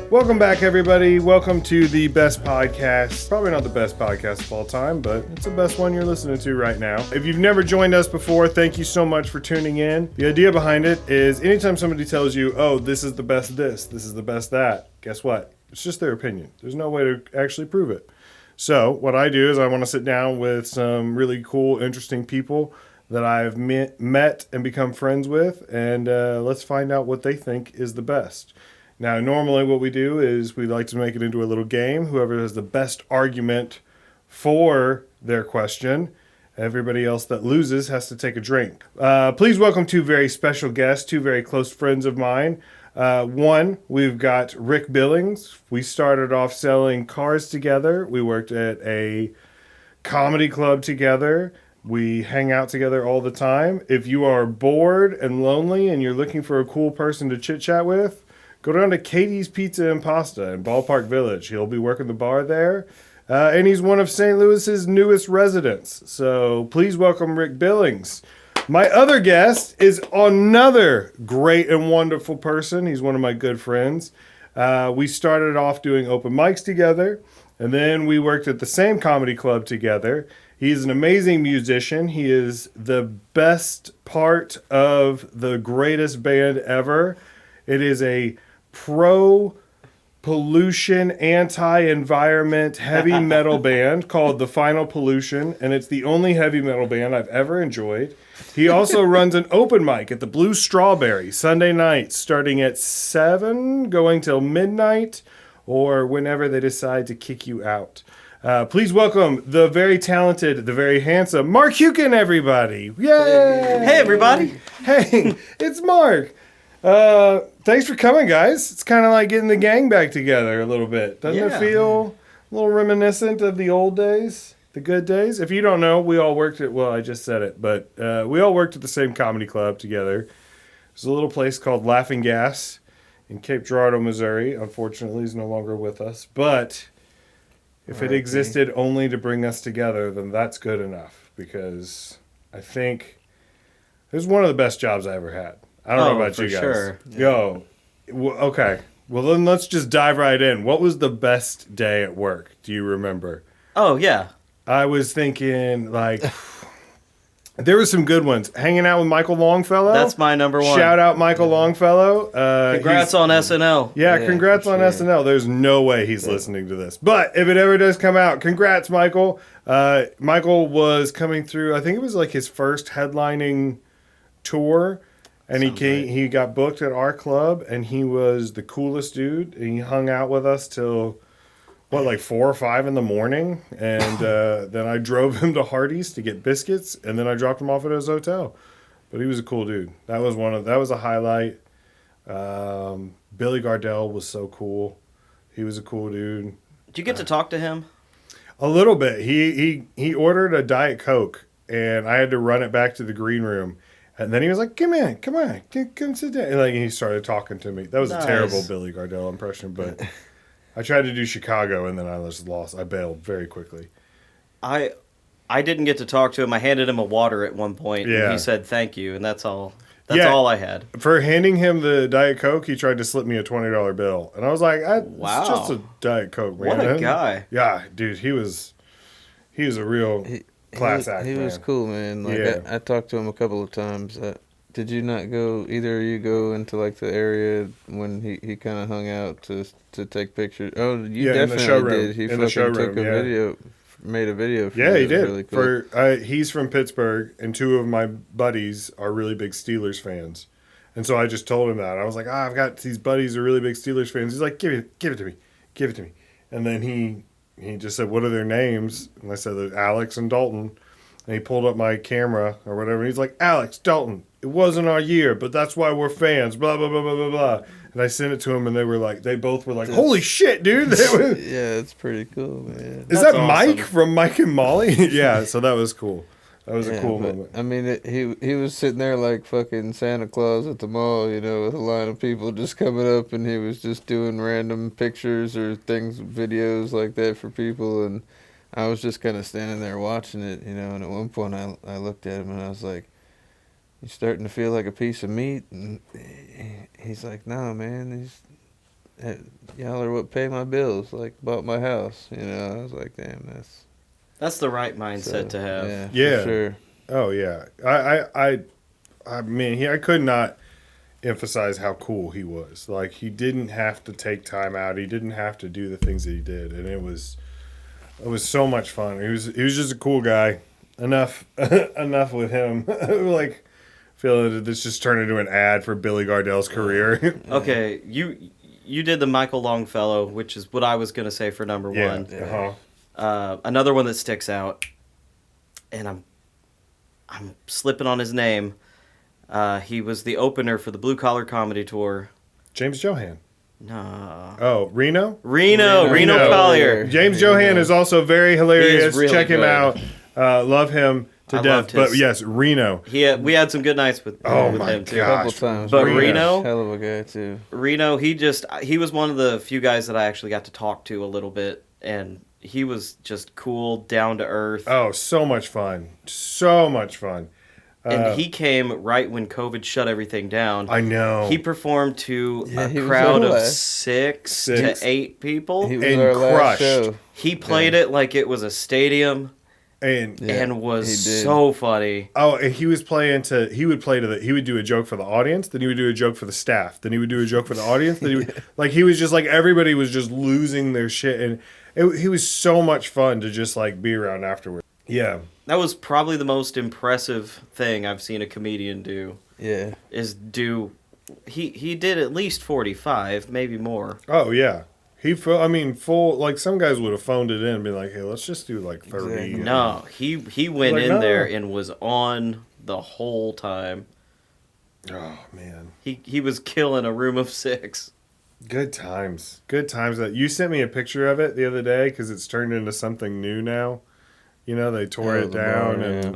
Welcome back, everybody. Welcome to the best podcast. Probably not the best podcast of all time, but it's the best one you're listening to right now. If you've never joined us before, thank you so much for tuning in. The idea behind it is anytime somebody tells you, oh, this is the best this is the best that, guess what? It's just their opinion. There's no way to actually prove it. So what I do is I want to sit down with some really cool, interesting people that I've met and become friends with, and let's find out what they think is the best. Now, normally what we do is we like to make it into a little game. Whoever has the best argument for their question, everybody else that loses has to take a drink. Please welcome two very special guests, two very close friends of mine. One, we've got Rick Billings. We started off selling cars together. We worked at a comedy club together. We hang out together all the time. If you are bored and lonely and you're looking for a cool person to chit-chat with, go down to Katie's Pizza and Pasta in Ballpark Village. He'll be working the bar there. And he's one of St. Louis's newest residents. So please welcome Rick Billings. My other guest is another great and wonderful person. He's one of my good friends. We started off doing open mics together, and then we worked at the same comedy club together. He's an amazing musician. He is the best part of the greatest band ever. It is a pro-pollution, anti-environment heavy metal band called The Final Pollution, and it's the only heavy metal band I've ever enjoyed. He also runs an open mic at the Blue Strawberry Sunday nights, starting at 7, going till midnight, or whenever they decide to kick you out. Please welcome the very talented, the very handsome Mark Hewkin, everybody. Yay! Hey, everybody. Hey, it's Mark. Thanks for coming, guys. It's kind of like getting the gang back together a little bit. Doesn't it feel a little reminiscent of the old days, the good days? If you don't know, we all worked at, well, I just said it, but we all worked at the same comedy club together. There's a little place called Laughing Gas in Cape Girardeau, Missouri. Unfortunately, he's no longer with us. But if it existed only to bring us together, then that's good enough, because I think it was one of the best jobs I ever had. I don't know about you guys. Sure. Yo, okay. Well, then let's just dive right in. What was the best day at work? Do you remember? Oh, yeah. I was thinking, like, there were some good ones. Hanging out with Michael Longfellow. That's my number one. Shout out Michael Longfellow. Congrats on SNL. Yeah, congrats on SNL. There's no way he's listening to this. But if it ever does come out, congrats, Michael. Michael was coming through, I think it was like his first headlining tour. And he got booked at our club, and he was the coolest dude. And he hung out with us till, like 4 or 5 in the morning. And then I drove him to Hardee's to get biscuits, and then I dropped him off at his hotel. But he was a cool dude. That was a highlight. Billy Gardell was so cool. He was a cool dude. Did you get to talk to him? A little bit. He ordered a Diet Coke, and I had to run it back to the green room. And then he was like, come on, come sit down. And he started talking to me. That was a terrible Billy Gardell impression, but I tried to do Chicago, and then I just lost. I bailed very quickly. I didn't get to talk to him. I handed him a water at one point, and he said thank you, and that's all. That's all I had. For handing him the Diet Coke, he tried to slip me a $20 bill. And I was like, wow. It's just a Diet Coke, man. What a guy. Yeah, dude, he was a real... class act, he was cool, man. I talked to him a couple of times. Did you not go? Either of you go into like the area when he kind of hung out to take pictures? Oh, you definitely did. He fucking took a video, made a video. For he did. Really cool. He's from Pittsburgh, and 2 of my buddies are really big Steelers fans, and so I just told him that. I was like, I've got these buddies who are really big Steelers fans. He's like, give it to me, and then he just said, what are their names? And I said, Alex and Dalton. And he pulled up my camera or whatever. And he's like, Alex, Dalton, it wasn't our year, but that's why we're fans, blah, blah, blah, blah, blah, blah. And I sent it to him, and they both were like, holy shit, dude. Yeah, it's pretty cool, man. Is that awesome. Mike from Mike and Molly? Yeah, so that was cool. That was a cool moment. I mean, he was sitting there like fucking Santa Claus at the mall, with a line of people just coming up, and he was just doing random pictures or things, videos like that for people, and I was just kind of standing there watching it, and at one point I looked at him and I was like, you starting to feel like a piece of meat? And he's like, no, man, y'all are what pay my bills, like bought my house. You know, I was like, damn, that's the right mindset to have. Yeah, for sure. Oh yeah, I mean, I could not emphasize how cool he was. Like, he didn't have to take time out. He didn't have to do the things that he did, and it was so much fun. He was just a cool guy. Enough with him. Like, feel that this just turned into an ad for Billy Gardell's career. Okay, you did the Michael Longfellow, which is what I was gonna say for number one. Another one that sticks out, and I'm slipping on his name. He was the opener for the Blue Collar Comedy Tour. James Johann. No. Oh, Reno Collier. James Johann is also very hilarious. Really Check him good. out. Love him to death. But yes, Reno. We had some good nights with him too. A couple times. But Reno, hell of a guy too. Reno, he was one of the few guys that I actually got to talk to a little bit, and he was just cool, down to earth. Oh, so much fun. So much fun. And he came right when COVID shut everything down. I know. He performed to a crowd of 6 to 8 people. He was our last show. He played it like it was a stadium. And was so funny. Oh, and he would do a joke for the audience, then he would do a joke for the staff, then he would do a joke for the audience, then he would, he was just like, everybody was just losing their shit, and he was so much fun to just like be around afterwards. Yeah. That was probably the most impressive thing I've seen a comedian do. Yeah. He did at least 45, maybe more. Oh, yeah. Full, like, some guys would have phoned it in and been like, hey, let's just do like 30. Exactly. No, he went in there and was on the whole time. Oh, man. He was killing a room of 6. Good times. Good times. That you sent me a picture of it the other day because it's turned into something new now. You know, they tore it down, and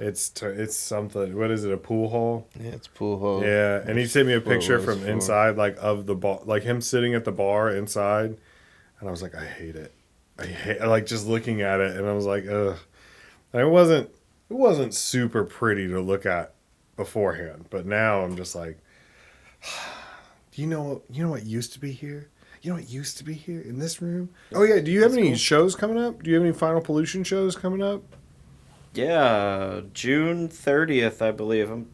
it's something. What is it? A pool hall? Yeah, it's a pool hall. Yeah, and he sent me a picture from inside, like of the bar, like him sitting at the bar inside, and I was like, I hate it. I like just looking at it, and I was like, ugh. And it wasn't super pretty to look at beforehand, but now I'm just like, you know what used to be here? You know what used to be here in this room? Oh, yeah. Do you have any shows coming up? Do you have any Final Pollution shows coming up? Yeah. June 30th, I believe. I'm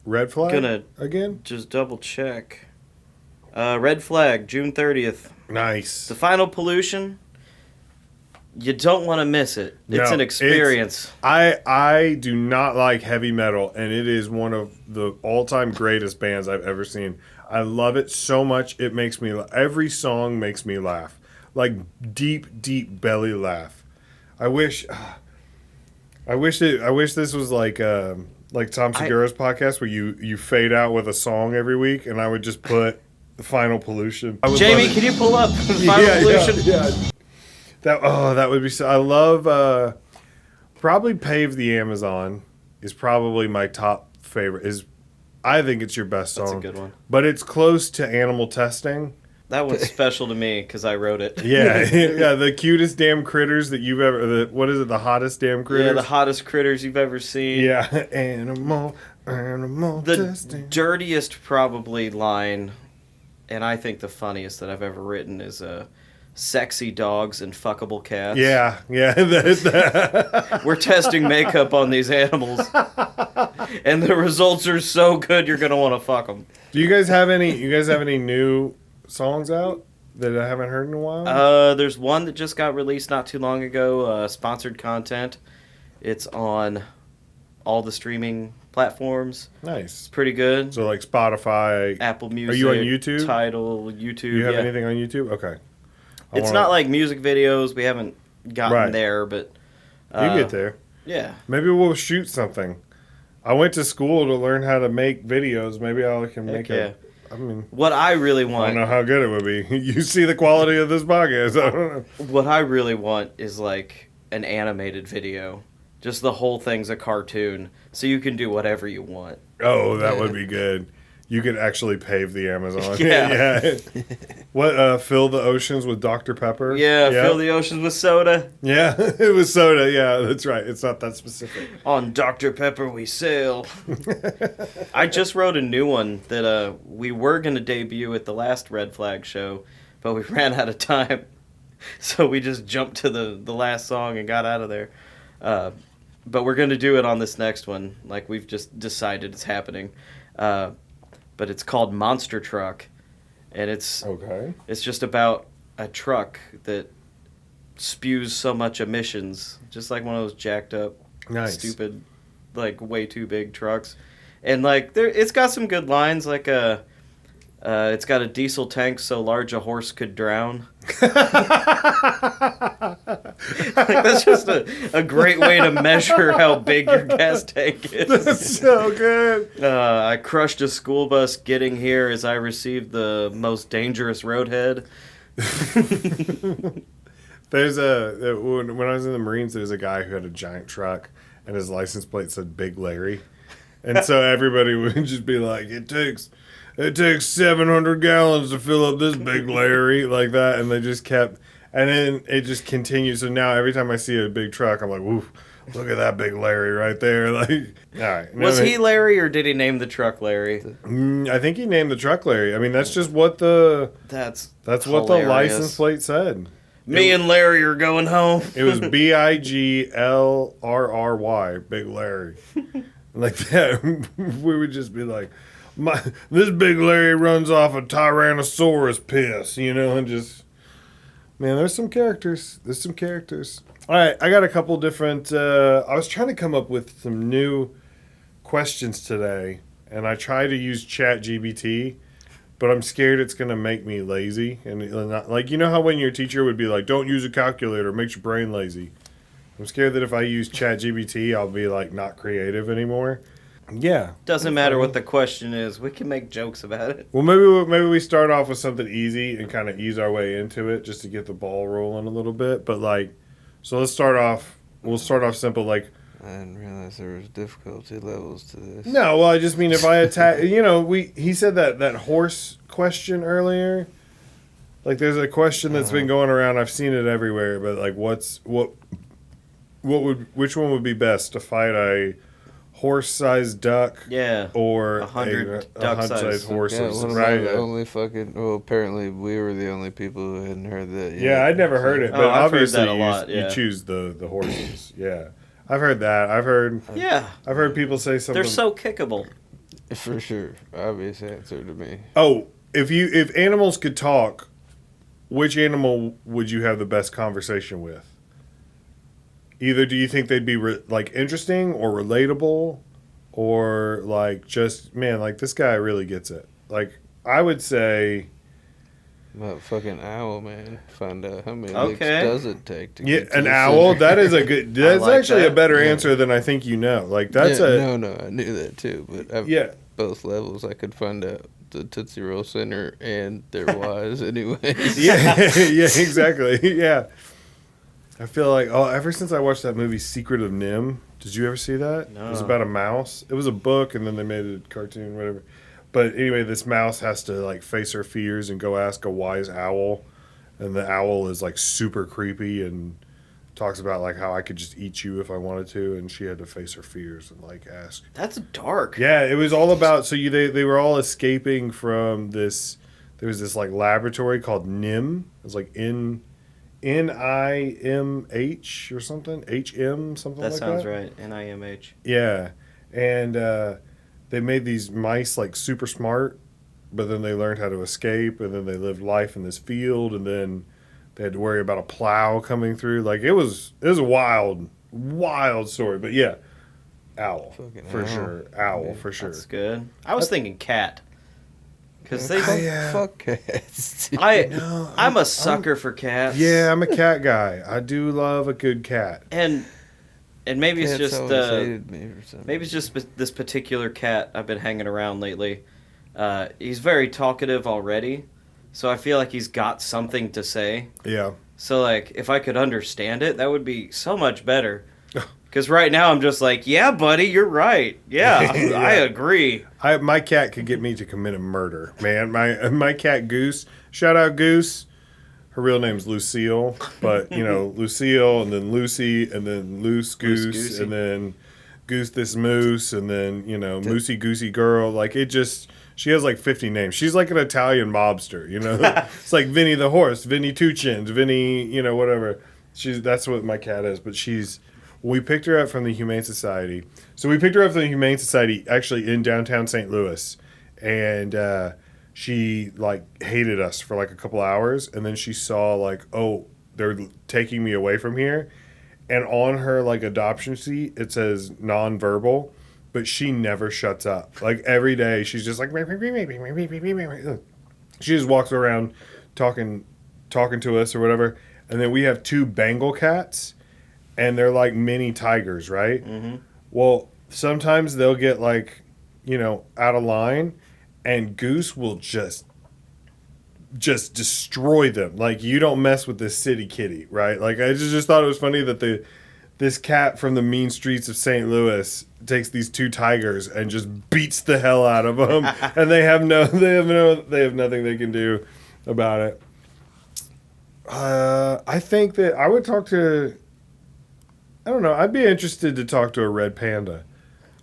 Red Flag? Gonna again? Just double check. Red Flag, June 30th. Nice. The Final Pollution. You don't want to miss it. It's an experience. I do not like heavy metal, and it is one of the all-time greatest bands I've ever seen. I love it so much. It makes me every song makes me laugh, like deep belly laugh. I wish this was like Tom Segura's podcast where you fade out with a song every week, and I would just put the Final Pollution. Jamie, can you pull up Final Pollution? Yeah. That would be so. I love probably Pave the Amazon is probably my top favorite. I think it's your best song. That's a good one. But it's close to Animal Testing. That one's special to me because I wrote it. Yeah, the cutest damn critters that you've ever... what is it, the hottest damn critters? Yeah, the hottest critters you've ever seen. Yeah, Animal Testing. The dirtiest probably line, and I think the funniest that I've ever written is sexy dogs and fuckable cats. Yeah. We're testing makeup on these animals, and the results are so good you're gonna want to fuck them. Do you guys have any new songs out that I haven't heard in a while? There's one that just got released not too long ago. Sponsored content. It's on all the streaming platforms. Nice. It's pretty good. So like Spotify, Apple Music. Are you on YouTube? Tidal, YouTube. Do you have anything on YouTube? Okay. It's not like music videos. We haven't gotten there, but... you get there. Yeah. Maybe we'll shoot something. I went to school to learn how to make videos. Maybe I can make it. I mean... What I really want... I don't know how good it would be. You see the quality of this podcast. I don't know. What I really want is like an animated video. Just the whole thing's a cartoon. So you can do whatever you want. Oh, that would be good. You could actually pave the Amazon. Yeah. What, fill the oceans with Dr. Pepper? Yeah, fill the oceans with soda. Yeah, it was soda. Yeah, that's right. It's not that specific. On Dr. Pepper we sail. I just wrote a new one that we were going to debut at the last Red Flag show, but we ran out of time. So we just jumped to the last song and got out of there. But we're going to do it on this next one. Like, we've just decided it's happening. But it's called Monster Truck, and it's just about a truck that spews so much emissions, just like one of those jacked up, stupid, like way too big trucks. And like it's got some good lines, like it's got a diesel tank so large a horse could drown. Like, that's just a great way to measure how big your gas tank is. That's so good. I crushed a school bus getting here as I received the most dangerous roadhead. There's when I was in the Marines, there's a guy who had a giant truck and his license plate said Big Larry. And so everybody would just be like, it takes 700 gallons to fill up this Big Larry, like that. And they just kept, and then it just continues. So now every time I see a big truck, I'm like, woo, look at that Big Larry right there. Like, all right. Was he Larry or did he name the truck Larry? I think he named the truck Larry. I mean, that's just what the what the license plate said. Me and Larry are going home. It was Biglrry, Big Larry. Like that, we would just be like, this Big Larry runs off a Tyrannosaurus piss, and just, man, there's some characters. All right, I got a couple different, I was trying to come up with some new questions today, and I tried to use ChatGPT, but I'm scared it's going to make me lazy. And not, like, how when your teacher would be like, don't use a calculator, it makes your brain lazy. I'm scared that if I use ChatGPT, I'll be like not creative anymore. Yeah. Doesn't matter what the question is. We can make jokes about it. Well, maybe we start off with something easy and kind of ease our way into it just to get the ball rolling a little bit. But like, so let's start off. We'll start off simple. Like, I didn't realize there was difficulty levels to this. No, well, I just mean if I attack, he said that horse question earlier. Like, there's a question that's been going around. I've seen it everywhere, but like, which one would be best to fight a horse-sized duck? Yeah. Or 100 duck-sized horses, right? Apparently we were the only people who hadn't heard that yet. Yeah, I'd never heard it, but obviously heard that a lot, you choose the horses. Yeah. I've heard that. I've heard people say something. They're so kickable. For sure. Obvious answer to me. Oh, if animals could talk, which animal would you have the best conversation with? Either do you think they'd be interesting or relatable, or like just, man, like this guy really gets it. Like, I would say, about fucking owl, man. Find out how many licks does it take to get to an the owl. center. That is a good. That's like actually a better answer than I think Like that's No, I knew that too. But both levels, I could find out the Tootsie Roll Center and their wise, anyways. Yeah, exactly. Yeah. I feel like, ever since I watched that movie Secret of Nim, did you ever see that? No. It was about a mouse. It was a book, and then they made a cartoon, whatever. But anyway, this mouse has to like face her fears and go ask a wise owl, and the owl is like super creepy and talks about like how I could just eat you if I wanted to, and she had to face her fears and like ask. That's dark. Yeah, it was all about. So they were all escaping from this. There was this like laboratory called NIMH. It was like NIMH or something, HM, something like that. That sounds right, NIMH. Yeah, and they made these mice like super smart, but then they learned how to escape, and then they lived life in this field, and then they had to worry about a plow coming through. Like, it was a wild story, but yeah, owl for sure. That's good. I was thinking cat. Because they fuck cats. I'm a sucker for cats. Yeah, I'm a cat guy. I do love a good cat. And maybe it's just maybe it's just this particular cat I've been hanging around lately. He's very talkative already, so I feel like he's got something to say. Yeah. So like, if I could understand it, that would be so much better. Because right now I'm just like, yeah, buddy, you're right. Yeah, yeah. I agree. My cat could get me to commit a murder, man. My cat Goose, shout out Goose. Her real name's Lucille, but Lucille, and then Lucy, and then Loose Goose, and then Goose this Moose, and then Moosey Goosey Girl. Like she has like 50 names. She's like an Italian mobster, It's like Vinny the Horse, Vinny Two Chins, Vinny, whatever. That's what my cat is. But we picked her up from the Humane Society. So we picked her up from the Humane Society actually in downtown St. Louis, and she like hated us for like a couple hours, and then she saw like, oh, they're taking me away from here, and on her like adoption seat it says nonverbal, but she never shuts up. Like every day she's just like she just walks around talking to us or whatever. And then we have 2 Bengal cats, and they're like mini tigers, right? Mm-hmm. Well, sometimes they'll get like out of line, and Goose will just destroy them. Like, you don't mess with this city kitty, right? Like, I just thought it was funny that this cat from the mean streets of St. Louis takes these 2 tigers and just beats the hell out of them, and they have nothing they can do about it. I think that I would talk to. I don't know. I'd be interested to talk to a red panda.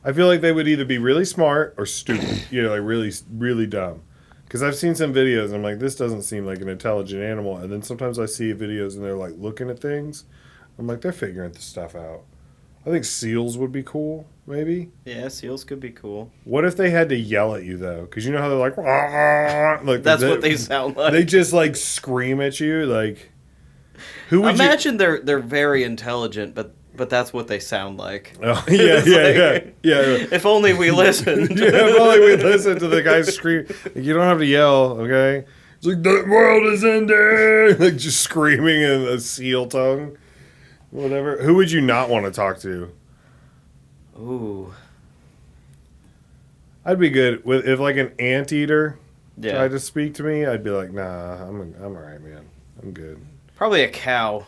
I feel like they would either be really smart or stupid, like really, really dumb. Because I've seen some videos, and I'm like, this doesn't seem like an intelligent animal. And then sometimes I see videos, and they're like looking at things. I'm like, they're figuring this stuff out. I think seals would be cool, maybe. Yeah, seals could be cool. What if they had to yell at you, though? Because you know how they're like that's what they sound like. They just like scream at you, like. Who would imagine they're very intelligent, but that's what they sound like. Oh, yeah. If only we listened. If only we listened to the guy scream. You don't have to yell, okay? It's like, the world is ending! Like, just screaming in a seal tongue. Whatever. Who would you not want to talk to? Ooh. I'd be good with if like an anteater tried to speak to me. I'd be like, nah, I'm all right, man. I'm good. Probably a cow,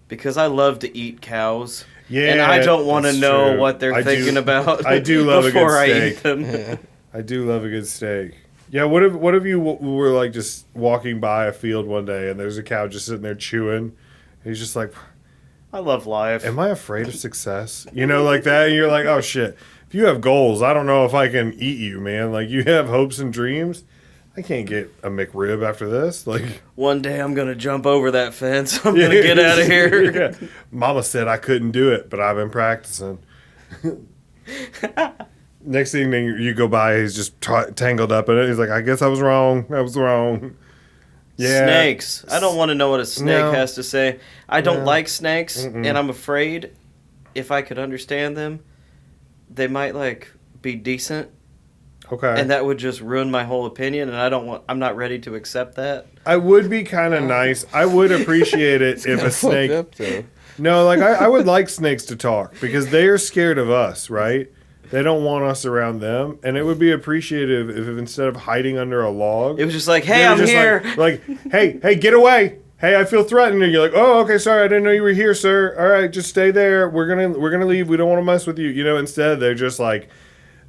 because I love to eat cows. Yeah, and I don't want to know what they're thinking about. I do love a good steak. I eat them. Yeah. I do love a good steak. Yeah, what if you were like just walking by a field one day and there's a cow just sitting there chewing, and he's just like, I love life. Am I afraid of success? Like that, and you're like, oh shit. If you have goals, I don't know if I can eat you, man. Like, you have hopes and dreams. I can't get a McRib after this. Like, one day I'm gonna jump over that fence. I'm gonna get out of here. Yeah. Mama said I couldn't do it, but I've been practicing. Next thing you go by, he's just tangled up in it. He's like, I guess I was wrong. Yeah. Snakes. I don't want to know what a snake has to say. I don't like snakes, and I'm afraid if I could understand them, they might like be decent. Okay. And that would just ruin my whole opinion, and I'm not ready to accept that. I would be kind of nice. I would appreciate it if a snake. No, like I would like snakes to talk, because they are scared of us, right? They don't want us around them, and it would be appreciative if instead of hiding under a log, it was just like, "Hey, I'm here." Like, hey, get away! Hey, I feel threatened. And you're like, "Oh, okay, sorry, I didn't know you were here, sir. All right, just stay there. We're gonna leave. We don't want to mess with you." Instead, they're just like,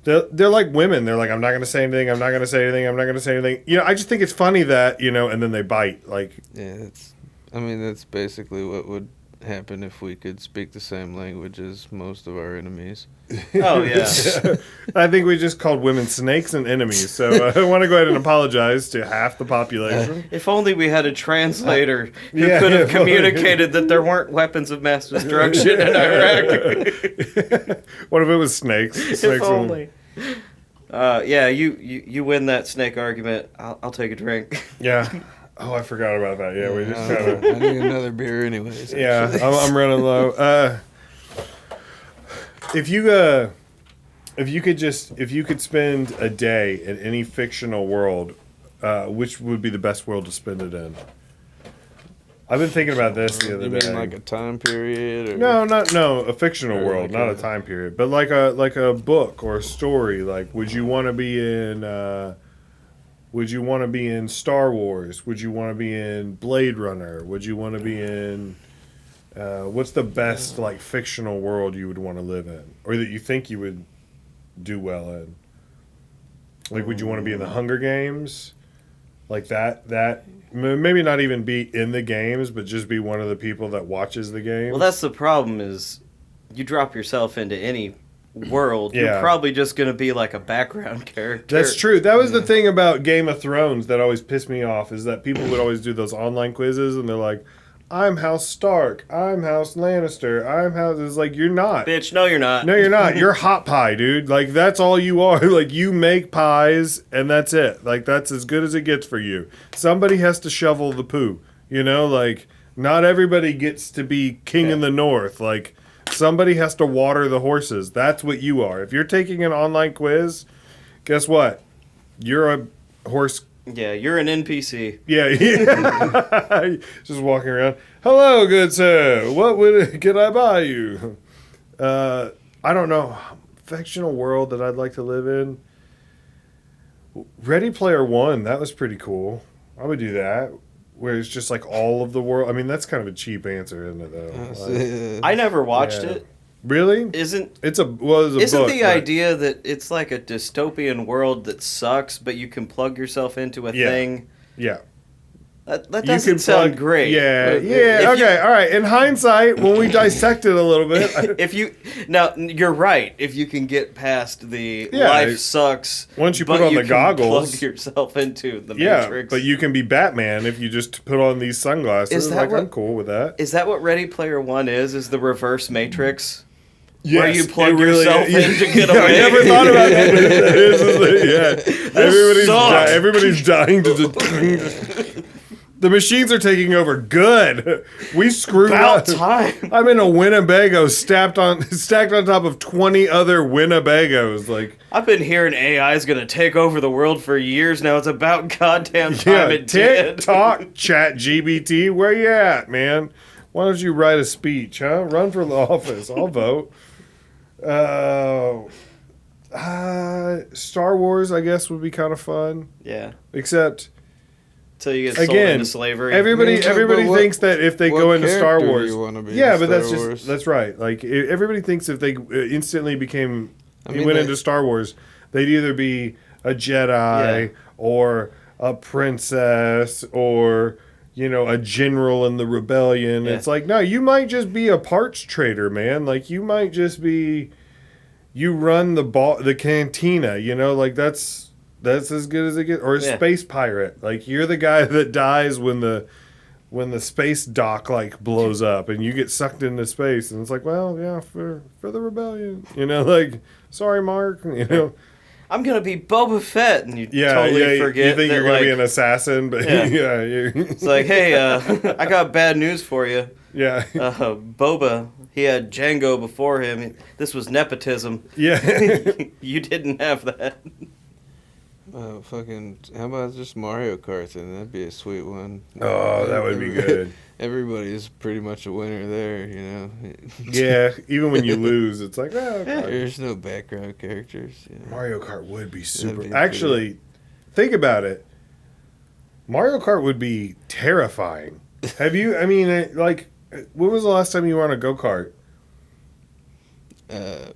they're like women. They're like, "I'm not gonna say anything. I'm not gonna say anything. I'm not gonna say anything." I just think it's funny that and then they bite. Like, yeah, that's basically what would happen if we could speak the same language as most of our enemies. Oh, yeah. I think we just called women snakes and enemies, so I want to go ahead and apologize to half the population. If only we had a translator who could have communicated that there weren't weapons of mass destruction in Iraq. What if it was snakes? If only. You win that snake argument. I'll take a drink. Yeah. Oh, I forgot about that. Yeah, we just kind of. I need another beer, anyways. Yeah, I'm running low. If you could spend a day in any fictional world, which would be the best world to spend it in? I've been thinking about this the other day. You mean like a time period? Or? No, a fictional world, not a time period, but like a book or a story. Like, would you want to be in? Would you want to be in Star Wars? Would you want to be in Blade Runner? Would you want to be in, What's the best like fictional world you would want to live in, or that you think you would do well in? Like, would you want to be in the Hunger Games? Like that maybe not even be in the games, but just be one of the people that watches the game. Well, that's the problem is you drop yourself into any world, you're probably just going to be like a background character. That's true. That was the thing about Game of Thrones that always pissed me off, is that people would always do those online quizzes and they're like, I'm House Stark, I'm House Lannister, I'm House... It's like, you're not. Bitch, no you're not. No, you're not. You're hot pie, dude. Like, that's all you are. Like, you make pies and that's it. Like, that's as good as it gets for you. Somebody has to shovel the poo. You know, like, not everybody gets to be king in the north. Like, somebody has to water the horses. That's what you are. If you're taking an online quiz, guess what? You're a horse. Yeah, you're an NPC. Yeah. Just walking around. Hello, good sir. What can I buy you? I don't know. Fictional world that I'd like to live in. Ready Player One. That was pretty cool. I would do that. Where it's just like all of the world. I mean, that's kind of a cheap answer, isn't it? Though. Like, I never watched it. Really? Isn't the idea that it's like a dystopian world that sucks, but you can plug yourself into a thing? Yeah. That doesn't sound great. Yeah, okay, all right. In hindsight, when we dissect it a little bit... you're right. If you can get past the life sucks... Once you put on the goggles... plug yourself into the Matrix. But you can be Batman if you just put on these sunglasses. I'm cool with that. Is that what Ready Player One is? Is the reverse Matrix? Yes, where you plug yourself in to get away. I never thought about that. Everybody's dying to... The machines are taking over. Good. We screwed up. Time. I'm in a Winnebago stacked on top of 20 other Winnebagos. Like, I've been hearing AI is going to take over the world for years now. It's about goddamn time it did. TikTok, Chat GBT, where you at, man? Why don't you write a speech, huh? Run for the office. I'll vote. Star Wars, I guess, would be kind of fun. Yeah. Except... Until you get sold into slavery. Everybody thinks that if they go into Star Wars, Wars? that's right. Like, everybody thinks if they instantly went into Star Wars, they'd either be a Jedi or a princess or a general in the rebellion. Yeah. It's like, no, you might just be a parts trader, man. Like, you might just be, you run the cantina. Like that's as good as it gets. Or a space pirate. Like, you're the guy that dies when the space dock blows up and you get sucked into space, and it's like, well, yeah, for the rebellion. Like, sorry, Mark. I'm gonna be Boba Fett, and you totally forget. You think you're gonna be an assassin, but it's like, hey, I got bad news for you. Yeah. Boba, he had Django before him. This was nepotism. Yeah. You didn't have that. How about just Mario Kart then? That'd be a sweet one. Oh, that would be good. Everybody's pretty much a winner there, Yeah, even when you lose, it's like, there's no background characters. Mario Kart would be super. Actually, think about it. Mario Kart would be terrifying. When was the last time you were on a go-kart?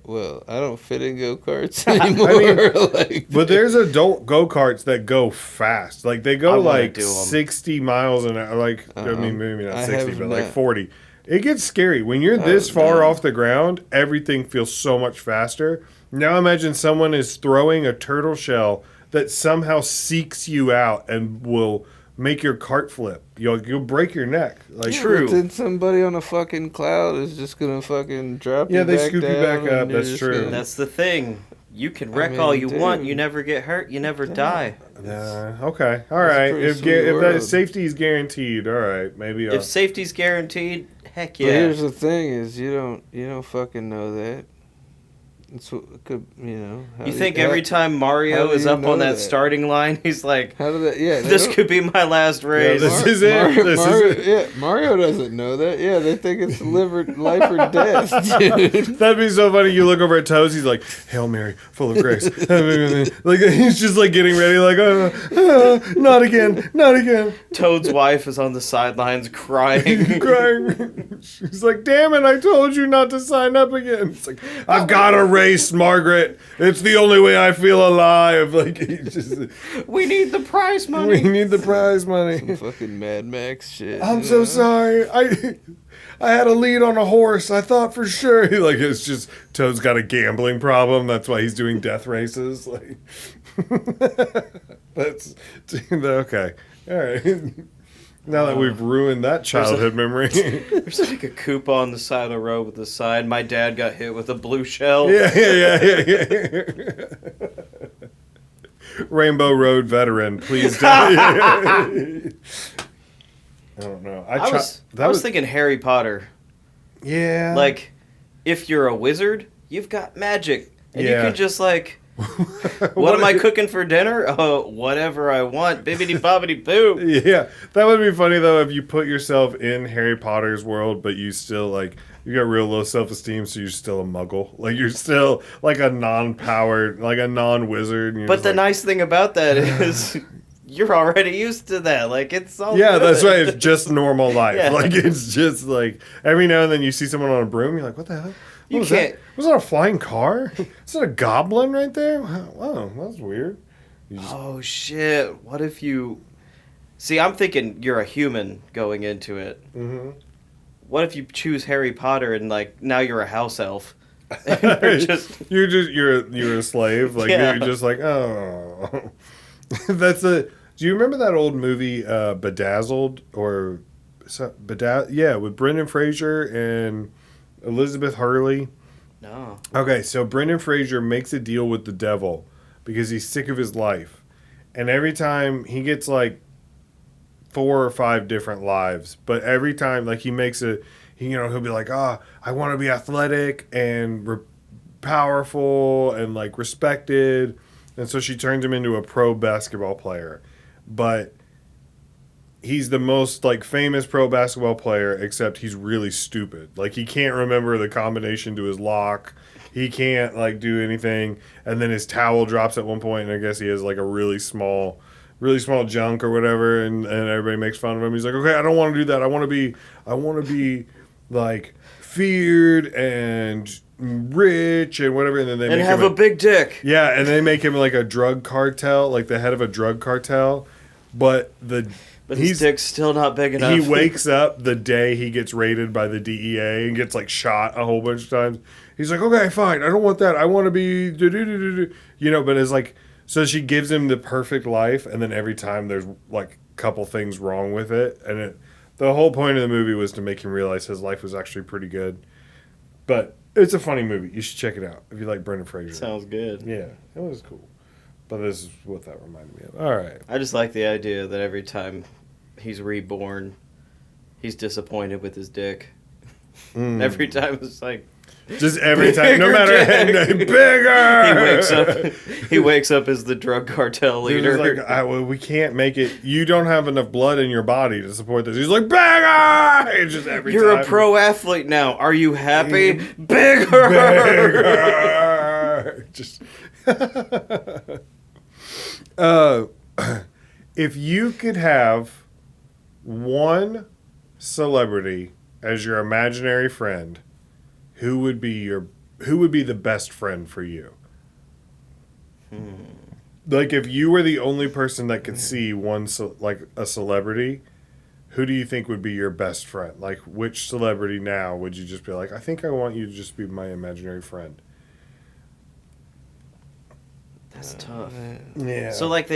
Well, I don't fit in go-karts anymore. But there's adult go-karts that go fast. Like, they go 60 miles an hour. Maybe not 60, but 40. It gets scary. When you're this far off the ground, everything feels so much faster. Now imagine someone is throwing a turtle shell that somehow seeks you out and will make your cart flip. You'll break your neck. True. But then somebody on a fucking cloud is just gonna fucking drop you back down. Yeah, they scoop you back up. That's true. That's the thing. You can wreck all you want. You never get hurt. You never die. Okay. All right. If that safety is guaranteed, all right. Maybe. If safety's guaranteed, heck yeah. But here's the thing: is you don't fucking know that. It's could, you know. You think every time Mario is up on that starting line, he's like, how did that? Yeah, this could be my last race. Yeah, this is it. Yeah, Mario doesn't know that. Yeah, they think it's life or death, dude. That'd be so funny. You look over at Toes, he's like, Hail Mary, full of grace. Like he's just like getting ready, like, not again, not again. Toad's wife is on the sidelines crying. Crying. She's like, damn it, I told you not to sign up again. It's like, I've got a race, Margaret. It's the only way I feel alive. Like, we need the prize money. We need the prize money. Some fucking Mad Max shit. I'm so sorry. I had a lead on a horse. I thought for sure. Like, it's just Toad's got a gambling problem. That's why he's doing death races. Like, that's okay. All right. Now that we've ruined that childhood memory. There's like a coupon on the side of the road with a sign, my dad got hit with a blue shell. Yeah. Rainbow Road veteran, please don't. I don't know. I was thinking Harry Potter. Yeah. Like, if you're a wizard, you've got magic. And you can just like... what am I cooking for dinner? Oh, whatever I want. Bibbidi bobbidi boo. Yeah. That would be funny, though, if you put yourself in Harry Potter's world, but you still, like, you got real low self-esteem, so you're still a muggle. Like, you're still, like, a non-powered, like, a non-wizard. But the nice thing about that is... You're already used to that. Like, it's all Yeah, good. That's right. It's just normal life. Yeah. Like, it's just, like, every now and then you see someone on a broom, you're like, what the hell? Was that a flying car? Is that a goblin right there? Wow, that's weird. Oh, shit. What if you... See, I'm thinking you're a human going into it. Mm-hmm. What if you choose Harry Potter and, like, now you're a house elf? You're a slave. Like, you're just like, oh. Do you remember that old movie, Bedazzled? With Brendan Fraser and Elizabeth Hurley. No. Okay, so Brendan Fraser makes a deal with the devil because he's sick of his life. And every time he gets like 4 or 5 different lives, but every time like he makes he'll be like, I want to be athletic and powerful and like respected. And so she turns him into a pro basketball player. But he's the most like famous pro basketball player, except he's really stupid. Like he can't remember the combination to his lock. He can't like do anything. And then his towel drops at one point, and I guess he has like a really small junk or whatever, and everybody makes fun of him. He's like, okay, I don't want to do that. I want to be like feared and rich and whatever, and then they have a big dick. Yeah, and they make him like a drug cartel, like the head of a drug cartel. But his dick's still not big enough. He wakes up the day he gets raided by the DEA and gets like shot a whole bunch of times. He's like, okay, fine, I don't want that. I want to be, but it's like, so she gives him the perfect life, and then every time there's like a couple things wrong with it, and the whole point of the movie was to make him realize his life was actually pretty good. But it's a funny movie. You should check it out if you like Brendan Fraser. Sounds good. Yeah, it was cool. But this is what that reminded me of. All right. I just like the idea that every time he's reborn, he's disappointed with his dick. Every time it's like... Just every time, no matter how bigger. He wakes up as the drug cartel leader. Like, we can't make it. You don't have enough blood in your body to support this. He's like, bigger. It's just every You're time. A pro athlete now. Are you happy? Bigger. Just. If you could have one celebrity as your imaginary friend, who would be the best friend for you? Like if you were the only person that could see like a celebrity, who do you think would be your best friend? Like which celebrity now would you just be like, I think I want you to just be my imaginary friend? That's tough. Yeah. So like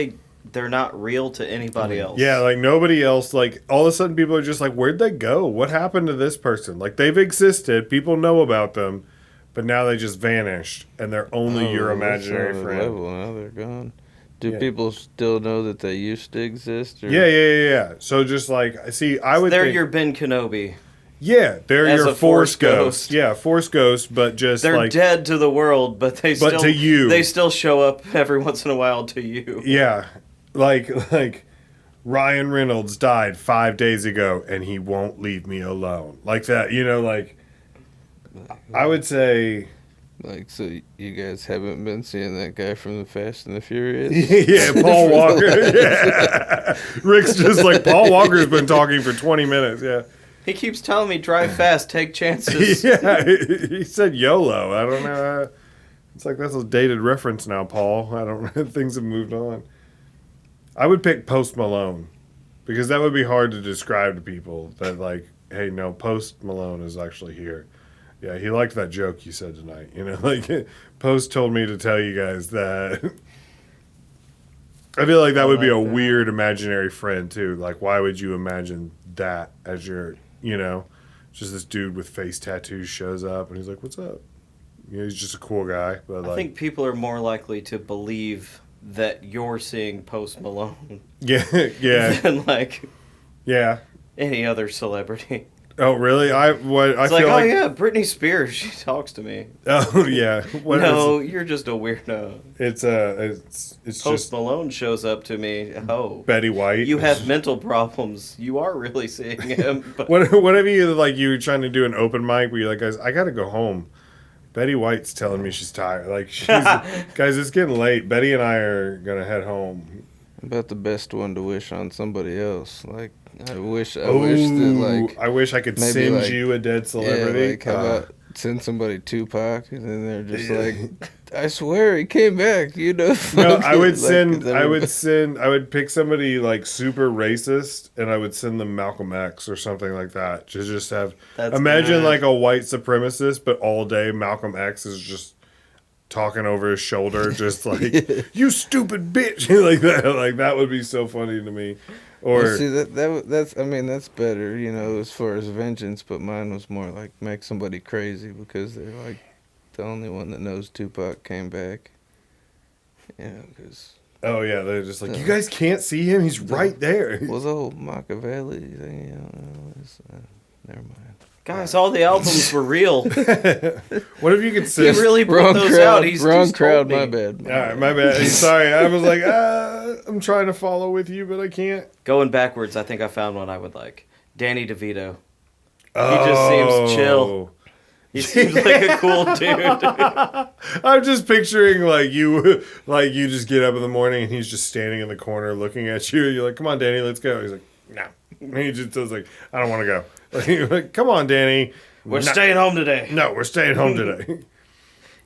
they're not real to anybody else. Yeah, like nobody else. Like all of a sudden, people are just like, "Where'd they go? What happened to this person?" Like they've existed, people know about them, but now they just vanished, and they're only your imaginary friend. Level. Now they're gone. Do people still know that they used to exist? Or? Yeah. So just like, see, I would. They're your Ben Kenobi. Yeah, they're as your a force ghost. ghost. Yeah, force ghost, but just they're like dead to the world, but to you. They still show up every once in a while to you. Yeah, like Ryan Reynolds died 5 days ago, and he won't leave me alone. Like that, like I would say. Like, so you guys haven't been seeing that guy from the Fast and the Furious? Yeah, Paul Walker. Yeah. Rick's just like, Paul Walker's been talking for 20 minutes. Yeah. He keeps telling me, drive fast, take chances. Yeah, he said YOLO. I don't know. It's like that's a dated reference now, Paul. I don't know. Things have moved on. I would pick Post Malone because that would be hard to describe to people that, like, hey, no, Post Malone is actually here. Yeah, he liked that joke you said tonight. Like, Post told me to tell you guys that. I feel like that would be a weird imaginary friend, too. Like, why would you imagine that as your, just this dude with face tattoos shows up and he's like, what's up? He's just a cool guy. But I think people are more likely to believe that you're seeing Post Malone. Yeah. Than, like, yeah. any other celebrity. Oh, really? I It's feel like, oh, yeah, Britney Spears, she talks to me. Oh, yeah. No, you're just a weirdo. It's Post just Malone shows up to me. Oh, Betty White. You have mental problems. You are really seeing him. But Whatever you were trying to do an open mic where you're like, guys, I got to go home. Betty White's telling me she's tired. Like, guys, it's getting late. Betty and I are gonna head home. About the best one to wish on somebody else. Like, I wish that, like... I wish I could send you a dead celebrity. Yeah, like, how about send somebody Tupac, and then they're just like, I swear he came back, No, I would pick somebody, like, super racist, and I would send them Malcolm X or something like that. To just have... Imagine, like, a white supremacist, but all day Malcolm X is just... talking over his shoulder, just like, you stupid bitch, like that. Like, that would be so funny to me. Or see, that's better, as far as vengeance. But mine was more like make somebody crazy because they're like the only one that knows Tupac came back. Yeah, because. Oh yeah, they're just like, you guys can't see him. He's right there. Was the whole Machiavelli thing? Never mind. Guys, all the albums were real. What if you could say... He really put those out. He's wrong crowd, my bad. All right, my bad. Sorry, I was like, I'm trying to follow with you, but I can't. Going backwards, I think I found one I would like. Danny DeVito. He just seems chill. He seems like a cool dude. I'm just picturing you just get up in the morning and he's just standing in the corner looking at you. You're like, come on, Danny, let's go. He's like, no. And he just was like, I don't want to go. Like, come on, Danny. We're staying home today. No, we're staying home today.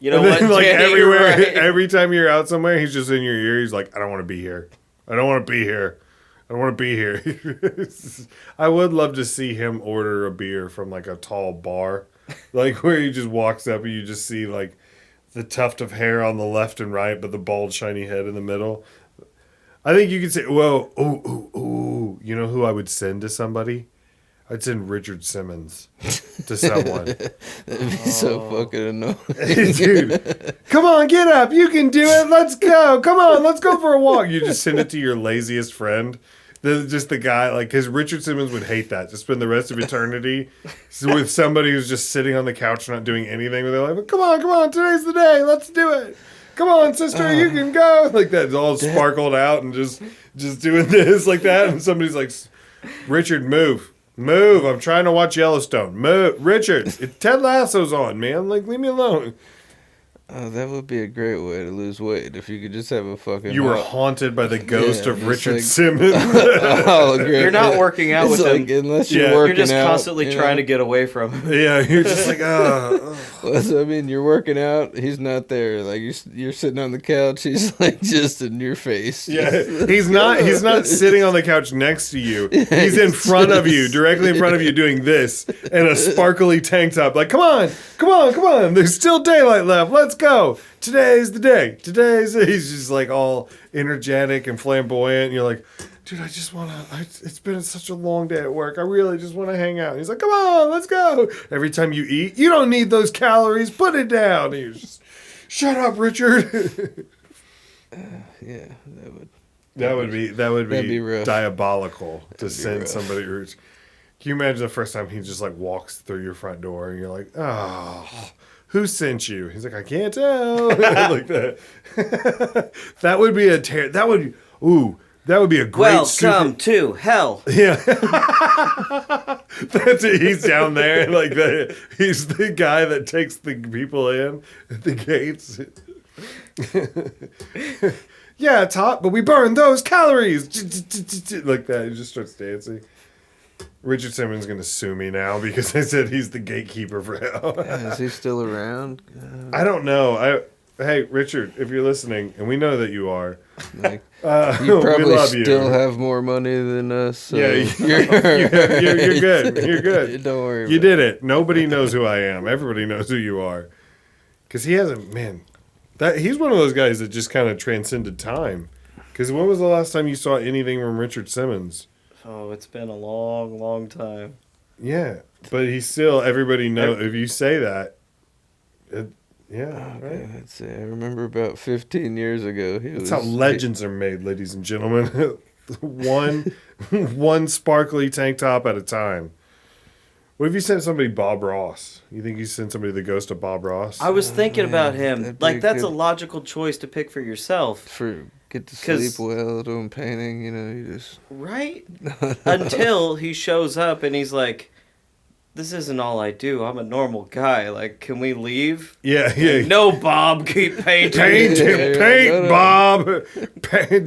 You know what, like, Danny, everywhere, right. every time you're out somewhere, he's just in your ear. He's like, I don't want to be here. I don't want to be here. I don't want to be here. I would love to see him order a beer from, like, a tall bar. Like, where he just walks up and you just see, like, the tuft of hair on the left and right, but the bald, shiny head in the middle. I think you could say, well, ooh, you know who I would send to somebody? I'd send Richard Simmons to someone. That'd be so fucking annoying. Dude, come on, get up. You can do it. Let's go. Come on, let's go for a walk. You just send it to your laziest friend. Just the guy, like, because Richard Simmons would hate that. To spend the rest of eternity with somebody who's just sitting on the couch not doing anything with their life. But come on, today's the day. Let's do it. Come on, sister, you can go. Like that, all sparkled out and just doing this like that. And somebody's like, Richard, move. I'm trying to watch Yellowstone. Move. Richard, Ted Lasso's on, man. Like, leave me alone. That would be a great way to lose weight if you could just have a fucking... You were haunted by the ghost of Richard Simmons. You're not working out with him. Unless you're working out. You're just constantly trying to get away from him. Yeah, you're just like, Well, I mean, you're working out. He's not there. Like, you're sitting on the couch. He's like just in your face. Yeah, he's not sitting on the couch next to you. He's in front of you, directly in front of you, doing this in a sparkly tank top. Like, come on. There's still daylight left. Let's go. Today's the day. He's just like all energetic and flamboyant. And you're like, dude, I just want to, it's been such a long day at work. I really just want to hang out. And he's like, come on, let's go. Every time you eat, you don't need those calories. Put it down. And you're just, shut up, Richard. Yeah, that would be rough. diabolical to send somebody. Can you imagine the first time he just like walks through your front door and you're like, oh, who sent you? He's like, I can't tell. Like that. That would be that would be a great Welcome to hell. Yeah. That's it. He's down there. Like he's the guy that takes the people in at the gates. Yeah, it's hot, but we burn those calories. Like that. He just starts dancing. Richard Simmons is going to sue me now because I said he's the gatekeeper for hell. Is he still around? I don't know. Hey, Richard, if you're listening, and we know that you are, like, you probably we love still you. Have more money than us. So yeah, you're good. You're good. Don't worry. You did it. Nobody knows who I am. Everybody knows who you are. Because he hasn't, man. He's one of those guys that just kind of transcended time. Because when was the last time you saw anything from Richard Simmons? Oh, it's been a long, long time. Yeah, but he's still, everybody knows, if you say that, yeah. Okay, Right. let's see. I remember about 15 years ago. That's how legends are made, ladies and gentlemen. one sparkly tank top at a time. What if you sent somebody Bob Ross? You think you sent somebody the ghost of Bob Ross? I was thinking about him. Like, that's a logical choice to pick for yourself. Get to sleep well, doing painting, you just... Right? Until he shows up and he's like, this isn't all I do. I'm a normal guy. Like, can we leave? Yeah. Like, no, Bob, keep painting. Paint, Bob.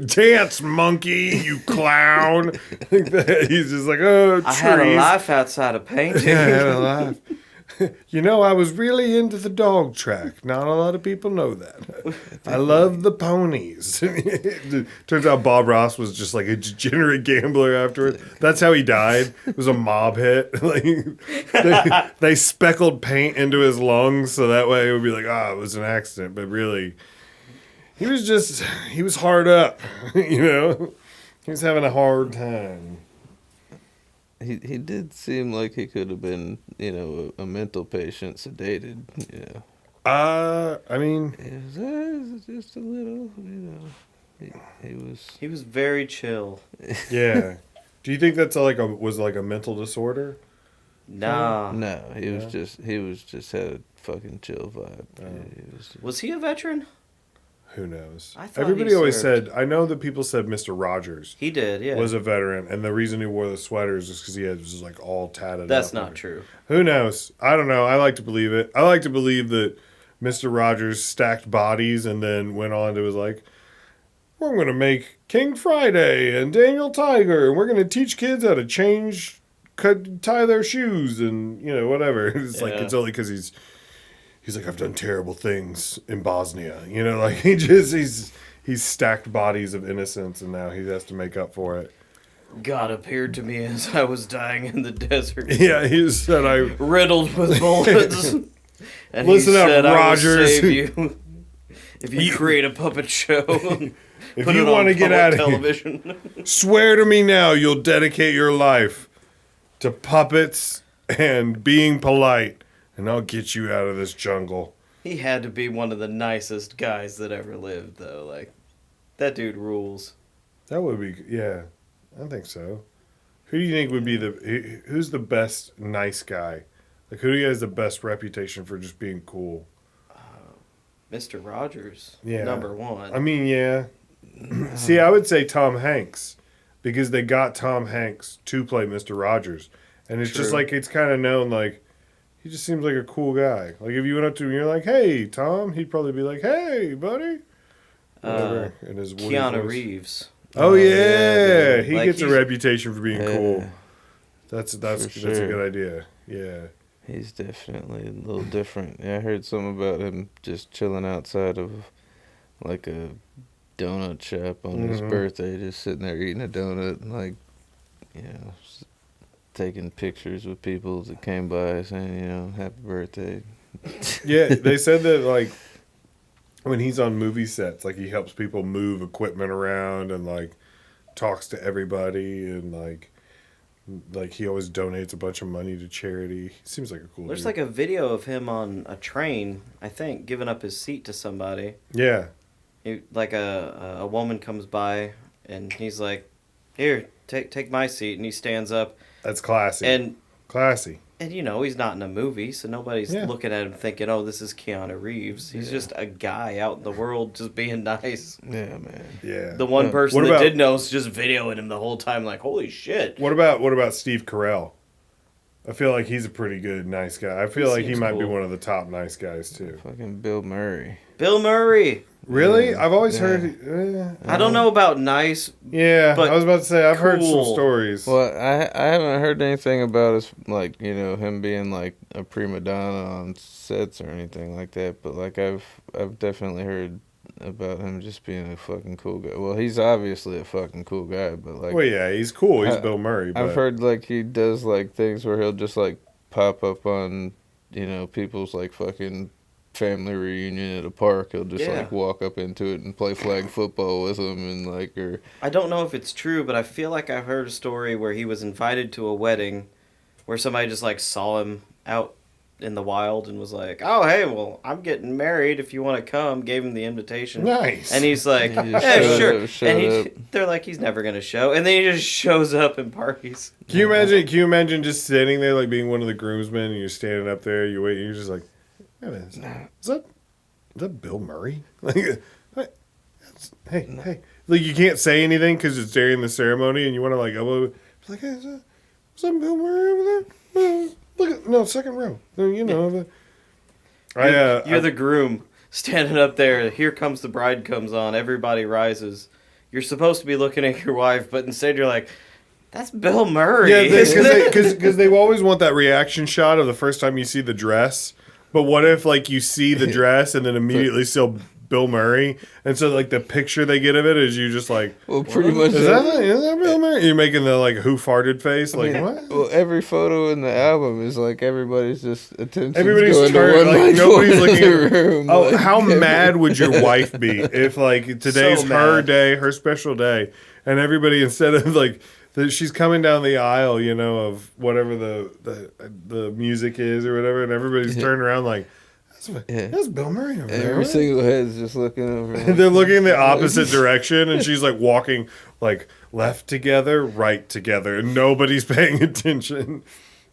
Dance, monkey, you clown. He's just like, oh, trees. I had a life outside of painting. Yeah, I had a life. You know, I was really into the dog track. Not a lot of people know that. I love the ponies. Turns out Bob Ross was just like a degenerate gambler afterwards. That's how he died. It was a mob hit. Like they speckled paint into his lungs so that way it would be like, it was an accident. But really, he was hard up. You know, he was having a hard time. He did seem like he could have been, a mental patient, sedated. Yeah. I mean, it was just a little, He was very chill. Yeah. Do you think that's was a mental disorder? Nah. No, he was just had a fucking chill vibe. Oh. Yeah, was he a veteran? Who knows? Everybody always said, I know that people said Mr. Rogers. He did, yeah. Was a veteran, and the reason he wore the sweaters is because he was just like all tatted That's up. not true. Who knows? I don't know. I like to believe it. I like to believe that Mr. Rogers stacked bodies and then went on to was like, we're going to make King Friday and Daniel Tiger, and we're going to teach kids how to tie their shoes and, whatever. It's like, it's only because he's like, I've done terrible things in Bosnia. Like he's stacked bodies of innocence and now he has to make up for it. God appeared to me as I was dying in the desert. Yeah, he said riddled with bullets. And listen he said, up, Rogers. I will save you if you create a puppet show. If you want to get out of television. Here, swear to me now you'll dedicate your life to puppets and being polite. And I'll get you out of this jungle. He had to be one of the nicest guys that ever lived, though. Like, that dude rules. That would be, yeah. I think so. Who do you think would be who's the best nice guy? Like, who has the best reputation for just being cool? Mr. Rogers. Yeah. Number one. I mean, yeah. See, I would say Tom Hanks. Because they got Tom Hanks to play Mr. Rogers. And it's just like, it's kind of known, like, he just seems like a cool guy. Like, if you went up to him and you're like, hey, Tom, he'd probably be like, hey, buddy. Whatever. In his Keanu voice. Reeves. Oh, yeah. He like gets a reputation for being cool. That's a sure. good idea. Yeah. He's definitely a little different. Yeah, I heard something about him just chilling outside of, like, a donut shop on his birthday, just sitting there eating a donut and, like, taking pictures with people that came by saying, happy birthday. Yeah, they said that, like, when he's on movie sets, like, he helps people move equipment around and, like, talks to everybody and, like he always donates a bunch of money to charity. He seems like a cool There's, dude. like, a video of him on a train, I think, giving up his seat to somebody. Yeah. Like, a woman comes by, and he's like, here, take my seat, and he stands up. That's classy. Classy. And, he's not in a movie, so nobody's looking at him thinking, oh, this is Keanu Reeves. He's just a guy out in the world just being nice. Yeah, man. Yeah. The one person that did know is just videoing him the whole time like, holy shit. What about Steve Carell? I feel like he's a pretty good, nice guy. I feel like he might be one of the top nice guys, too. Fucking Bill Murray. Bill Murray. Really? I've always heard... I don't know about nice. Yeah, but I was about to say, I've heard some stories. Well, I haven't heard anything about his, like, him being, like, a prima donna on sets or anything like that. But, like, I've definitely heard about him just being a fucking cool guy. Well, he's obviously a fucking cool guy, but, like... Well, yeah, he's cool. He's Bill Murray, but... I've heard, like, he does, like, things where he'll just, like, pop up on, people's, like, fucking... family reunion at a park. He'll just like walk up into it and play flag football with them, and like, or I don't know if it's true, but I feel like I've heard a story where he was invited to a wedding where somebody just like saw him out in the wild and was like, oh hey, well, I'm getting married if you want to come, gave him the invitation. Nice. And he's like, yeah, sure. And they're like, he's never gonna show, and then he just shows up and parties. Can you imagine just standing there like being one of the groomsmen and you're standing up there, you wait, and you're just like, is that Bill Murray? Like, hey, like you can't say anything because it's during the ceremony, and you want to like go, like, hey, is that Bill Murray over there? Look at second row. You're the groom standing up there. Here comes the bride comes on. Everybody rises. You're supposed to be looking at your wife, but instead you're like, that's Bill Murray. Yeah, because they always want that reaction shot of the first time you see the dress. But what if, like, you see the dress and then immediately still Bill Murray? And so, like, the picture they get of it is you just like... Well, pretty much... Is that Bill Murray? You're making the, like, who farted face? Like, what? Well, every photo in the album is, like, everybody's just attention. Everybody's turned, like, nobody's looking at... Room, oh, like, how mad would your wife be if, like, today's her day, her special day, and everybody, instead of, like... She's coming down the aisle, of whatever the music is or whatever, and everybody's turning around like, that's Bill Murray over there. Every single head's just looking over. They're looking in the opposite direction, and she's like walking like left together, right together, and nobody's paying attention.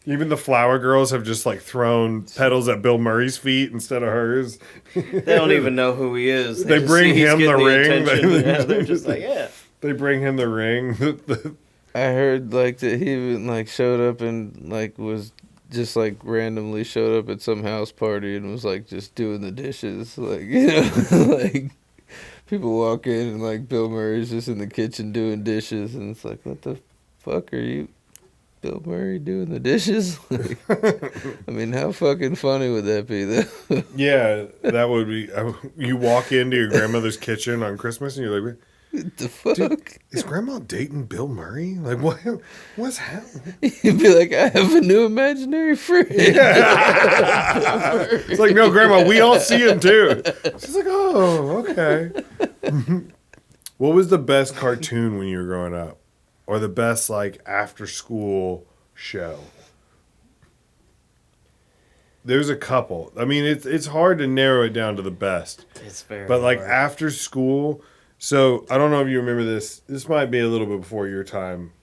Even the flower girls have just like thrown petals at Bill Murray's feet instead of hers. They don't even know who he is. They bring him the ring. They're just like, They bring him the ring. I heard like that he even like showed up and like was just like randomly showed up at some house party and was like just doing the dishes, like like people walk in and like Bill Murray's just in the kitchen doing dishes, and it's like, what the fuck are you, Bill Murray, doing the dishes? Like, I mean, how fucking funny would that be though? Yeah, that would be. You walk into your grandmother's kitchen on Christmas and you're like, what the fuck? Dude, is Grandma dating Bill Murray? Like, what's happening? You'd be like, I have a new imaginary friend. Yeah. It's like, no, Grandma, we all see him too. She's like, oh, okay. What was the best cartoon when you were growing up? Or the best, like, after-school show? There's a couple. I mean, it's hard to narrow it down to the best. It's very But, like, hard. after school... So, I don't know if you remember this. This might be a little bit before your time.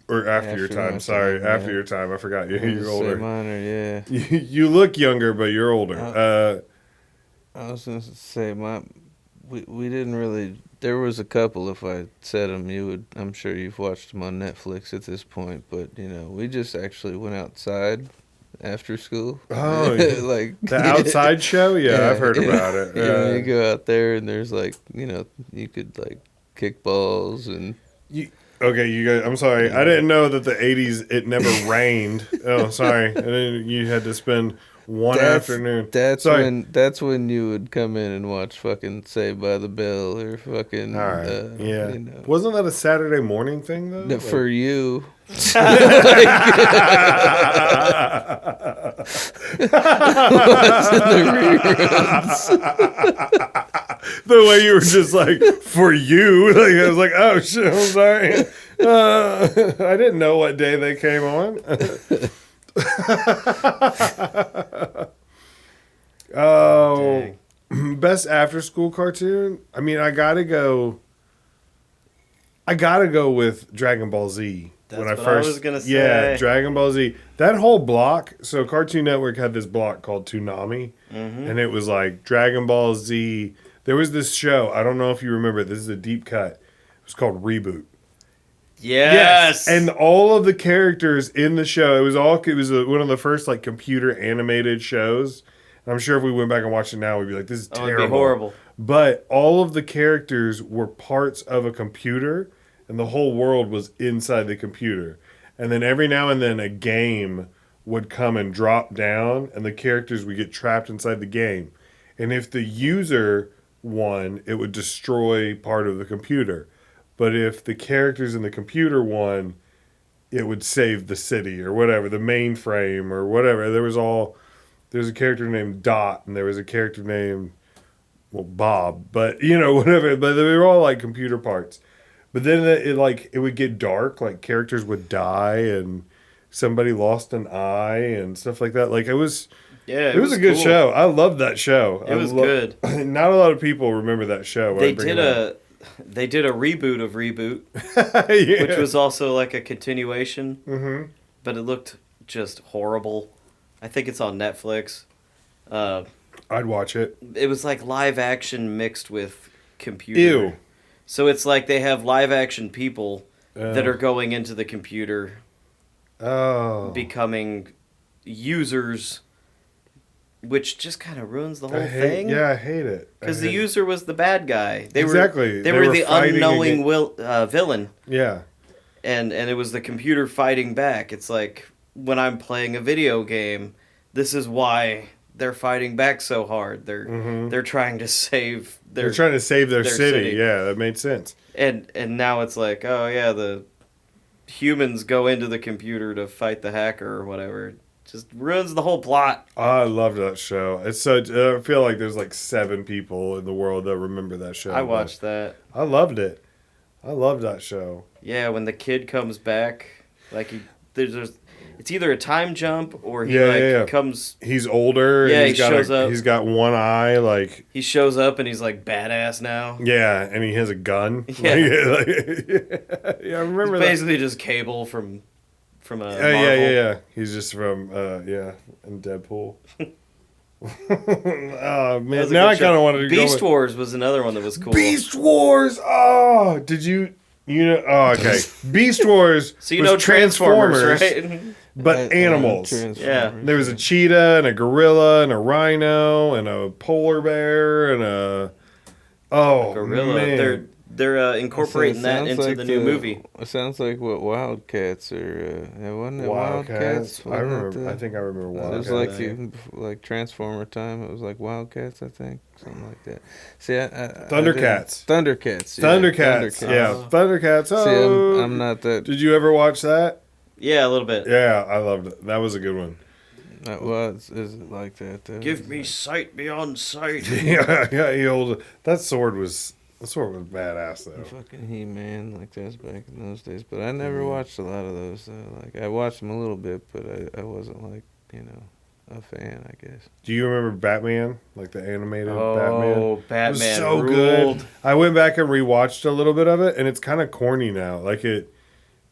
Or after your time. Sorry, after your time. I forgot. You're older. Minor, yeah. You look younger, but you're older. I was going to say, we didn't really... There was a couple, if I said them, I'm sure you've watched them on Netflix at this point. But, we just actually went outside after school. Oh, like the outside show? Yeah, I've heard about it. You go out there and there's like, you could like kick balls and... Okay, you guys, I'm sorry. I didn't know that the 80s, it never rained. Oh, sorry. And then you had to spend one afternoon. That's when you would come in and watch fucking Saved by the Bell or fucking... All right, yeah. Wasn't that a Saturday morning thing, though? No, for you... The way you were just like, for you, like I was like, oh shit, I'm sorry. I didn't know what day they came on. Oh, best after school cartoon. I mean, I gotta go with Dragon Ball Z. That's what I was gonna say. Yeah, Dragon Ball Z. That whole block. So Cartoon Network had this block called Toonami, and it was like Dragon Ball Z. There was this show. I don't know if you remember. This is a deep cut. It was called Reboot. Yes. And all of the characters in the show. It was one of the first like computer animated shows. And I'm sure if we went back and watched it now, we'd be like, "This is terrible." It'd be horrible. But all of the characters were parts of a computer. And the whole world was inside the computer. And then every now and then a game would come and drop down, and the characters would get trapped inside the game. And if the user won, it would destroy part of the computer. But if the characters in the computer won, it would save the city or whatever, the mainframe or whatever. There's a character named Dot, and there was a character named, Bob. But, whatever. But they were all like computer parts. But then it would get dark, like characters would die and somebody lost an eye and stuff like that. Like it was a good show. I loved that show. It was good. Not a lot of people remember that show. They did a reboot of Reboot, which was also like a continuation, but it looked just horrible. I think it's on Netflix. I'd watch it. It was like live action mixed with computer. Ew. So it's like they have live action people that are going into the computer, becoming users, which just kind of ruins the whole thing. Yeah, I hate it. Because the user was the bad guy. They were the unknowing villain. Yeah. And it was the computer fighting back. It's like when I'm playing a video game, this is why they're fighting back so hard. They're trying to save their city. Yeah, that made sense. And now it's like, oh yeah, the humans go into the computer to fight the hacker or whatever. It just ruins the whole plot. I loved that show. It's such. I feel like there's like 7 people in the world that remember that show. I watched that. I loved it. I loved that show. Yeah, when the kid comes back, like there's it's either a time jump or he comes. He's older. Yeah, and he shows up. He's got one eye. Like he shows up and he's like badass now. Yeah, and he has a gun. Yeah, I remember. He's basically just Cable from Marvel. Yeah. He's just from in Deadpool. Oh man! Now I kind of wanted to go. Beast Wars was another one that was cool. Beast Wars. Oh, did you? Oh, okay. Beast Wars. So was Transformers, right? But animals. Yeah. There was a cheetah and a gorilla and a rhino and a polar bear and a gorilla. Man. They're incorporating that into the new movie. It sounds like what Wildcats are. Wasn't it Wildcats? I remember. I think I remember Wildcats. It was like Transformer time. It was like Wildcats, I think, something like that. See, Thundercats. Thundercats. Yeah, Thundercats. Oh. See, I'm not that. Did you ever watch that? Yeah, a little bit. Yeah, I loved it. That was a good one. Is it like that? Give me sight beyond sight. Yeah. That sword was badass though. Fucking He-Man, like that's back in those days. But I never watched a lot of those. Like I watched them a little bit, but I wasn't like a fan, I guess. Do you remember Batman? Like the animated Batman? Oh, Batman! It was so ruled. Good. I went back and rewatched a little bit of it, and it's kind of corny now.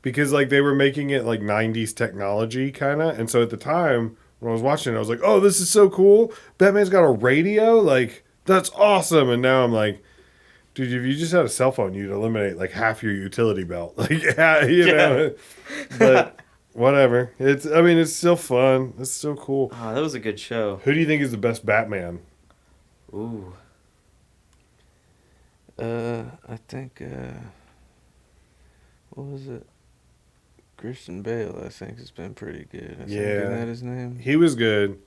Because like they were making it like 90s technology kind of, and so at the time when I was watching it, I was like, "Oh, this is so cool! Batman's got a radio, like that's awesome!" And now I'm like, "Dude, if you just had a cell phone, you'd eliminate like half your utility belt." Like, know. But whatever. It's still fun. It's still cool. Oh, that was a good show. Who do you think is the best Batman? Ooh. I think what was it? Christian Bale, I think, has been pretty good. Isn't that his name? He was good.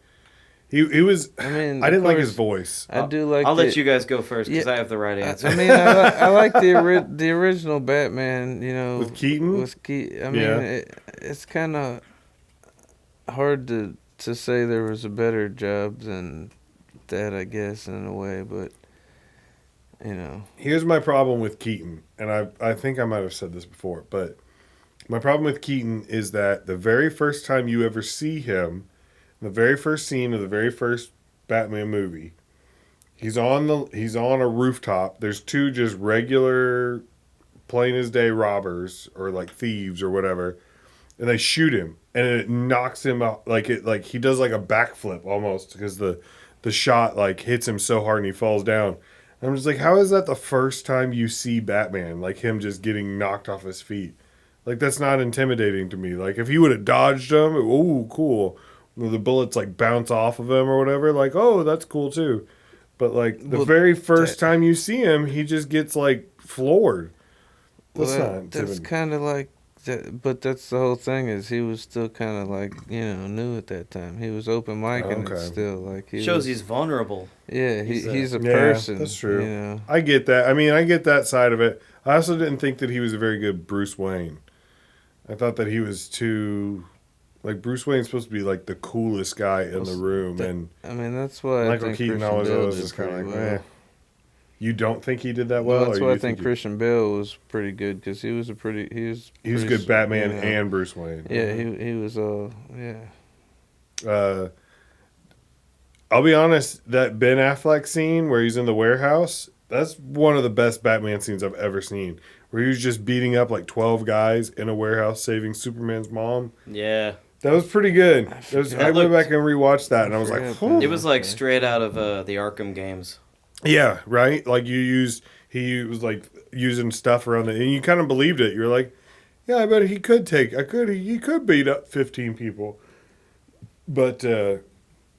He was. I didn't like his voice. I do like. I'll let you guys go first because I have the right answer. I like the original Batman. With Keaton. It's kind of hard to say there was a better job than that, I guess, in a way. But here's my problem with Keaton, and I think I might have said this before, but. My problem with Keaton is that the very first time you ever see him, the very first scene of the very first Batman movie, he's on a rooftop. There's 2 just regular plain as day robbers or like thieves or whatever, and they shoot him, and it knocks him out like he does like a backflip almost because the shot like hits him so hard and he falls down. And I'm just like, how is that the first time you see Batman, like him just getting knocked off his feet? Like, that's not intimidating to me. Like, if he would have dodged him, oh, cool. The bullets like bounce off of him or whatever, like, oh, that's cool too. But like the very first time you see him, he just gets like floored. That's kind of like that, but that's the whole thing is he was still kind of like, you know, new at that time. He was open micing it still, like he's vulnerable. Yeah, he's a person. That's true. You know? I get that. I mean, I get that side of it. I also didn't think that he was a very good Bruce Wayne. I thought that he was too. Like, Bruce Wayne's supposed to be, like, the coolest guy in the room, and... I mean, that's why Michael Keaton always just kind of like, meh. You don't think he did that well? No, that's why I think Christian Bale was pretty good, because he was good Batman and Bruce Wayne. Yeah, he was, I'll be honest, that Ben Affleck scene where he's in the warehouse, that's one of the best Batman scenes I've ever seen. Where he was just beating up, like, 12 guys in a warehouse saving Superman's mom. Yeah. That was pretty good. I went back and rewatched that, and I was like, it was like straight out of the Arkham games. Yeah, right? Like, he was like using stuff around and you kind of believed it. You're like, yeah, I bet he could beat up 15 people. But, I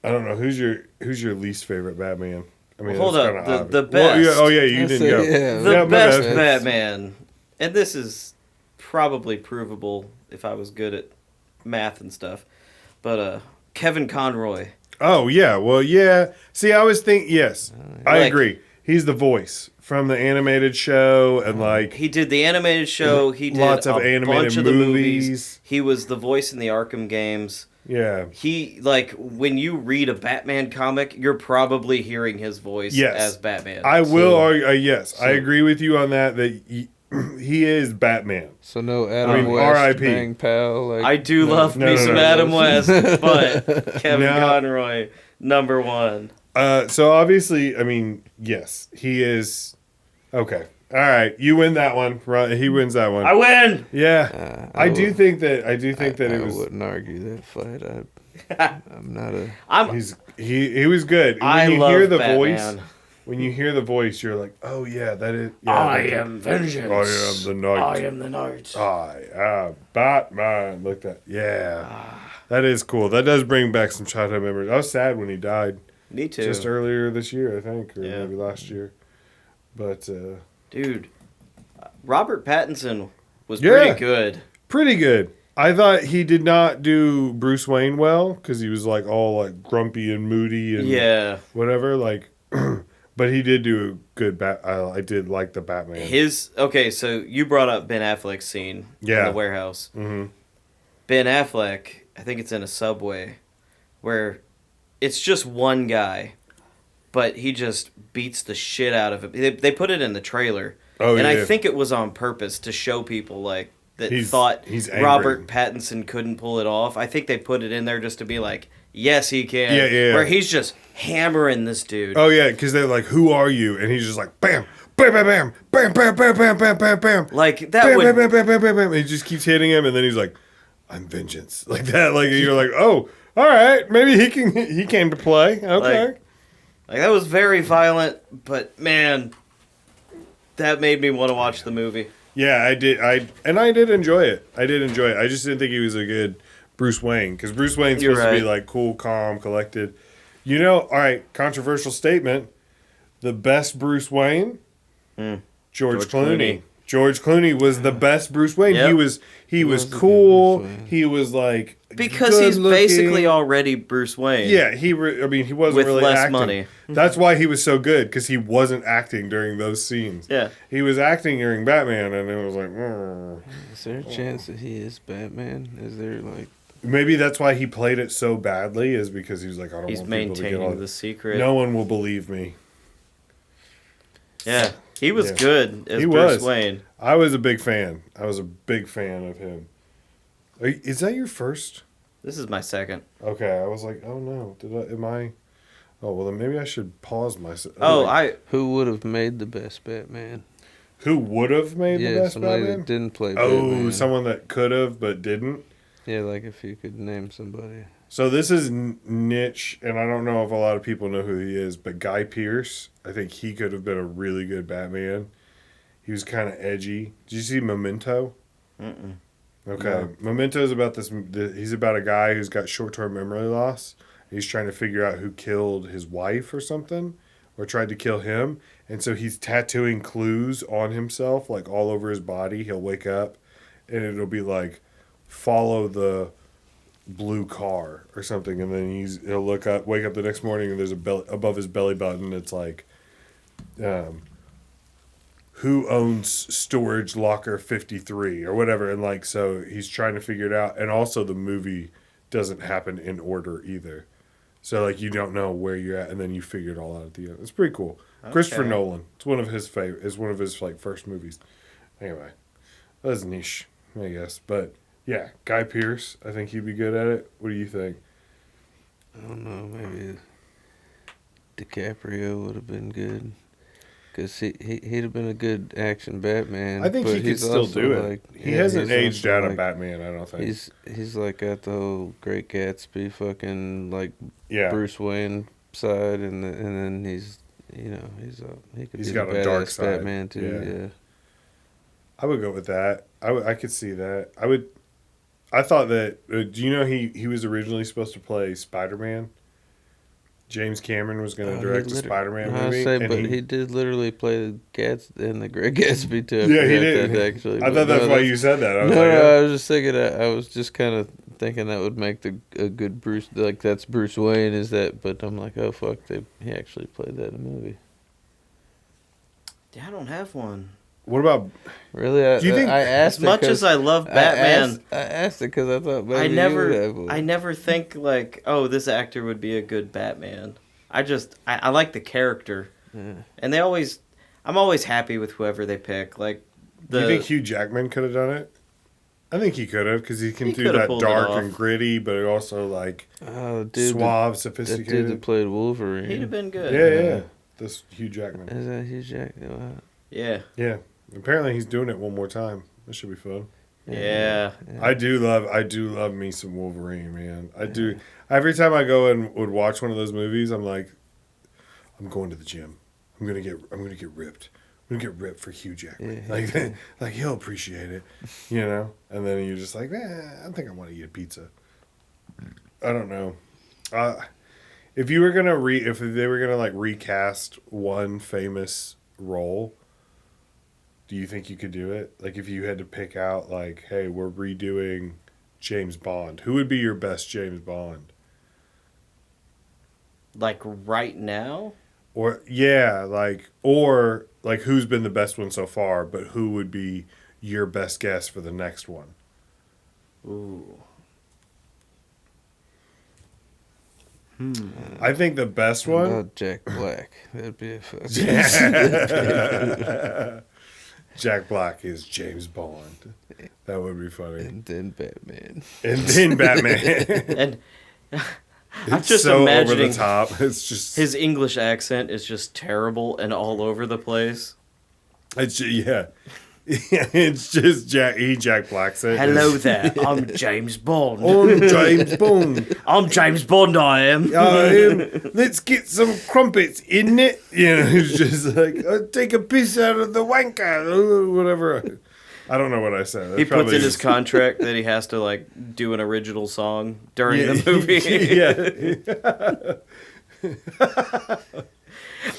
don't know, who's your least favorite Batman? I mean, hold up, the best. Well, you didn't go. Yeah, the best Batman, and this is probably provable if I was good at math and stuff, but Kevin Conroy. Oh, yeah. Well, yeah. See, I was thinking, yes, I agree. He's the voice from the animated show, and like... He did the animated show, he did lots of animated bunch of movies. The movies. He was the voice in the Arkham games. Yeah. He, like, when you read a Batman comic, you're probably hearing his voice as Batman. I will argue, yes, I agree with you on that he is Batman. So no Adam West, R.I.P. Bang Pal. Like, I do love me some Adam West, but Kevin Conroy, number one. So obviously, I mean, yes, he is. Okay. All right, you win that one. He wins that one. I win. Yeah, I do think that it was. I wouldn't argue that fight. I'm not a. He was good. When you hear the voice, when you hear the voice, you're like, oh yeah, that is. Yeah, I am vengeance. I am the knight. I am the knight. I am Batman. Like that. Yeah, that is cool. That does bring back some childhood memories. I was sad when he died. Me too. Just earlier this year, I think, or maybe last year. But. Dude, Robert Pattinson was pretty good. Pretty good. I thought he did not do Bruce Wayne well because he was like all like grumpy and moody and whatever. Like, but he did do a good I did like the Batman. So you brought up Ben Affleck's scene in the warehouse. Mm-hmm. Ben Affleck, I think it's in a subway, where it's just one guy. But he just beats the shit out of it. They put it in the trailer. I think it was on purpose to show people like that thought Robert Pattinson couldn't pull it off. I think they put it in there just to be like, yes, he can. Yeah. Where he's just hammering this dude. Oh, yeah, because they're like, who are you? And he's just like, bam, bam, bam, bam, bam, bam, bam, bam, bam, bam, bam. Like, that bam, would... Bam, bam, bam, bam, bam, bam. He just keeps hitting him, and then he's like, I'm vengeance. Like that. Like, you're like, oh, all right, maybe he came to play. Okay. Like, that was very violent, but, man, that made me want to watch the movie. Yeah, I did. I did enjoy it. I just didn't think he was a good Bruce Wayne, because Bruce Wayne's supposed to be, like, cool, calm, collected. You know, all right, controversial statement. The best Bruce Wayne? George Clooney. George Clooney was the best Bruce Wayne. Yep. He was cool. He was like because he's basically already Bruce Wayne. Yeah, he wasn't with really less acting. Money. That's why he was so good, because he wasn't acting during those scenes. Yeah, he was acting during Batman, and it was like. Is there a chance that he is Batman? Is there like? Maybe that's why he played it so badly, is because he was like, I don't want people to get on. He's maintaining the secret. No one will believe me. Yeah. He was good as Bruce Wayne. I was a big fan. I was a big fan of him. Is that your first? This is my second. Okay, I was like, oh no, Oh well, then maybe I should pause myself. Oh, Who would have made the best Batman? Who would have made the best somebody Batman? That didn't play Batman. Oh, someone that could have but didn't? Yeah, like if you could name somebody. So this is niche, and I don't know if a lot of people know who he is, but Guy Pearce, I think he could have been a really good Batman. He was kind of edgy. Did you see Memento? Mm-mm. Okay. No. Memento is about he's about a guy who's got short-term memory loss. He's trying to figure out who killed his wife or something, or tried to kill him. And so he's tattooing clues on himself, like all over his body. He'll wake up, and it'll be like, follow the blue car or something. And then he'll wake up the next morning, and there's above his belly button, it's like, who owns storage locker 53 or whatever. And like, so he's trying to figure it out. And also the movie doesn't happen in order either. So like, you don't know where you're at, and then you figure it all out at the end. It's pretty cool. Okay. Christopher Nolan. It's one of his like first movies. Anyway, that's niche, I guess. But yeah, Guy Pearce, I think he'd be good at it. What do you think? I don't know, maybe DiCaprio would have been good. Because he'd have been a good action Batman. I think he could still do it. Like, he hasn't aged out of Batman, I don't think. He's like got the whole Great Gatsby fucking like Bruce Wayne side, and then he's he could be got a dark side. Batman too. Yeah. I would go with that. I could see that. I thought that. Do you know he was originally supposed to play Spider-Man? James Cameron was going to direct a Spider-Man movie. He did literally play in the Great Gatsby too. Yeah, he did. Actually, I thought that's why you said that. I was just thinking that. I was just kind of thinking that would make a good Bruce. Like that's Bruce Wayne, is that? But I'm like, oh fuck, he actually played that in a movie. Yeah, I don't have one. What about really? Do you think I asked as much as I love Batman? I asked it because I thought maybe I never think like, oh, this actor would be a good Batman. I like the character, and I'm always happy with whoever they pick. Like, do you think Hugh Jackman could have done it? I think he could have, because he can do that dark and gritty, but also like suave, sophisticated. That dude that played Wolverine, he'd have been good. Yeah. This Hugh Jackman. Is that Hugh Jackman? Yeah. Yeah. Apparently he's doing it one more time. That should be fun. Yeah. I do love me some Wolverine, man. I do. Every time I go and would watch one of those movies, I'm like, I'm going to the gym. I'm gonna get ripped. I'm gonna get ripped for Hugh Jackman. Yeah. Like he'll appreciate it, you know. And then you're just like, I think I want to eat a pizza. I don't know. If you were gonna if they were gonna like recast one famous role, do you think you could do it? Like, if you had to pick out, like, hey, we're redoing James Bond, who would be your best James Bond? Like, right now? Or who's been the best one so far, but who would be your best guess for the next one? Ooh. I think the best one... Jack Black. That'd be a fucking... Jack Black is James Bond. That would be funny. And then Batman. And I'm just so imagining over the top. It's just his English accent is just terrible and all over the place. It's it's just Jack Black said. Hello there, I'm James Bond. I'm James Bond. I am. Let's get some crumpets, isn't it? You know, it's just like, take a piece out of the wanker, whatever. I don't know what I said. He puts in his contract that he has to like do an original song during the movie.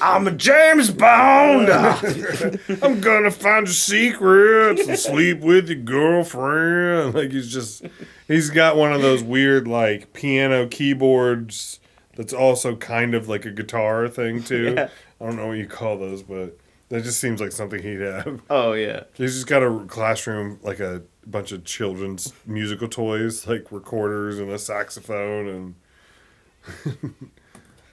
I'm a James Bond. I'm gonna find your secrets and sleep with your girlfriend. Like he's got one of those weird like piano keyboards that's also kind of like a guitar thing too. Yeah. I don't know what you call those, but that just seems like something he'd have. Oh yeah. He's just got a classroom, like a bunch of children's musical toys, like recorders and a saxophone and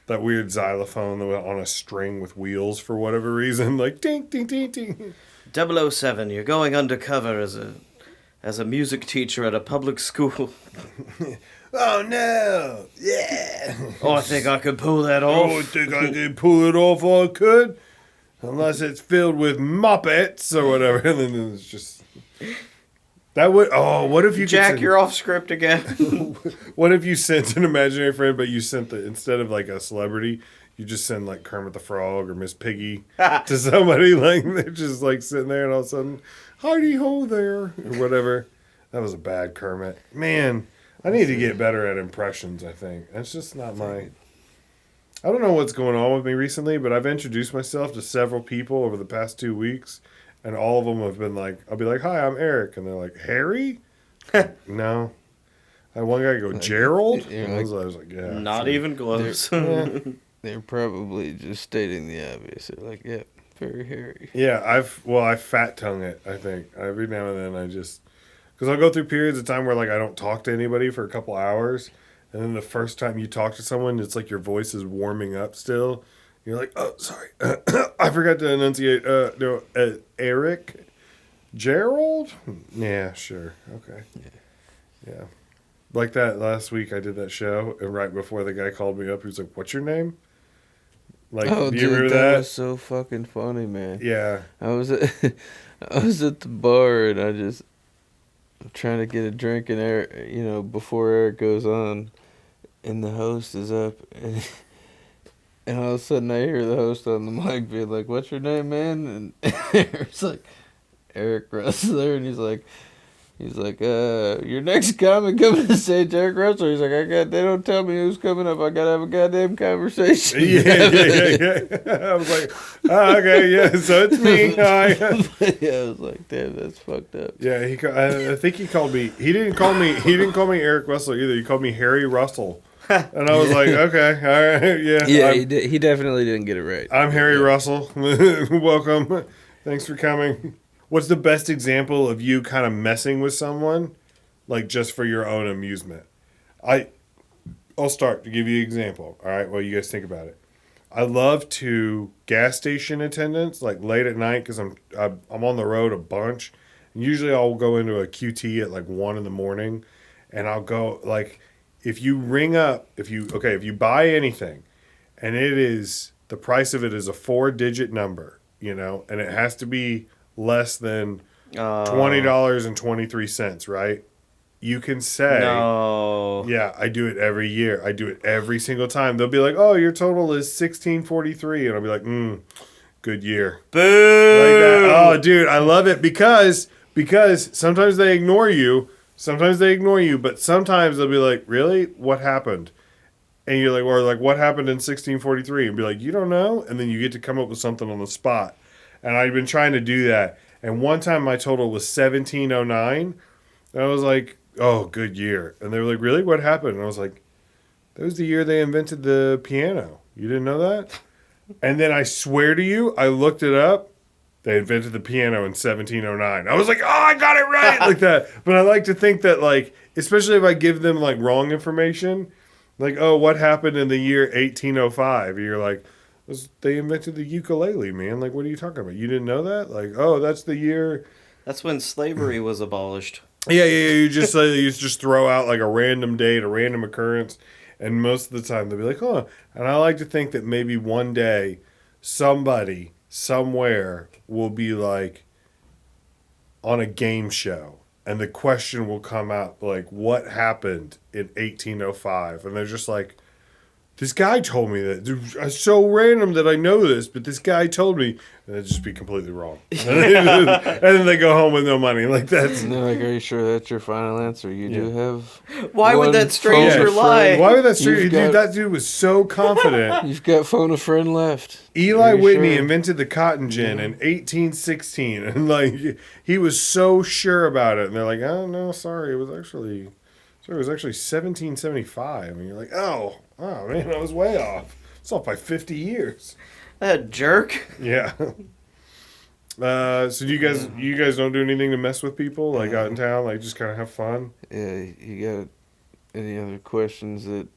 that weird xylophone that went on a string with wheels for whatever reason. Like, ding, ding, ding, ding. 007, you're going undercover as a music teacher at a public school. Oh, no. Yeah. Oh, I think I could pull that off. Oh, I think I could pull it off. I could. unless it's filled with Muppets or whatever. And then it's just that would. Oh, what if you Jack? You're off script again. What if you sent an imaginary friend, but you sent instead of like a celebrity, you just send like Kermit the Frog or Miss Piggy to somebody, like they're just like sitting there, and all of a sudden, Heidi ho there or whatever. That was a bad Kermit. Man, I need to get better at impressions. I think that's just not my. I don't know what's going on with me recently, but I've introduced myself to several people over the past 2 weeks, and all of them have been like, I'll be like, "Hi, I'm Eric," and they're like, "Harry?" No. I had one guy go, "Gerald?" And I was like, "Yeah." Not even close. They're probably just stating the obvious. They're like, "Yeah, very hairy." Yeah, I fat tongue it. I think every now and then because I'll go through periods of time where like I don't talk to anybody for a couple hours. And then the first time you talk to someone, it's like your voice is warming up still. You're like, oh, sorry. I forgot to enunciate. Eric? Gerald? Yeah, sure. Okay. Yeah. Like that last week I did that show, and right before the guy called me up, he was like, what's your name? Like, do you remember that? That was so fucking funny, man. Yeah. I was at the bar, and I'm trying to get a drink, and Eric, before Eric goes on. And the host is up, and all of a sudden I hear the host on the mic being like, "What's your name, man?" And it's like Eric Rueseler, and he's like, your next comic coming to stage, Eric Rueseler. He's like, they don't tell me who's coming up. I gotta have a goddamn conversation. Yeah. I was like, oh, okay, yeah, so it's me. Yeah, I was like, damn, that's fucked up. Yeah, I think he called me. He didn't call me Eric Rueseler either. He called me Harry Russell. And I was like, okay, all right, yeah. Yeah, he definitely didn't get it right. I'm Harry Russell. Welcome. Thanks for coming. What's the best example of you kind of messing with someone, like just for your own amusement? I'll start to give you an example. All right, well, you guys think about it. I love to gas station attendants, like late at night, because I'm on the road a bunch. And usually I'll go into a QT at like 1 in, and I'll go like. If you ring up, if you buy anything, and the price of it is a 4-digit number, and it has to be less than $20.23, right? You can say, no. Yeah, I do it every year. I do it every single time. They'll be like, oh, your total is $16.43, and I'll be like, good year. Boo! Like that. Oh, dude, I love it because sometimes they ignore you. But sometimes they'll be like, really? What happened? And you're like, or like, what happened in 1643? And be like, you don't know? And then you get to come up with something on the spot. And I've been trying to do that. And one time my total was 1709. And I was like, oh, good year. And they were like, really? What happened? And I was like, that was the year they invented the piano. You didn't know that? And then I swear to you, I looked it up. They invented the piano in 1709. I was like, oh, I got it right, like that. But I like to think that, like, especially if I give them, like, wrong information, like, oh, what happened in the year 1805? You're like, they invented the ukulele, man. Like, what are you talking about? You didn't know that? Like, oh, that's the year. That's when slavery was abolished. Yeah. You just throw out, like, a random date, a random occurrence, and most of the time they'll be like, oh. And I like to think that maybe one day somebody somewhere will be like on a game show, and the question will come out like, what happened in 1805? And they're just like, this guy told me that. It's so random that I know this, but this guy told me. And it'd just be completely wrong. And then they go home with no money. Like that's. And they're like, are you sure that's your final answer? You do have. Why would that stranger lie? Why would that stranger? Dude, that dude was so confident. You've got phone a friend left. Eli Whitney invented the cotton gin in 1816, and like he was so sure about it. And they're like, oh no, sorry, it was actually 1775. And you're like, oh man, I was way off. It's off by 50 years. That jerk. Yeah. So do you guys don't do anything to mess with people, like out in town, like just kind of have fun? Yeah, you got any other questions that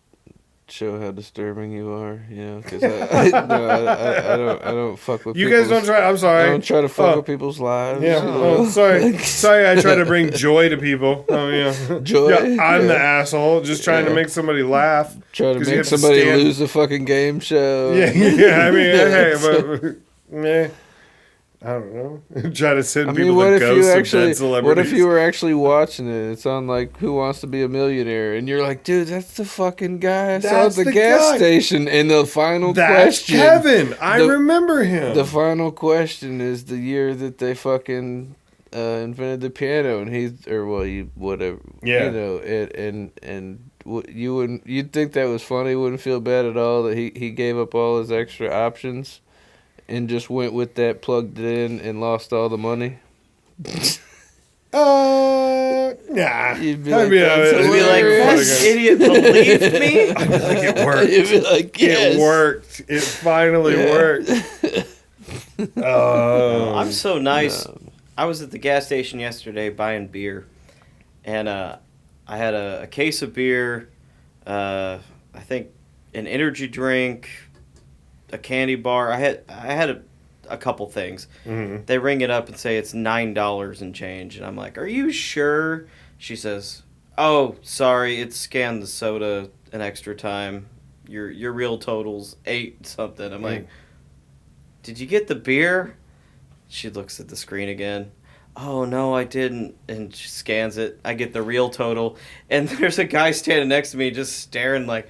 show how disturbing you are? Because I don't fuck with. You guys don't try. I'm sorry. I don't try to fuck with people's lives. Yeah. Sorry. I try to bring joy to people. Oh yeah. Joy. Yeah, I'm the asshole, just trying to make somebody laugh. Try to make somebody lose a fucking game show. Yeah. I mean, hey, but Meh. I don't know. Try to send people the ghosts of dead celebrities. What if you were actually watching it? It's on like Who Wants to Be a Millionaire, and you're like, dude, that's the fucking guy I saw at the gas station. And the final question, that's Kevin. I remember him. The final question is the year that they fucking invented the piano, and whatever. Yeah. You know, you'd think that was funny. Wouldn't feel bad at all that he gave up all his extra options. And just went with that, plugged it in, and lost all the money? Nah. You'd be like, that idiot believed me? I'd be like, it worked. You'd be like, yes. It worked. It finally worked. Oh. I'm so nice. No. I was at the gas station yesterday buying beer. And I had a case of beer, I think an energy drink, a candy bar. I had a couple things. Mm-hmm. They ring it up and say it's $9 and change, and I'm like, "Are you sure?" She says, "Oh, sorry, it scanned the soda an extra time. Your real total's 8 something." I'm like, "Did you get the beer?" She looks at the screen again. "Oh no, I didn't," and she scans it. I get the real total, and there's a guy standing next to me just staring like.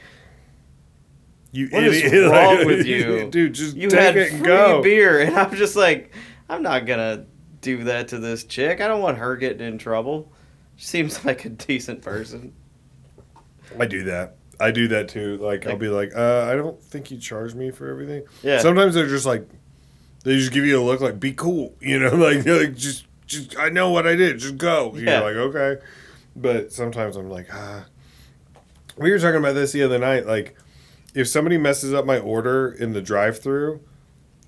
What is wrong with you? Dude, just you take had it and go. Beer, and I'm just like, I'm not going to do that to this chick. I don't want her getting in trouble. She seems like a decent person. I do that. I do that too. Like I'll be like, I don't think you charged me for everything. Yeah. Sometimes they're just like, they just give you a look like, be cool. You know, like just I know what I did. Just go. You're like, okay. But sometimes I'm like, We were talking about this the other night. Like, if somebody messes up my order in the drive-thru,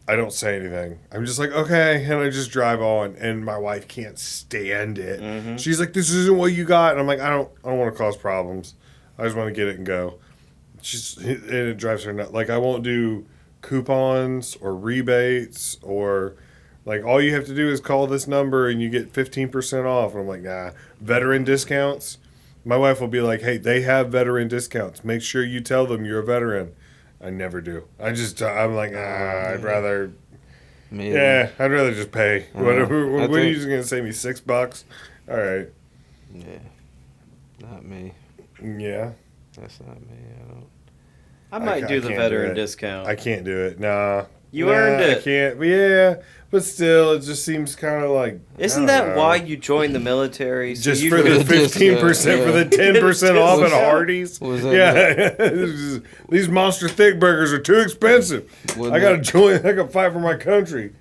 I don't say anything. I'm just like, okay, and I just drive on. And my wife can't stand it. Mm-hmm. She's like, this isn't what you got. And I'm like, I don't want to cause problems. I just want to get it and go. And it drives her nuts. Like, I won't do coupons or rebates or like all you have to do is call this number and you get 15% off. And I'm like, nah. Veteran discounts. My wife will be like, hey, they have veteran discounts. Make sure you tell them you're a veteran. I never do. I'm like, I'd rather, I'd rather just pay. Whatever. What are you just going to save me $6? All right. Yeah. Not me. Yeah. That's not me. I might do the veteran discount. I can't do it. Nah. You earned it. I can't. Yeah. But still, it just seems kind of like... Isn't that why you joined the military? So just for the 15%, for the 10% off at Hardee's? Yeah. These Monster Thick Burgers are too expensive. I got to join. I got to fight for my country.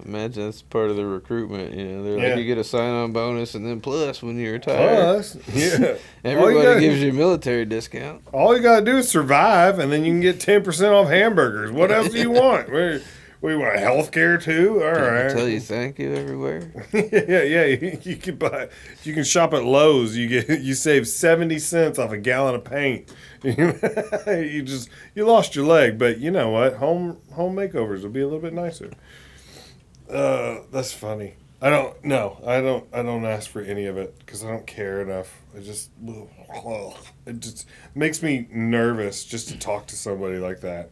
Imagine that's part of the recruitment. You know, they're like, you get a sign-on bonus and then plus when you retire. Plus, yeah. Everybody gives you a military discount. All you got to do is survive, and then you can get 10% off hamburgers. What else do you want? We want health care too? All right. Tell you thank you everywhere. yeah. You can buy. You can shop at Lowe's. You save 70 cents off a gallon of paint. You lost your leg, but you know what? Home makeovers will be a little bit nicer. That's funny. I don't ask for any of it because I don't care enough. It just makes me nervous just to talk to somebody like that.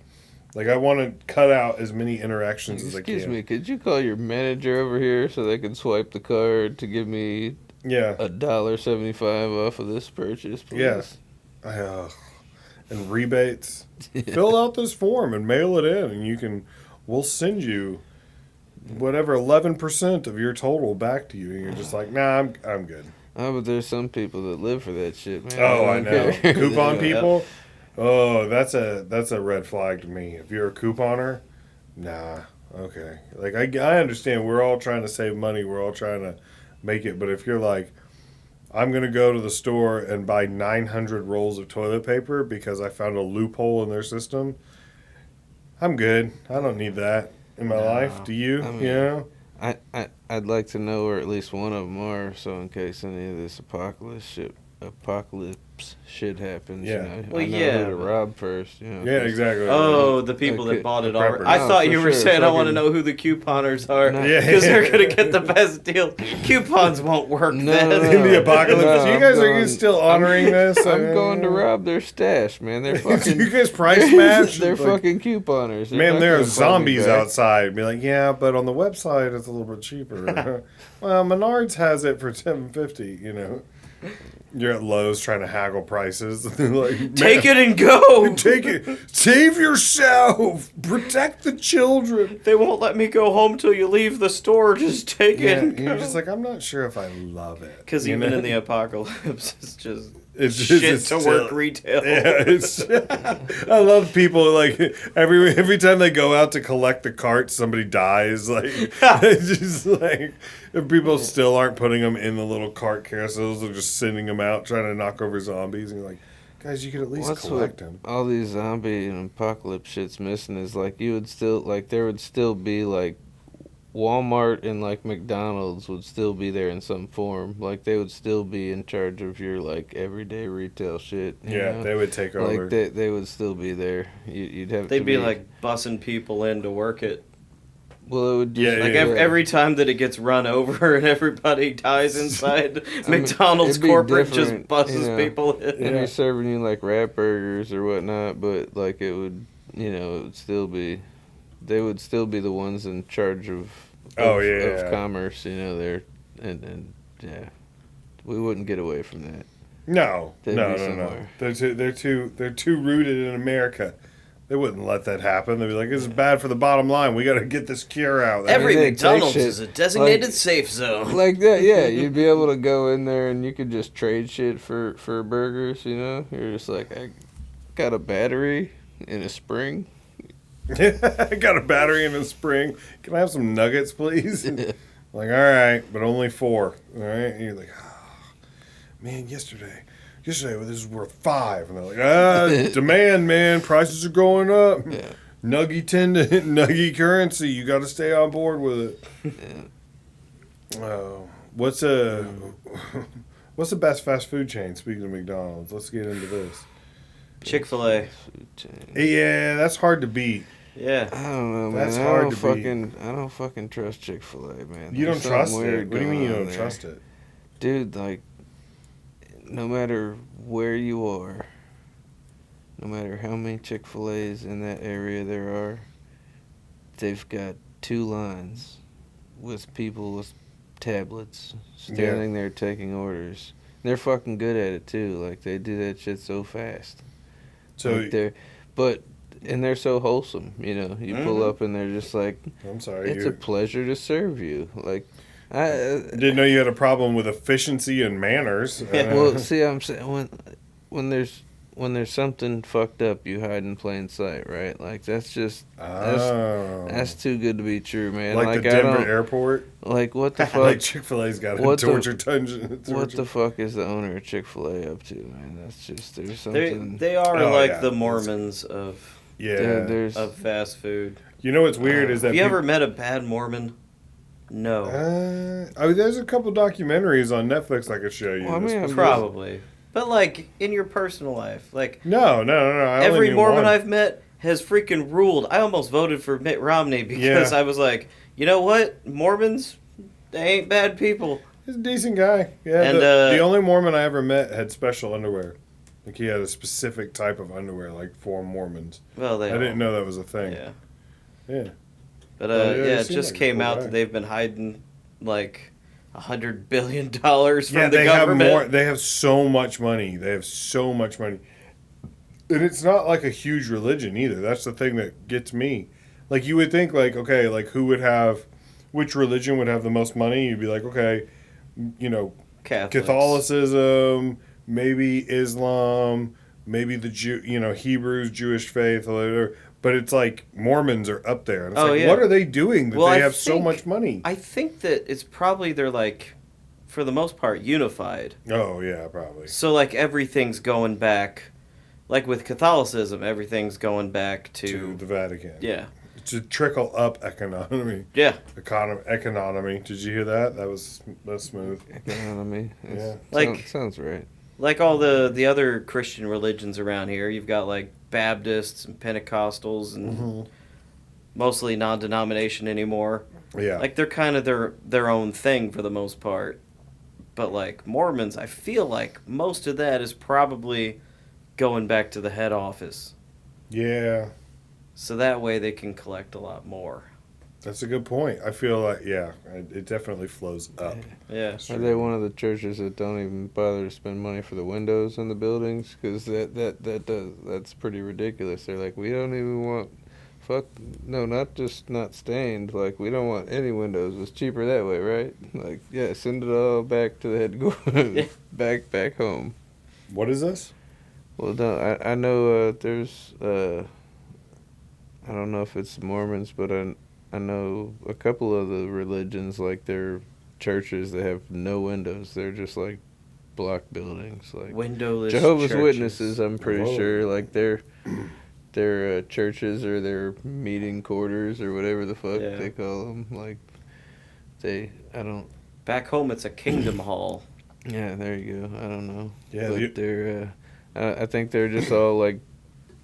Like, I want to cut out as many interactions as I can. Excuse me, could you call your manager over here so they can swipe the card to give me $1.75 off of this purchase, please? Yeah. And rebates. Fill out this form and mail it in, and we'll send you whatever 11% of your total back to you. And you're just like, nah, I'm good. Oh, but there's some people that live for that shit, man. Oh, I know. Coupon people? Oh, that's a red flag to me. If you're a couponer, nah, okay. Like, I understand we're all trying to save money. We're all trying to make it. But if you're like, I'm going to go to the store and buy 900 rolls of toilet paper because I found a loophole in their system, I'm good. I don't need that in my life. Do you? I mean, you know? I'd like to know where at least one of them are, so in case any of this apocalyptic shit happens. Yeah. You know? Well, I know who to rob first. You know, Yeah, exactly. Oh, the people that bought it already. I thought you were saying I want to know who the couponers are because they're going to get the best deal. Coupons won't work then. In the apocalypse. You guys are still honoring this? I'm going to rob their stash, man. They're fucking... You guys price match? They're fucking couponers. Man, there are zombies outside. Be like, yeah, but on the website it's a little bit cheaper. Well, Menards has it for $7.50, you know. You're at Lowe's trying to haggle prices. Like, take it and go. Take it. Save yourself. Protect the children. They won't let me go home till you leave the store. Just take it. And you're go. just like, I'm not sure if I love it. Because even in the apocalypse, it's shit to work retail. Yeah, I love people like every time they go out to collect the carts, somebody dies. Like it's just like if people still aren't putting them in the little cart carousels, they're just sending them out trying to knock over zombies. And you're like, guys, you could at least collect them. All these zombie and apocalypse shit's missing is like there would still be like Walmart and like McDonald's would still be there in some form. Like they would still be in charge of your like everyday retail shit. You know? They would take over. Like they would still be there. You'd have. They'd be like bussing people in to work it. Well, it would just, every time that it gets run over and everybody dies inside, McDonald's corporate just busses people in. And they're serving you like wrap burgers or whatnot, but like it would, it would still be. They would still be the ones in charge of commerce, there, and we wouldn't get away from that. No. They're too rooted in America. They wouldn't let that happen. They'd be like, "This is bad for the bottom line. We got to get this cure out." Every McDonald's is a designated safe zone. Like that, yeah. You'd be able to go in there and you could just trade shit for burgers. You're just like, I got a battery and a spring. I got a battery and a spring. Can I have some nuggets, please? Like, all right, but only 4. All right, and you're like, man, yesterday, this was worth 5, and they're like, demand, man, prices are going up. Yeah. Nuggy currency, you got to stay on board with it. What's the best fast food chain? Speaking of McDonald's, let's get into this. Chick-fil-A. Yeah, that's hard to beat. Yeah. I don't know, man. That's hard to beat. I don't fucking trust Chick-fil-A, man. You don't trust it? What do you mean you don't trust it? Dude, like, no matter where you are, no matter how many Chick-fil-A's in that area there are, they've got 2 lines with people with tablets standing there taking orders. They're fucking good at it, too. Like, they do that shit so fast. So and they're so wholesome, You pull up and they're just like, I'm sorry, it's a pleasure to serve you. Like, I didn't know you had a problem with efficiency and manners. Well, see, I'm saying when there's something fucked up, you hide in plain sight, right? Like that's just that's too good to be true, man. Like the Denver airport. Like what the fuck? Like Chick-fil-A's got a torture dungeon. What the fuck is the owner of Chick-fil-A up to, man? That's just there's something. They are the Mormons of fast food. You know what's weird is that have you ever met a bad Mormon? No. There's a couple documentaries on Netflix I could show you. Well, I mean, probably. But, like, in your personal life. Like, No. Every Mormon I've met has freaking ruled. I almost voted for Mitt Romney because I was like, you know what? Mormons, they ain't bad people. He's a decent guy. Yeah, and the only Mormon I ever met had special underwear. Like, he had a specific type of underwear, like, for Mormons. Well, I didn't know that was a thing. Yeah. But, it just came out that they've been hiding, like, $100 billion from the government. They have so much money. And it's not like a huge religion either. That's the thing that gets me. Like, you would think, like, okay, like, which religion would have the most money? You'd be like, okay, Catholics. Catholicism, maybe Islam, maybe the Hebrews, Jewish faith, whatever. But it's like Mormons are up there. And it's what are they doing that they have so much money? I think that it's probably they're like, for the most part, unified. Oh, yeah, probably. So, like, everything's going back, like with Catholicism, everything's going back to the Vatican. Yeah. It's a trickle-up economy. Yeah. Economy. Did you hear that? That's smooth. Economy. Yeah. Like, sounds right. Like all the other Christian religions around here, you've got like Baptists and Pentecostals and mostly non-denomination anymore. Yeah. Like they're kind of their own thing for the most part. But like Mormons, I feel like most of that is probably going back to the head office. Yeah. So that way they can collect a lot more. That's a good point. I feel like, it definitely flows up. Yeah. Are they one of the churches that don't even bother to spend money for the windows in the buildings? Because that's pretty ridiculous. They're like, we don't even want, not just not stained. Like, we don't want any windows. It's cheaper that way, right? Like, yeah, send it all back to the headquarters, back home. What is this? Well, no, I know there's, I don't know if it's Mormons, but I know a couple of the religions, like their churches, they have no windows. They're just like block buildings, like windowless Jehovah's churches. Witnesses. I'm pretty sure, like their churches or their meeting quarters or whatever the fuck they call them. Like I don't. Back home, it's a kingdom hall. Yeah, there you go. I don't know. Yeah, but they're. I think they're just all like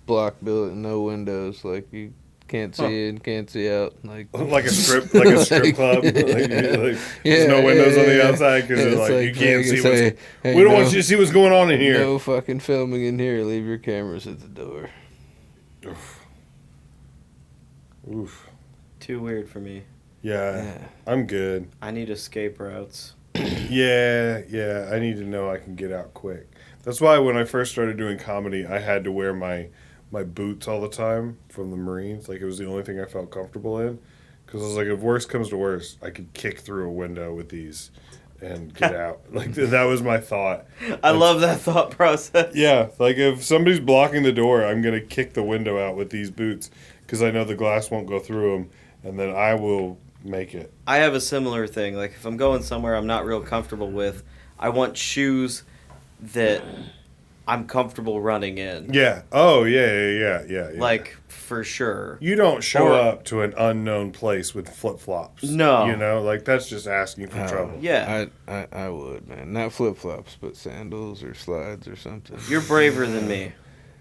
block built, no windows. Like you can't see in, can't see out. Like a strip club. There's no windows on the outside because like you can't see what's. We don't want you to see what's going on in here. No fucking filming in here. Leave your cameras at the door. Oof. Too weird for me. Yeah, I'm good. I need escape routes. Yeah, I need to know I can get out quick. That's why when I first started doing comedy, I had to wear my boots all the time from the Marines. Like, it was the only thing I felt comfortable in. Because I was like, if worst comes to worst, I could kick through a window with these and get out. Like, that was my thought. I love that thought process. Yeah, like, if somebody's blocking the door, I'm going to kick the window out with these boots. Because I know the glass won't go through them. And then I will make it. I have a similar thing. Like, if I'm going somewhere I'm not real comfortable with, I want shoes that I'm comfortable running in. Yeah. Oh, yeah. Like, for sure. You don't show up to an unknown place with flip-flops. No. You know, like, that's just asking for trouble. Yeah. I would, man. Not flip-flops, but sandals or slides or something. You're braver than me.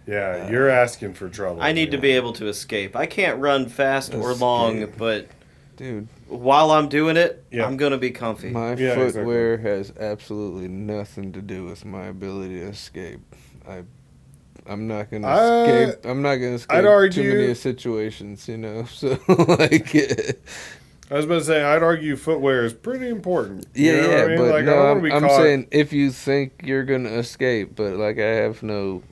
Yeah, you're asking for trouble. I need to be able to escape. I can't run fast or long, but... Dude, while I'm doing it, I'm going to be comfy. My footwear has absolutely nothing to do with my ability to escape. I'm not going to escape. I'm not going to escape too many situations, you know. So, like... I was about to say, I'd argue footwear is pretty important. Yeah, you know what I mean? but like, no, I'm saying if you think you're going to escape, but, like, I have no...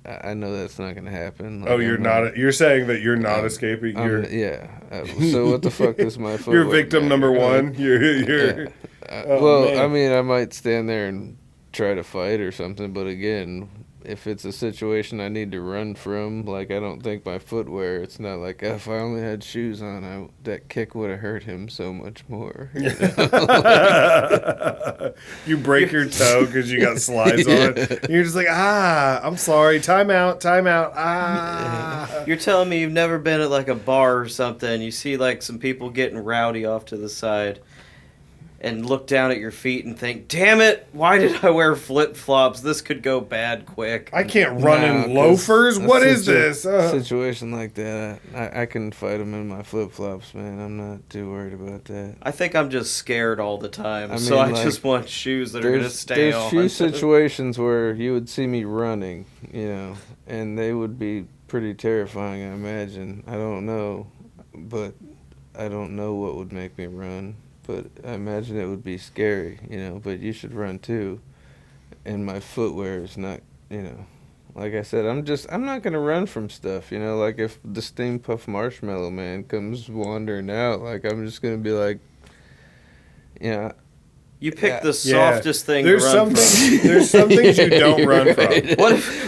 I know that's not going to happen. Like, you're not. You're saying that you're not escaping. So what the fuck is my footwear? You're victim number one. You're. Man. I mean, I might stand there and try to fight or something, but again, if it's a situation I need to run from, like, I don't think my footwear. It's not like if I only had shoes on, that kick would have hurt him so much more. You know? You break your toe because you got slides on. And you're just like, I'm sorry. Time out. You're telling me you've never been at like a bar or something. You see like some people getting rowdy off to the side. And look down at your feet and think, damn it, why did I wear flip-flops? This could go bad quick. I can't run in loafers. What is this? A situation like that, I can fight them in my flip-flops, man. I'm not too worried about that. I think I'm just scared all the time, I just want shoes that are going to stay on. There's few situations where you would see me running, you know, and they would be pretty terrifying, I imagine. I don't know, but I don't know what would make me run. But I imagine it would be scary, you know, but you should run too. And my footwear is not, you know, like I said, I'm not going to run from stuff, you know, like if the Steam Puff Marshmallow Man comes wandering out, like I'm just going to be like, you know. You picked the softest thing to run from. There's some things you don't run from.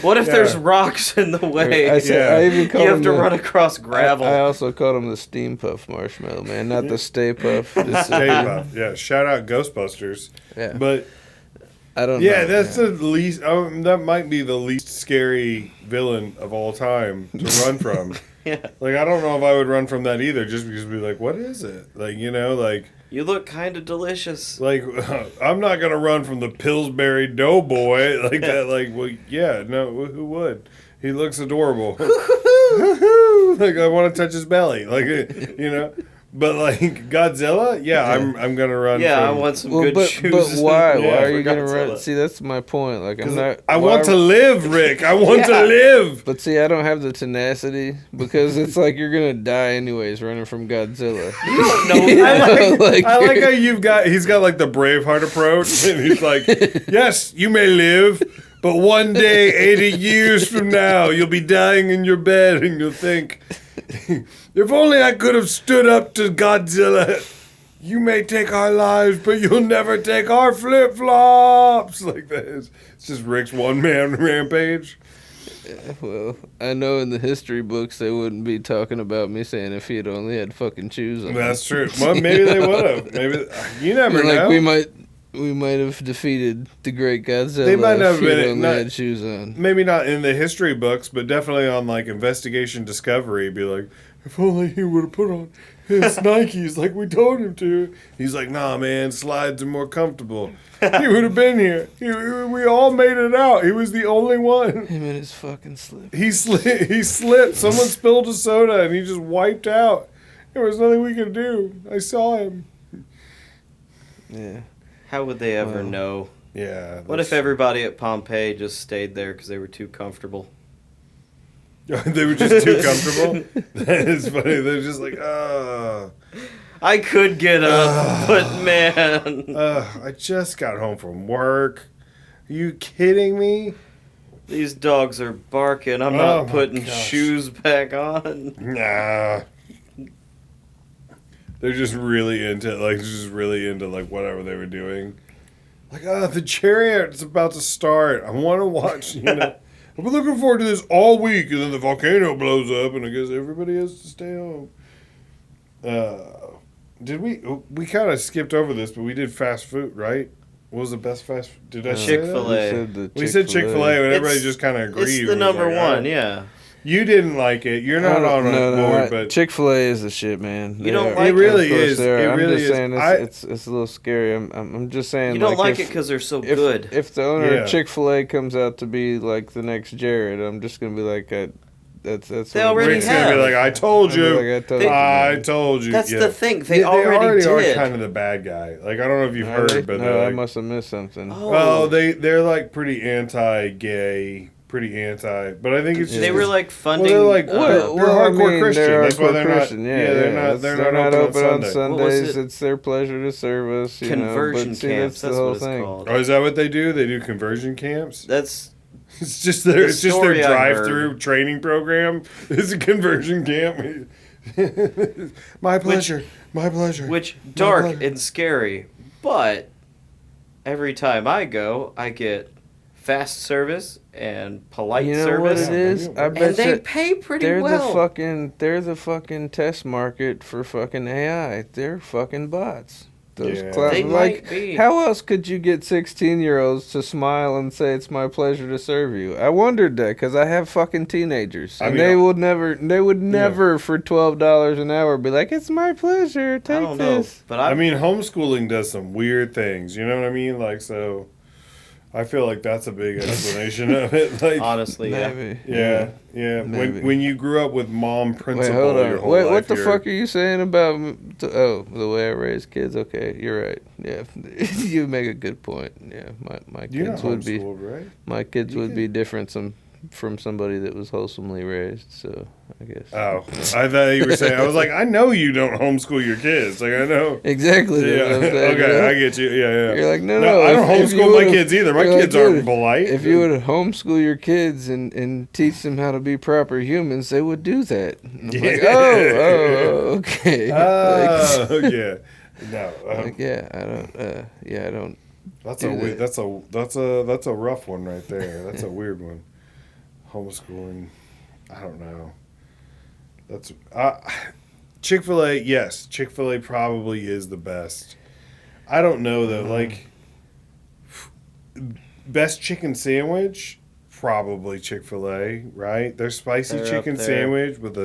What if there's rocks in the way? I even called you have to run across gravel. I also called him the Steam Puff Marshmallow Man, not the Stay Puff. Stay Puff. Yeah, shout out Ghostbusters. Yeah. But I don't know. Yeah, that's the least. That might be the least scary villain of all time to run from. Yeah. Like, I don't know if I would run from that either, just because we'd be like, what is it? Like, you know, like... You look kind of delicious. Like, I'm not going to run from the Pillsbury Doughboy. Like that, like, well, yeah, no, who would? He looks adorable. Like, I want to touch his belly. Like, you know? But, like, Godzilla? Yeah, I'm going to run Yeah, from... I want some good shoes. But why? Yeah, why are you going to Godzilla. run? See, that's my point. Like, I'm not... I want to live, Rick. I want to live. But see, I don't have the tenacity because it's like you're going to die anyways running from Godzilla. You don't know. I like how he's got like the Braveheart approach, and he's like, yes, you may live, but one day, 80 years from now, you'll be dying in your bed, and you'll think, if only I could have stood up to Godzilla. You may take our lives, but you'll never take our flip-flops. Like this. It's just Rick's one-man rampage. Well, I know in the history books they wouldn't be talking about me saying if he had only had fucking shoes on. That's true. Well, maybe they would have. Maybe you never know. Like we might have defeated the great Godzilla. They might have if he been had only had shoes on. Maybe not in the history books, but definitely on like Investigation Discovery. Be like, if only he would have put on his Nikes like we told him to. He's like, nah, man, slides are more comfortable. He would have been here. We all made it out. He was the only one. Him and his fucking slip. He slipped. Someone spilled a soda and he just wiped out. There was nothing we could do. I saw him. Yeah. How would they ever know? Yeah. What if everybody at Pompeii just stayed there because they were too comfortable? They were just too comfortable? That is funny. They're just like, I could get up, but man. I just got home from work. Are you kidding me? These dogs are barking. I'm not putting shoes back on. Nah. They're just really into whatever they were doing. Like, the chariot's about to start. I want to watch, you know. I've been looking forward to this all week, and then the volcano blows up, and I guess everybody has to stay home. Did we kind of skipped over this, but we did fast food, right? What was the best fast food? Did I say Chick-fil-A. We said Chick-fil-A, and everybody just kind of agreed. It's the number one, yeah. You didn't like it. You're not on board, but Chick-fil-A is the shit, man. You don't like it? It really is. It I'm really just is. saying it's a little scary. I'm just saying. You don't like it because they're so good. If the owner of Chick-fil-A comes out to be like the next Jared, I'm just gonna be like, that's. They already Rick's have. gonna be like, I told you. I told you. That's the thing. They already did. are kind of the bad guy. Like, I don't know if you've heard, but I must have missed something. Oh. Well, they're like pretty anti-gay. Pretty anti, but I think it's just they were like funding. Well, they're hardcore Christian. They're That's why hardcore they're Christian. not. They're not open on Sundays. It? It's their pleasure to serve us. Conversion camps. That's what it's called. Oh, is that what they do? They do conversion camps. That's. It's just their drive-through training program. It's a conversion camp. My pleasure. My pleasure. Which dark and scary, but every time I go, I get fast service and polite service. What it is? I bet and they pay pretty well. They're the fucking test market for fucking AI. They're fucking bots. Those They might be. How else could you get 16-year-olds to smile and say it's my pleasure to serve you? I wondered that because I have fucking teenagers, and they would never for $12 an hour be like, it's my pleasure. Take I don't know, this. but I mean, homeschooling does some weird things. You know what I mean? Like, so I feel like that's a big explanation of it. Like, honestly, maybe. Yeah. Maybe. When you grew up with mom principal, hold on. your whole life, what the fuck are you saying about? The way I raise kids. Okay, you're right. Yeah, you make a good point. Yeah, my kids would be right? My kids would be different from somebody that was wholesomely raised. So I guess. Oh, I thought you were saying. I was like, I know you don't homeschool your kids. Like, I know exactly. Yeah. Okay, I get you. Yeah. You're like, no. I don't homeschool my kids either. My kids aren't polite. If you would homeschool your kids and teach them how to be proper humans, they would do that. I'm like, okay. Yeah. No. I don't. That's a rough one right there. That's a weird one. Homeschooling. I don't know. That's Chick-fil-A. Yes, Chick-fil-A probably is the best. I don't know though. Like, best chicken sandwich, probably Chick-fil-A, right? Their spicy chicken sandwich with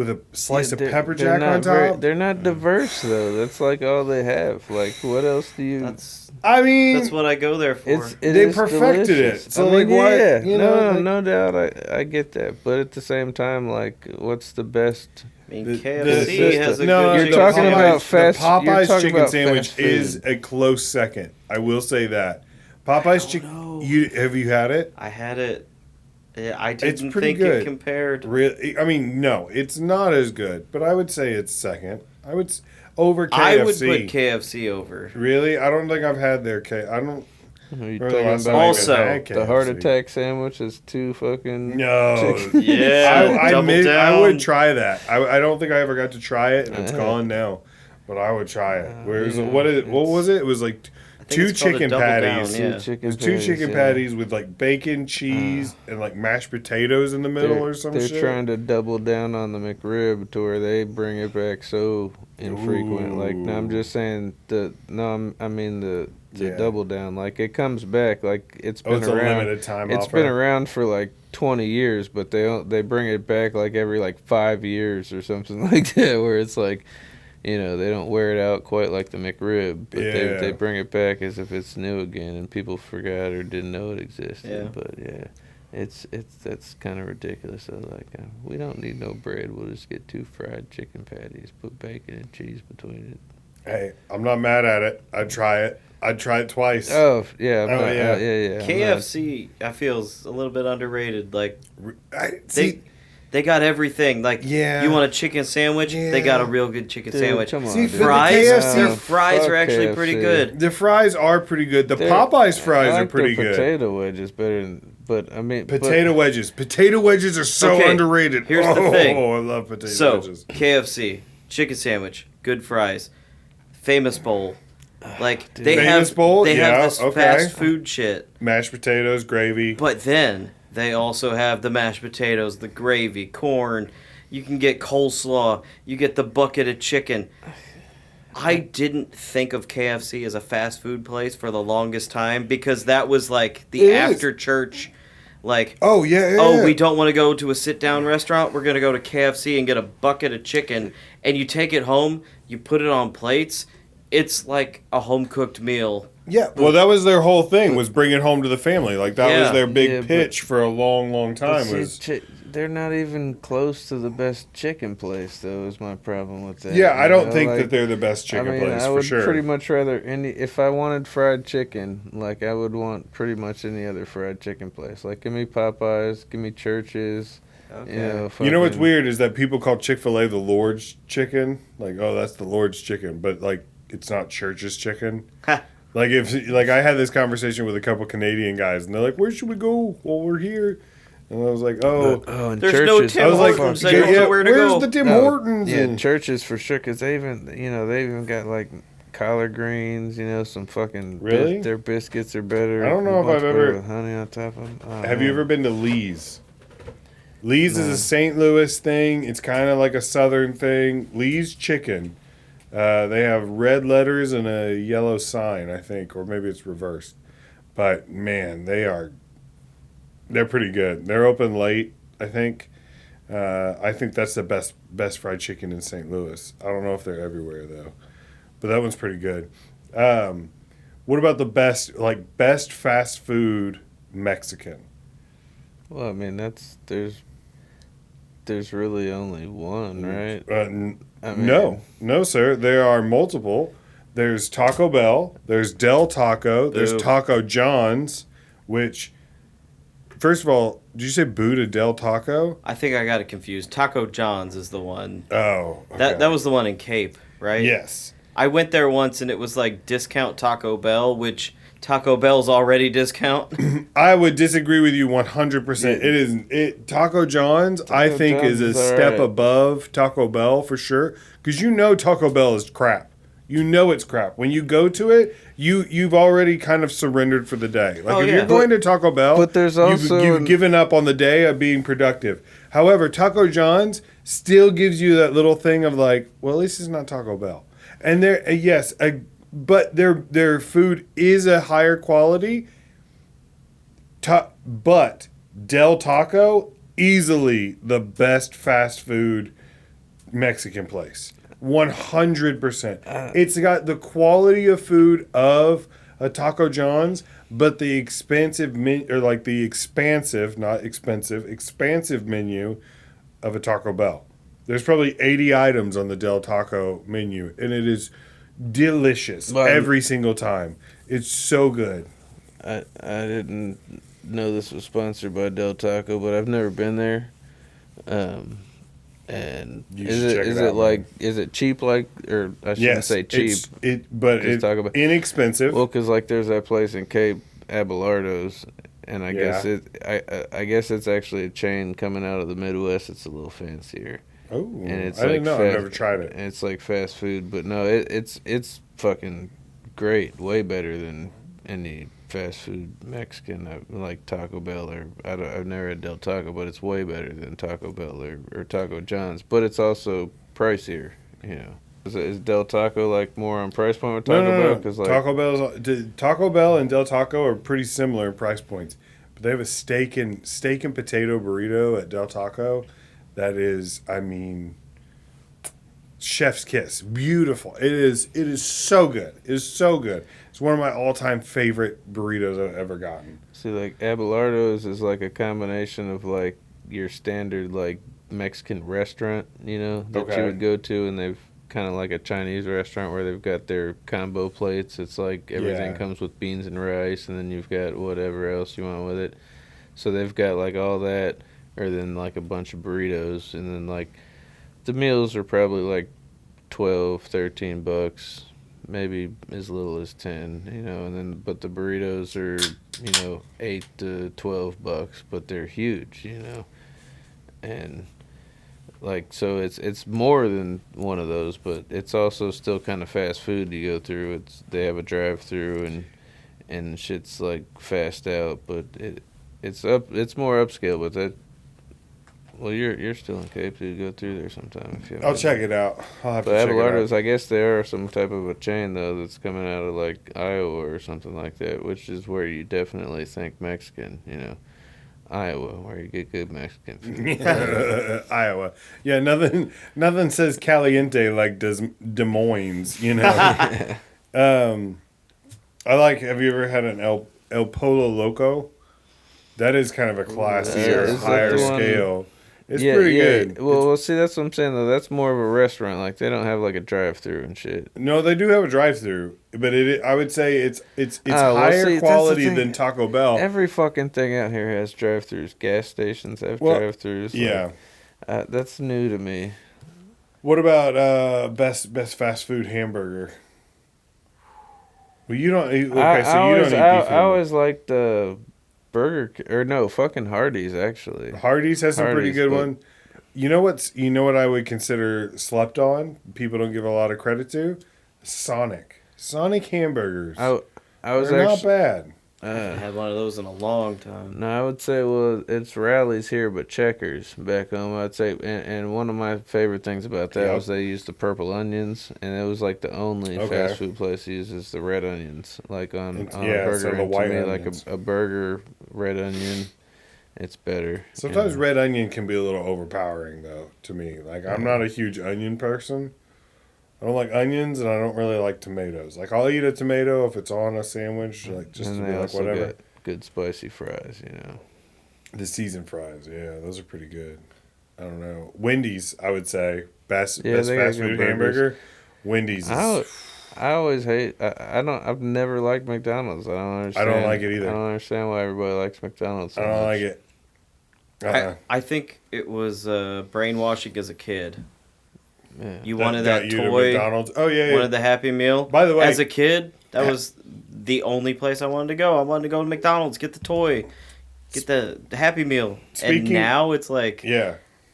a slice of pepper jack on top. They're not diverse though. That's like all they have. Like, what else do you? That's what I go there for. They perfected delicious. it. So like, what? Yeah, no doubt. I get that, but at the same time, like, what's the best? I mean, KFC has a good. You're talking about fast. The Popeyes chicken sandwich is a close second. I will say that. Popeyes chicken. Have you had it? I had it. Yeah, I didn't think good. it compared. Really, I mean, no, it's not as good, but I would say it's second. Over KFC. I would put KFC over. Really? I don't think I've had their I don't. Are you talking about also the heart attack sandwich is too fucking no. Yeah, I would try that. I don't think I ever got to try it, and it's gone now. But I would try it. What was it? It was like two chicken patties. Two chicken patties with like bacon, cheese, and like mashed potatoes in the middle or some shit. They're trying to double down on the McRib to where they bring it back so infrequent. Like, no, I'm just saying I mean the double down. Like, it comes back. Like, it's been around. A limited time It's offer. been around for like 20 years, but they bring it back like every like 5 years or something like that, where it's like, you know, they don't wear it out quite like the McRib, but they bring it back as if it's new again, and people forgot or didn't know it existed. Yeah. But yeah, that's kind of ridiculous. So like, we don't need no bread. We'll just get 2 fried chicken patties, put bacon and cheese between it. Hey, I'm not mad at it. I'd try it. I'd try it twice. Oh yeah, yeah. KFC, I feel, is a little bit underrated. Like, They got everything. Like, you want a chicken sandwich? Yeah. They got a real good chicken sandwich. Come on, See, fries? KFC, their fries are actually KFC. pretty good. The fries are pretty good. The Popeyes fries are pretty good. Potato wedges better than, but I mean, wedges. Potato wedges are so underrated. Here's the thing. Oh, I love potato wedges. KFC, chicken sandwich, good fries, Famous Bowl. Like, they Famous have Bowl? they have this fast food shit. Mashed potatoes, gravy. But then they also have the mashed potatoes, the gravy, corn. You can get coleslaw. You get the bucket of chicken. I didn't think of KFC as a fast food place for the longest time because that was like the after church, like, we don't want to go to a sit-down restaurant. We're going to go to KFC and get a bucket of chicken. And you take it home, you put it on plates. It's like a home-cooked meal. Yeah, well, that was their whole thing, was bring it home to the family. Like, that was their big pitch for a long, long time. They're not even close to the best chicken place, though, is my problem with that. Yeah, I don't think that they're the best chicken place, I would for sure. pretty much rather, if I wanted fried chicken, like, I would want pretty much any other fried chicken place. Like, give me Popeyes, give me Church's. Okay. You know what's weird is that people call Chick-fil-A the Lord's chicken. Like, oh, that's the Lord's chicken. But, like, it's not Church's chicken. Like, I had this conversation with a couple Canadian guys, and they're like, "Where should we go while we're here?" And I was like, and there's Church's. no Tim Hortons. They don't know where to go. Where's the Tim Hortons? Yeah, Church's for sure, because they even got, like, collard greens, some fucking... Really? Their biscuits are better. I don't know if I've ever... With honey on top of them. Have you ever been to Lee's? Lee's is a St. Louis thing. It's kind of like a southern thing. Lee's Chicken. They have red letters and a yellow sign, I think, or maybe it's reversed. But man, they're pretty good. They're open late, I think. I think that's the best fried chicken in St. Louis. I don't know if they're everywhere though, but that one's pretty good. What about the best fast food Mexican? Well, I mean, there's really only one, right? No, sir. There are multiple. There's Taco Bell. There's Del Taco. There's Taco John's, which, first of all, did you say boo to Del Taco? I think I got it confused. Taco John's is the one. Oh, okay. That was the one in Cape, right? Yes. I went there once, and it was like discount Taco Bell, which Taco Bell's already discount. I would disagree with you 100%. Taco John's, I think, is a step above Taco Bell for sure. Because Taco Bell is crap. You know it's crap. When you go to it, you've already kind of surrendered for the day. Like, if you're going to Taco Bell, but there's also you've given up on the day of being productive. However, Taco John's still gives you that little thing of like, well, at least it's not Taco Bell. And but their food is a higher quality, But Del Taco, easily the best fast food Mexican place. 100%. It's got the quality of food of a Taco John's, but the expansive expansive menu of a Taco Bell. There's probably 80 items on the Del Taco menu, and it is delicious every single time. It's so good. I didn't know this was sponsored by Del Taco, but I've never been there. And is it cheap, like, or I shouldn't say cheap, it's inexpensive. Well, because like there's that place in Cape, Abelardo's, and I guess it's actually a chain coming out of the Midwest. It's a little fancier. Oh, and it's I didn't know. I've never tried it. And it's like fast food, but no, it's fucking great. Way better than any fast food Mexican, like Taco Bell, or I've never had Del Taco, but it's way better than Taco Bell or Taco John's. But it's also pricier, you know. Is Del Taco like more on price point with Taco Bell? Because like Taco Bell and Del Taco are pretty similar in price points, but they have a steak and potato burrito at Del Taco that is, I mean, chef's kiss. Beautiful. It is so good. It is so good. It's one of my all-time favorite burritos I've ever gotten. See, like, Abelardo's is like a combination of, like, your standard, like, Mexican restaurant, you know, that you would go to, and they've kind of like a Chinese restaurant where they've got their combo plates. It's like everything comes with beans and rice, and then you've got whatever else you want with it. So they've got, like, all that, or then, like, a bunch of burritos, and then, like, the meals are probably, like, $12, $13, maybe as little as 10, you know, and then but the burritos are, you know, $8 to $12, but they're huge, you know, and like so it's more than one of those, but it's also still kind of fast food to go through. They have a drive-through and shit's like fast out, but it's more upscale, but that. Well, you're still in Cape, so you go through there sometime if you have. I'll check it out. I'll have to check it out. But Abelardo's, I guess they are some type of a chain though that's coming out of like Iowa or something like that, which is where you definitely think Mexican, you know. Iowa, where you get good Mexican food. Iowa, yeah. Nothing says caliente like Des Moines, you know. I like. Have you ever had an El Polo Loco? That is kind of a classier, higher scale. It's pretty good. Well, see, that's what I'm saying, though. That's more of a restaurant. Like, they don't have, like, a drive-thru and shit. No, they do have a drive-thru. But I would say it's higher quality than Taco Bell. Every fucking thing out here has drive-thrus. Gas stations have drive-thrus. Yeah. Like, that's new to me. What about best fast food hamburger? Well, you don't eat... Okay, so you don't eat beef hamburger. I always liked fucking Hardee's, actually. Hardee's has some pretty good one. You know what I would consider slept on? People don't give a lot of credit to? Sonic hamburgers. They're not bad. I haven't had one of those in a long time. No, I would say, well, it's Rally's here, but Checkers back home. I'd say, and one of my favorite things about that was they used the purple onions, and it was like the only fast food place uses the red onions, like on a burger. So the white onions. Like a burger red onion, it's better. Sometimes red onion can be a little overpowering, though, to me. Like, I'm not a huge onion person. I don't like onions, and I don't really like tomatoes. Like, I'll eat a tomato if it's on a sandwich, like just to be like whatever. Got good spicy fries, you know. The seasoned fries, yeah, those are pretty good. I don't know. Wendy's, I would say, best fast food hamburger. Wendy's. I always hate. I've never liked McDonald's. I don't understand. I don't like it either. I don't understand why everybody likes McDonald's. I don't like it. I think it was brainwashing as a kid. Yeah. You wanted that toy. McDonald's. Oh yeah. Wanted the Happy Meal. By the way, as a kid, that was the only place I wanted to go. I wanted to go to McDonald's, get the toy, get the Happy Meal. And now it's like,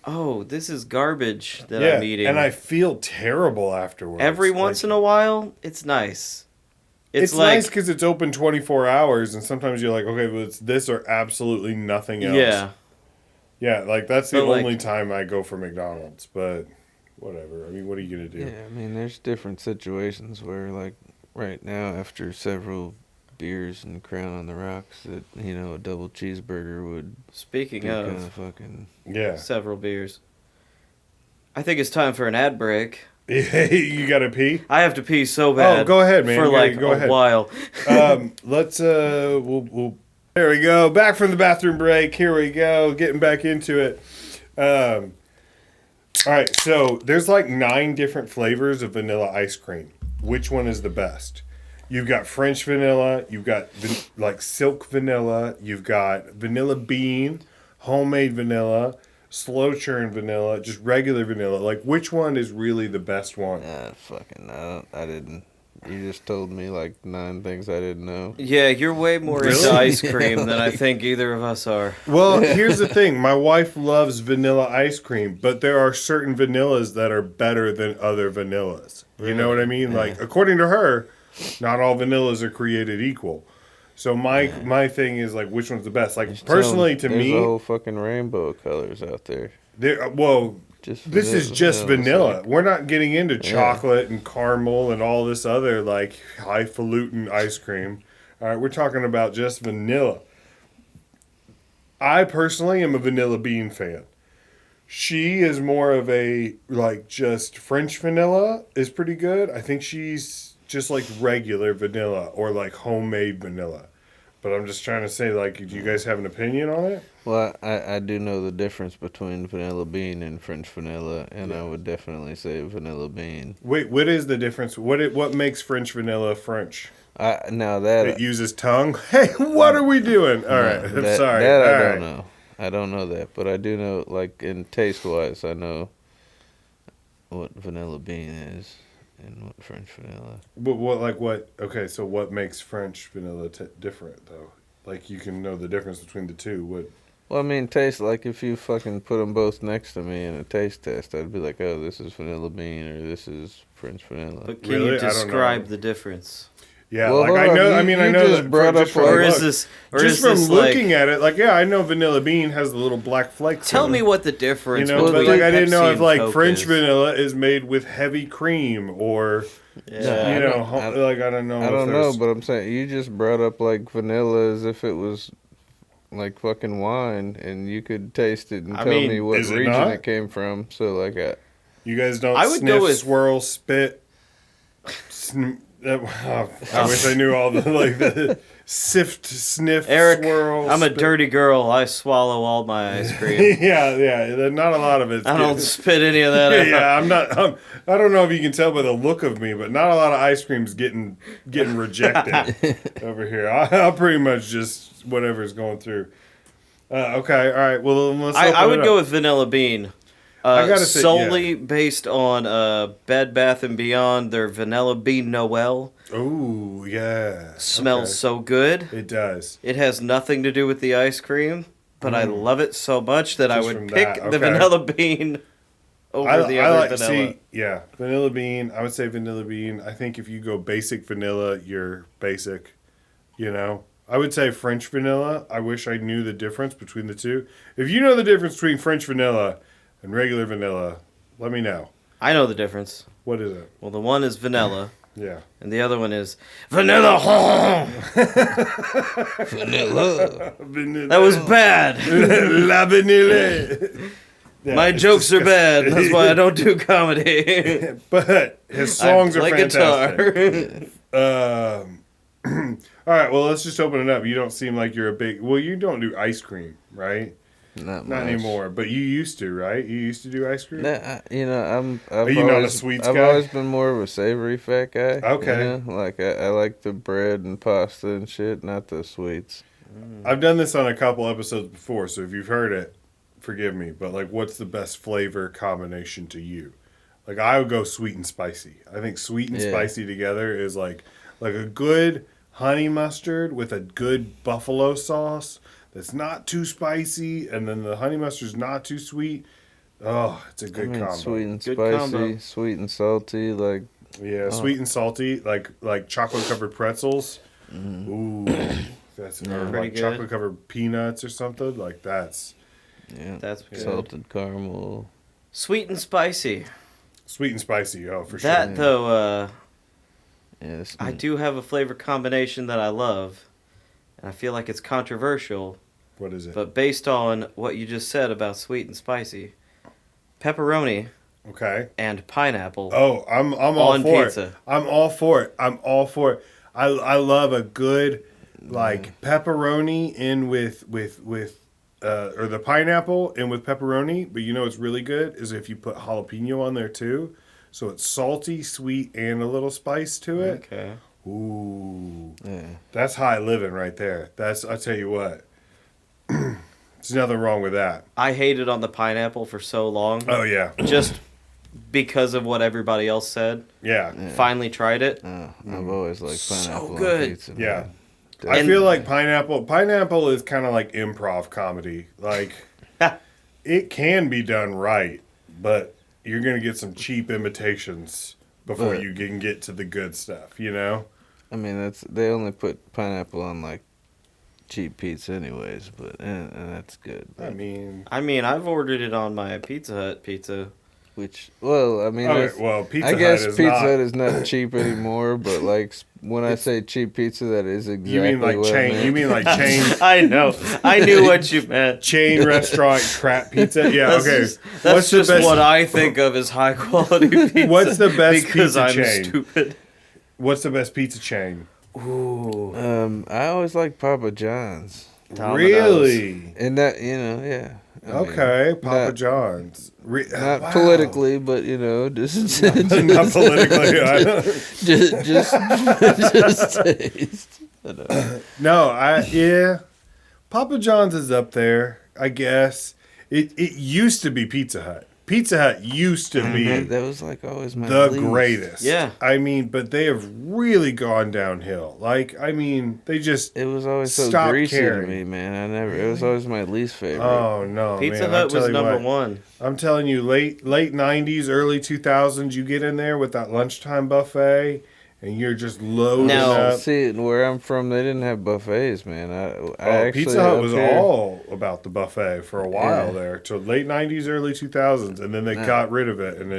oh, this is garbage that I'm eating. And I feel terrible afterwards. Every once in a while, it's nice. It's like, nice because it's open 24 hours, and sometimes you're like, okay, but it's this or absolutely nothing else. Yeah. Yeah, like that's the only time I go for McDonald's, but whatever. I mean, what are you going to do? Yeah, I mean, there's different situations where, like, right now, after several beers and Crown on the Rocks that, you know, a double cheeseburger would Speaking be of kind of fucking... Yeah. Several beers. I think it's time for an ad break. You gotta pee? I have to pee so bad. Oh, go ahead, man. For like go a ahead. while. Let's we'll there we go. Back from the bathroom break. Here we go. Getting back into it. All right, so there's like 9 different flavors of vanilla ice cream. Which one is the best? You've got French vanilla, you've got like silk vanilla, you've got vanilla bean, homemade vanilla, slow churn vanilla, just regular vanilla. Like, which one is really the best one? I didn't. You just told me like 9 things I didn't know. Yeah, you're way more into ice cream than I think either of us are. Well, here's the thing. My wife loves vanilla ice cream, but there are certain vanillas that are better than other vanillas. You know what I mean? Yeah. Like, according to her, not all vanillas are created equal. So my thing is like, which one's the best? Like, just personally, to me, there's a whole fucking rainbow of colors out there. This is just vanilla. Like, we're not getting into chocolate and caramel and all this other like highfalutin ice cream. All right, we're talking about just vanilla. I personally am a vanilla bean fan. She is more of a like just French vanilla is pretty good. I think she's just like regular vanilla or like homemade vanilla. But I'm just trying to say, like, do you guys have an opinion on it? Well, I do know the difference between vanilla bean and French vanilla, and I would definitely say vanilla bean. Wait, what is the difference? What makes French vanilla French? Now that it uses tongue. Hey, what are we doing? All right, I'm sorry. That I don't know. I don't know that, but I do know, like, in taste wise, I know what vanilla bean is. And what French vanilla? But what? Okay, so what makes French vanilla different though? Like you can know the difference between the two. What? Well, I mean, taste. Like if you fucking put them both next to me in a taste test, I'd be like, oh, this is vanilla bean or this is French vanilla. But can you describe the difference? Yeah, well, like I know. I know just brought up, or is this, or just is from this looking at it, like I know vanilla bean has the little black flakes. Tell me what the difference. But like I didn't know if like French vanilla is made with heavy cream or, like I don't know. I don't know, but I'm saying you just brought up like vanilla as if it was like fucking wine, and you could taste it and tell me what region it came from. So like, you guys don't sniff, swirl, spit. I wish I knew all the sift, sniff, Eric, swirl. I'm a dirty girl. I swallow all my ice cream. yeah. Not a lot of it. I don't spit any of that out. Yeah, I'm not. I don't know if you can tell by the look of me, but not a lot of ice cream's getting rejected over here. I'll pretty much just whatever's going through. Okay, all right. Well, let's. I would go with vanilla bean. Solely based on Bed Bath & Beyond, their Vanilla Bean Noel. Oh, yeah. Smells so good. It does. It has nothing to do with the ice cream, but I love it so much that I would pick the Vanilla Bean over the other vanilla. Vanilla Bean. I would say Vanilla Bean. I think if you go basic vanilla, you're basic, I would say French vanilla. I wish I knew the difference between the two. If you know the difference between French vanilla and regular vanilla, let me know. I know the difference. What is it? Well, the one is vanilla. Yeah. And the other one is vanilla. Vanilla. That was bad. La vanille. Yeah, my jokes are bad. That's why I don't do comedy. But his songs are fantastic. Guitar. All right, well, let's just open it up. You don't seem like you're a big... Well, you don't do ice cream, right? Not anymore, but you used to, right? You used to do ice cream? Nah, Are you not a sweets guy? I've always been more of a savory fat guy. Okay. Like, I like the bread and pasta and shit, not the sweets. I've done this on a couple episodes before, so if you've heard it, forgive me. But, like, what's the best flavor combination to you? Like, I would go sweet and spicy. I think sweet and spicy together is, like a good honey mustard with a good buffalo sauce that's not too spicy, and then the honey mustard's not too sweet. Oh, it's a good combo. Sweet and spicy, sweet and salty, like... Yeah, sweet and salty, like chocolate-covered pretzels. Ooh, that's like chocolate-covered peanuts or something. Like, that's... Yeah, that's good. Salted caramel. Sweet and spicy. Sweet and spicy, for sure. That, though, Yes. I do have a flavor combination that I love, and I feel like it's controversial. What is it? But based on what you just said about sweet and spicy, pepperoni. Okay. And pineapple. Oh, I'm all on for pizza. it. I'm all for it. I love a good like pepperoni in with or the pineapple in with pepperoni. But you know what's really good is if you put jalapeno on there too, so it's salty, sweet, and a little spice to it. Okay. Ooh. Yeah. That's high living right there. I tell you what. There's nothing wrong with that. I hated on the pineapple for so long. Oh yeah. Just because of what everybody else said. Yeah. Finally tried it. I've always liked pineapple So good. on pizza. Yeah. Man. I feel like pineapple is kind of like improv comedy. Like it can be done right, but you're going to get some cheap imitations before you can get to the good stuff, you know? I mean, they only put pineapple on like cheap pizza anyways, but and that's good. But, I mean, I've ordered it on my Pizza Hut pizza. Which, well, I mean, Pizza I guess Hut is Pizza not... Hut is not cheap anymore, but like when I say cheap pizza, that is exactly You mean like what chain? I mean. You mean like chain? I know. I knew what you meant. Chain restaurant crap pizza? Yeah, okay. That's just what I think of as high quality pizza. What's the best because pizza I'm chain? Stupid. What's the best pizza chain? Ooh. I always like Papa John's. Domino's. Really? And that, yeah. Okay, Papa not- John's. Not Wow. politically, but just Not politically. just taste. No, Papa John's is up there, I guess. It used to be Pizza Hut. Pizza Hut used to be That was like always my the least. greatest. Yeah. I mean, but they have really gone downhill. Like, I mean, they just It was always so stopped greasy caring. to me, man. It was always my least favorite. Oh no, Pizza man, Hut was number one. I'm telling you, late 90s, early 2000s, you get in there with that lunchtime buffet, and you're just loading Now, up. See, where I'm from, they didn't have buffets, man. I actually Pizza Hut up was here- all about the buffet for a while there, till late 90s, early 2000s, and then they got rid of it, and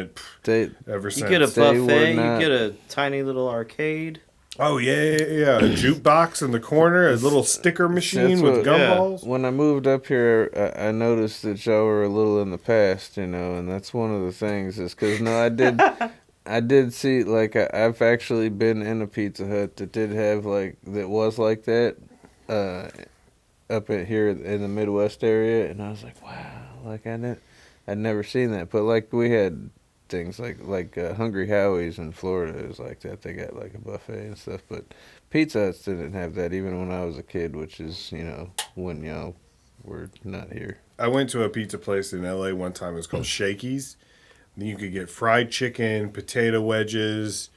ever You since. get a They were buffet, you not- get a tiny little arcade. Oh yeah. A jukebox in the corner, a little sticker machine That's with what- gumballs. When I moved up here, I noticed that y'all were a little in the past, and that's one of the things is because I did see like I've actually been in a Pizza Hut that did have that was like that, up here in the Midwest area, and I was like, wow, like I'd never seen that, but like we had things like Hungry Howie's in Florida is like that. They got like a buffet and stuff, but Pizza Huts didn't have that even when I was a kid, which is when y'all were not here. I went to a pizza place in LA one time. It was called Shakey's. You could get fried chicken, potato wedges.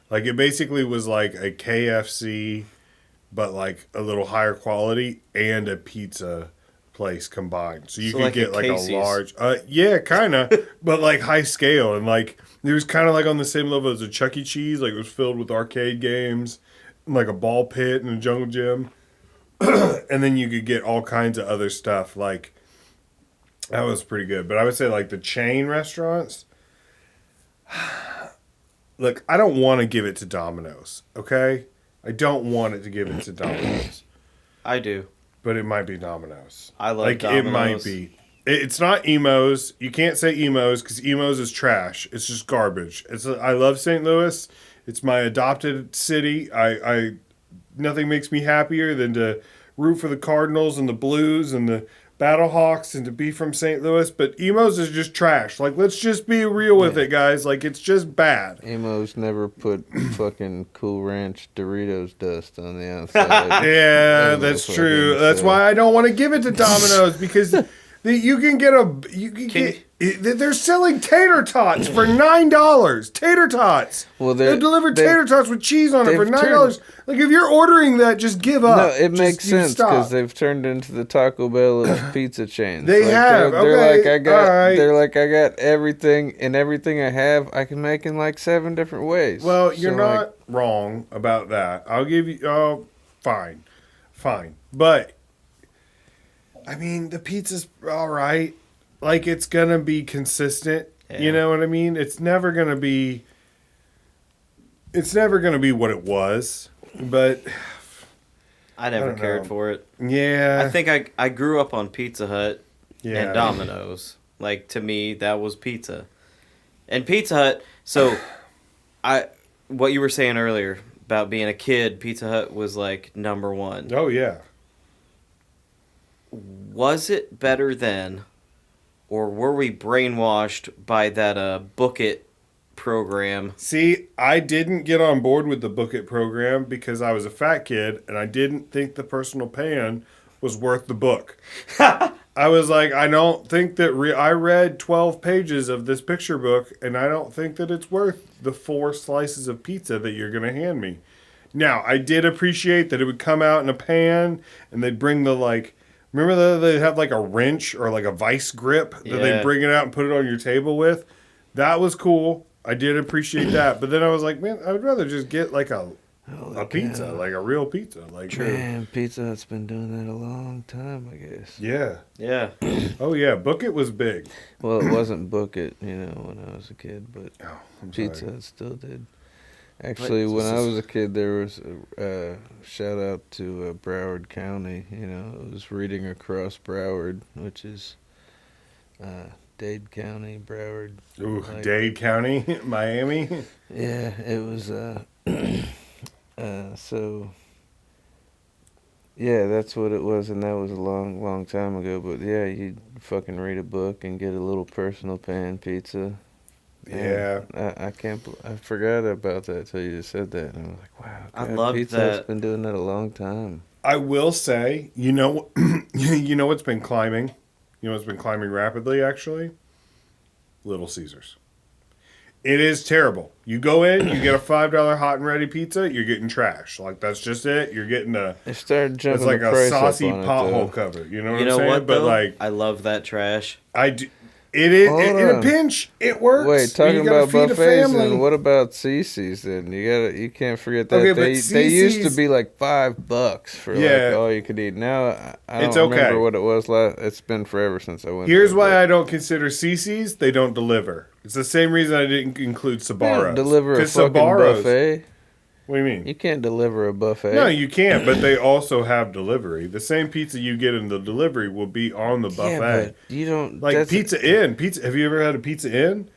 Like it basically was like a KFC, but like a little higher quality and a pizza place combined. So you could like get a like Casey's. a large, yeah, kind of, but like high scale. And like it was kind of like on the same level as a Chuck E. Cheese. Like it was filled with arcade games, and like a ball pit and a jungle gym. And then you could get all kinds of other stuff. Like that was pretty good. But I would say like the chain restaurants. Look, I don't want to give it to Domino's, okay? I don't want it to give it to Domino's. I do. But it might be Domino's. I love like, Domino's. It might be. It's not Emo's. You can't say Emo's because Emo's is trash. It's just garbage. I love St. Louis. It's my adopted city. Nothing makes me happier than to root for the Cardinals and the Blues and the Battlehawks and to be from St. Louis, but Emo's is just trash. Like, let's just be real with it, guys. Like, it's just bad. Emo's never put fucking Cool Ranch Doritos dust on the outside. Yeah, that's true. That's why I don't want to give it to Domino's because you can get they're selling tater tots for $9. Tater tots. Well, they deliver tater tots with cheese on it for $9. Like if you're ordering that, just give up. No, it makes sense because they've turned into the Taco Bell of pizza chains. They have. They're like I got everything, and everything I have, I can make in like 7 different ways. Well, you're not wrong about that. I'll give you. Oh, fine, but I mean the pizza's all right. Like, it's going to be consistent. Yeah. You know what I mean? It's never going to be... it's never going to be what it was, but I never cared for it. Yeah. I think I grew up on Pizza Hut and Domino's. Like, to me, that was pizza. And Pizza Hut, so what you were saying earlier about being a kid, Pizza Hut was like number one. Oh, yeah. Was it better then, or were we brainwashed by that Book It program? See, I didn't get on board with the Book It program because I was a fat kid and I didn't think the personal pan was worth the book. I was like, I don't think that I read 12 pages of this picture book and I don't think that it's worth the 4 slices of pizza that you're going to hand me. Now, I did appreciate that it would come out in a pan and they'd bring the remember they'd have like a wrench or like a vice grip that they'd bring it out and put it on your table with? That was cool. I did appreciate that. But then I was like, man, I would rather just get like a pizza, like a real pizza. Man, Pizza Hut's been doing that a long time, I guess. Yeah. Yeah. Oh, yeah. Book It was big. Well, it wasn't Book It, when I was a kid, but Pizza Hut still did. Actually, when I was a kid, there was a shout out to Broward County. It was reading across Broward, which is Dade County, Broward. Ooh, Dade County, Miami. Yeah, it was. So. Yeah, that's what it was, and that was a long, long time ago. But yeah, you'd fucking read a book and get a little personal pan pizza. Yeah, I can't. I forgot about that till you just said that, and I was like, "Wow, God, I love Pizza that. Hut's been doing that a long time." I will say, you know what's been climbing? You know what's been climbing rapidly, actually? Little Caesars. It is terrible. You go in, you get a $5 hot and ready pizza, you're getting trash. Like, that's just it. You're getting They started jumping it's like the a price saucy up on pothole it, cover. You know what You I'm know saying? what, But though? I love that trash. I do. It is in a pinch. It works. Wait, talking about feed buffets, and what about CC's? Then you can't forget that Okay, they used to be like $5 for like all you could eat. Now I don't remember what it was last. It's been forever since I went. Here's why I don't consider CC's. They don't deliver. It's the same reason I didn't include Sbarro's. Deliver a fucking buffet. What do you mean? You can't deliver a buffet. No, you can't, but they also have delivery. The same pizza you get in the delivery will be on the buffet. Yeah, but you don't... Like Pizza Inn. Have you ever had a Pizza Inn?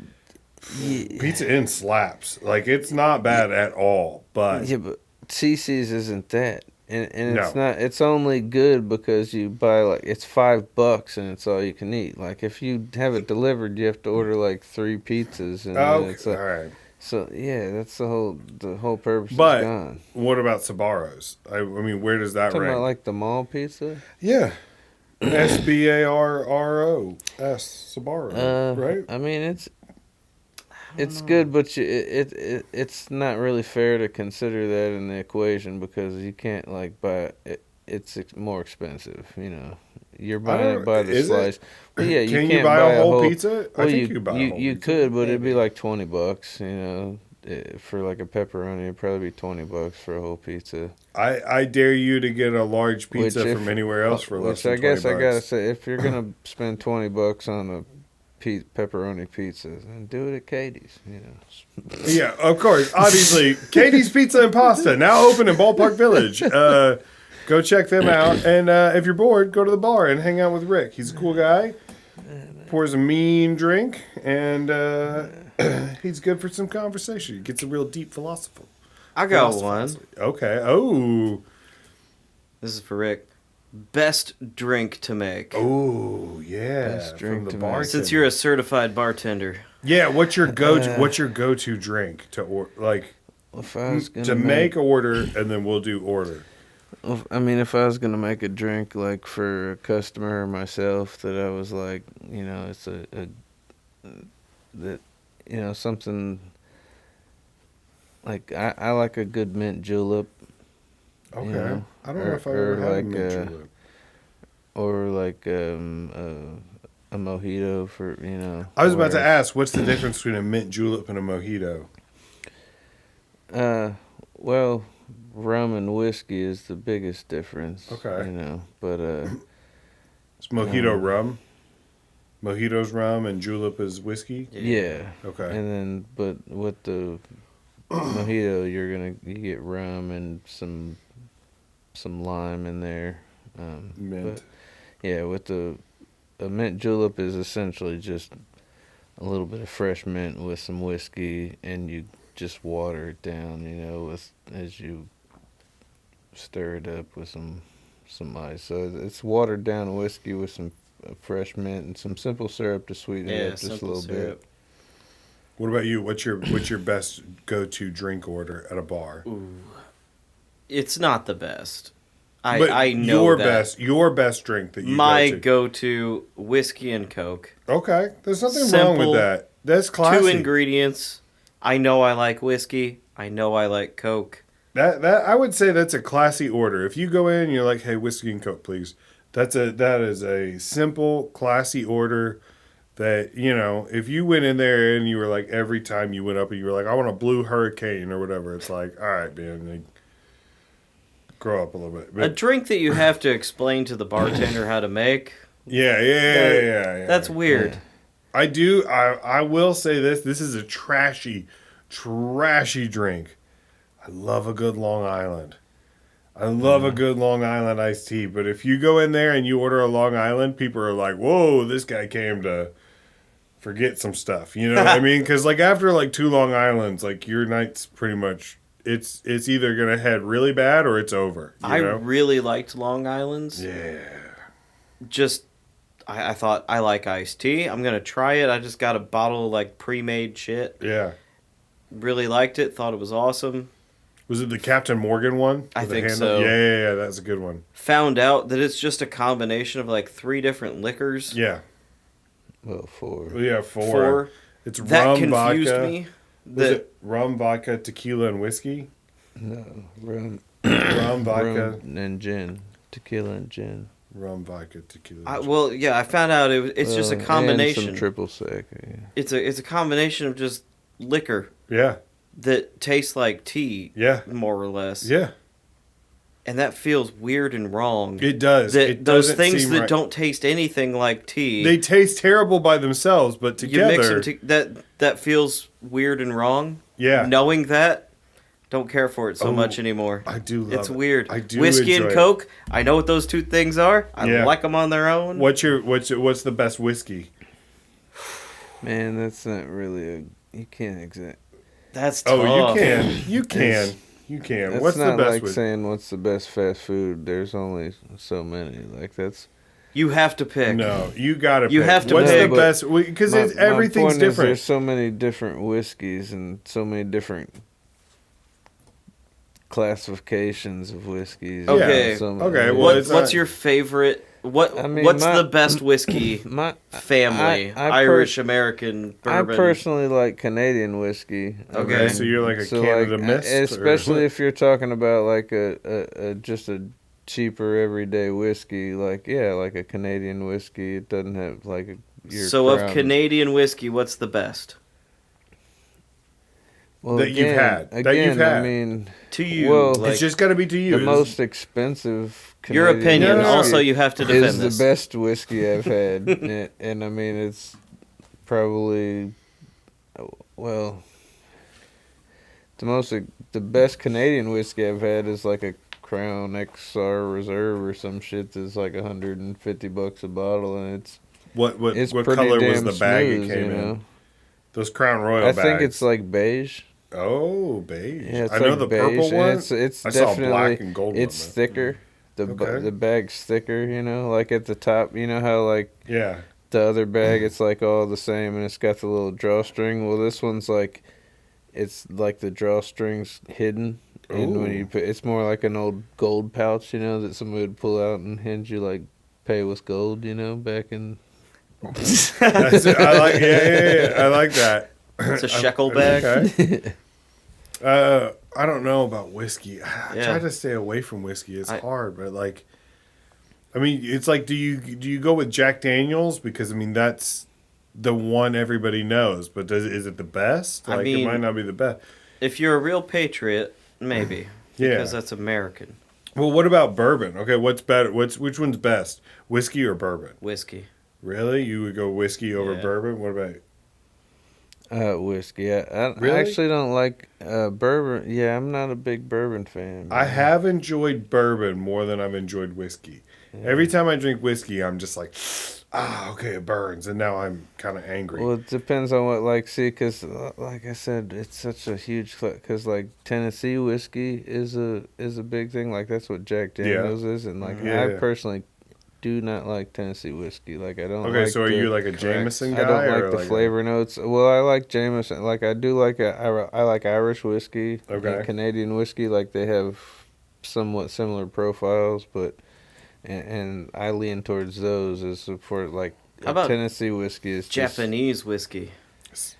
Yeah. Pizza Inn slaps. Like, it's not bad at all, but... Yeah, but CC's isn't that. And it's not... It's only good because you buy, like... It's $5 and it's all you can eat. Like, if you have it delivered, you have to order, like, 3 pizzas. And it's like, all right. So yeah, that's the whole purpose. But is gone. What about Sbarro's? I mean, where does that rank? Talking about like the mall pizza? Yeah, Sbarros, Sbarro, right? I mean, it's good, but it's not really fair to consider that in the equation because you can't like buy it. It's more expensive, You're buying it by the slice. Well, yeah, can you buy a whole pizza? Well, I think you could buy a whole you pizza. could, but it'd be like $20, for like a pepperoni. It'd probably be $20 for a whole pizza. I dare you to get a large pizza from anywhere else for less than $20. Which I guess I gotta say, if you're gonna spend $20 on a pepperoni pizza, then do it at Katie's. Yeah, of course. Obviously, Katie's Pizza and Pasta now open in Ballpark Village. Go check them out, and if you're bored, go to the bar and hang out with Rick. He's a cool guy. Pours a mean drink, and he's good for some conversation. He gets a real deep philosopher. I got one. Okay. Oh. This is for Rick. Best drink to make. Oh, yeah. Best drink to make. Since you're a certified bartender. Yeah, what's your go-to drink to make order, and then we'll do order. Well, I mean, if I was gonna make a drink like for a customer or myself, that I was like, it's something like I like a good mint julep. Okay. I don't know if I've ever had a mint julep. Or like a mojito for I was about to ask, what's the difference between a mint julep and a mojito? Well, rum and whiskey is the biggest difference. Okay. But it's mojito rum. Mojito's rum and julep is whiskey. Yeah. Okay. And then, but with the Mojito, you get rum and some lime in there. Mint. But yeah, with a mint julep is essentially just a little bit of fresh mint with some whiskey, and you just water it down, as you stir it up with some ice. So it's watered down whiskey with some fresh mint and some simple syrup to sweeten it up just a little bit. What about you? What's your best go-to drink order at a bar? Ooh. It's not the best. I know your best drink that you my go-to whiskey and Coke. Okay, there's nothing wrong with that. That's classy. 2 ingredients. I know I like whiskey. I know I like Coke. That I would say that's a classy order. If you go in and you're like, "Hey, whiskey and Coke, please." That is a simple, classy order. That, if you went in there and you were like, every time you went up and you were like, "I want a Blue Hurricane" or whatever, it's like, all right, man, like, grow up a little bit. But, a drink that you have to explain to the bartender how to make. Yeah. That's weird. Yeah. I will say this. This is a trashy drink. I love a good Long Island. I love a good Long Island iced tea. But if you go in there and you order a Long Island, people are like, "Whoa, this guy came to forget some stuff." You know what I mean? Because after 2 Long Islands, your night's pretty much it's either gonna head really bad or it's over. I really liked Long Island's. Yeah. Just I thought I like iced tea. I'm gonna try it. I just got a bottle of pre-made shit. Yeah. Really liked it. Thought it was awesome. Was it the Captain Morgan one? I think so. Yeah. That's a good one. Found out that it's just a combination of 3 different liquors. Yeah. Well, 4. Yeah, 4. It's that rum, confused vodka. me. Was it rum, vodka, tequila, and whiskey? No, rum, vodka, rum and gin, tequila and gin. Rum, vodka, tequila. I found out it's just a combination. And some triple sec. Yeah. It's a combination of just liquor. Yeah. That tastes like tea. Yeah. More or less. Yeah. And that feels weird and wrong. It does. Those things that don't taste anything like tea. They taste terrible by themselves, but together. You mix them that feels weird and wrong. Yeah. Knowing that, don't care for it so much anymore. I do love it. It's weird. I do Whiskey and enjoy Coke, I know what those 2 things are. I like them on their own. What's the best whiskey? Man, that's not really you can't exact. That's tough. Oh, you can. You can. That's what's not the best like saying what's the best fast food. There's only so many. That's. You have to pick. No, you gotta. You pick. have to What's pick. the best? Because everything's different. There's so many different whiskeys and so many different classifications of whiskeys. Okay. Okay. Well, what's your favorite? What's the best whiskey? Family, Irish, American, bourbon. I personally like Canadian whiskey. Okay, so you're like a Canada Mist, especially if you're talking about just a cheaper everyday whiskey, like a Canadian whiskey. It doesn't have of Canadian whiskey, what's the best? Well, that you've had. I mean, to you, well, it's just got to be to you. The most expensive Canadian your opinion. whiskey Also, you have to defend is the best whiskey I've had, and I mean it's probably the best Canadian whiskey I've had is like a Crown XR Reserve or some shit that's like $150 a bottle, and it's what it's color was the bag smooth, it came in? Those Crown Royal bags. I think it's like beige. Oh, beige. Yeah, it's I know like the beige, purple one. It's I definitely, saw black and gold. It's thicker. The bag's thicker, like at the top. You know how the other bag, it's like all the same, and it's got the little drawstring. Well, this one's like, it's like the drawstring's hidden, and when you put, it's more like an old gold pouch, that somebody would pull out and hand you pay with gold, back in. That's it. I like. Yeah. I like that. It's a shekel bag. Okay. I don't know about whiskey. I try to stay away from whiskey. It's hard, but it's like, do you go with Jack Daniels because that's the one everybody knows, but is it the best? It might not be the best. If you're a real patriot, maybe. Because that's American. Well, what about bourbon? Okay, what's better? Which one's best? Whiskey or bourbon? Whiskey. Really? You would go whiskey over bourbon? What about you? Whiskey. I Really? actually don't like bourbon. Yeah, I'm not a big bourbon fan. I have enjoyed bourbon more than I've enjoyed whiskey. Yeah. Every time I drink whiskey, I'm just like, okay, it burns, and now I'm kind of angry. Well, it depends on what, because, like I said, it's such a huge, because, Tennessee whiskey is a big thing. Like, that's what Jack Daniels is, and, I personally do not like Tennessee whiskey. Like, I don't Okay, so are you like a Jameson guy? I don't like the flavor notes. Well, I like Jameson. Like, I do like I like Irish whiskey and Canadian whiskey. Like, they have somewhat similar profiles, but and I lean towards those as for like How about Tennessee whiskey is Japanese whiskey.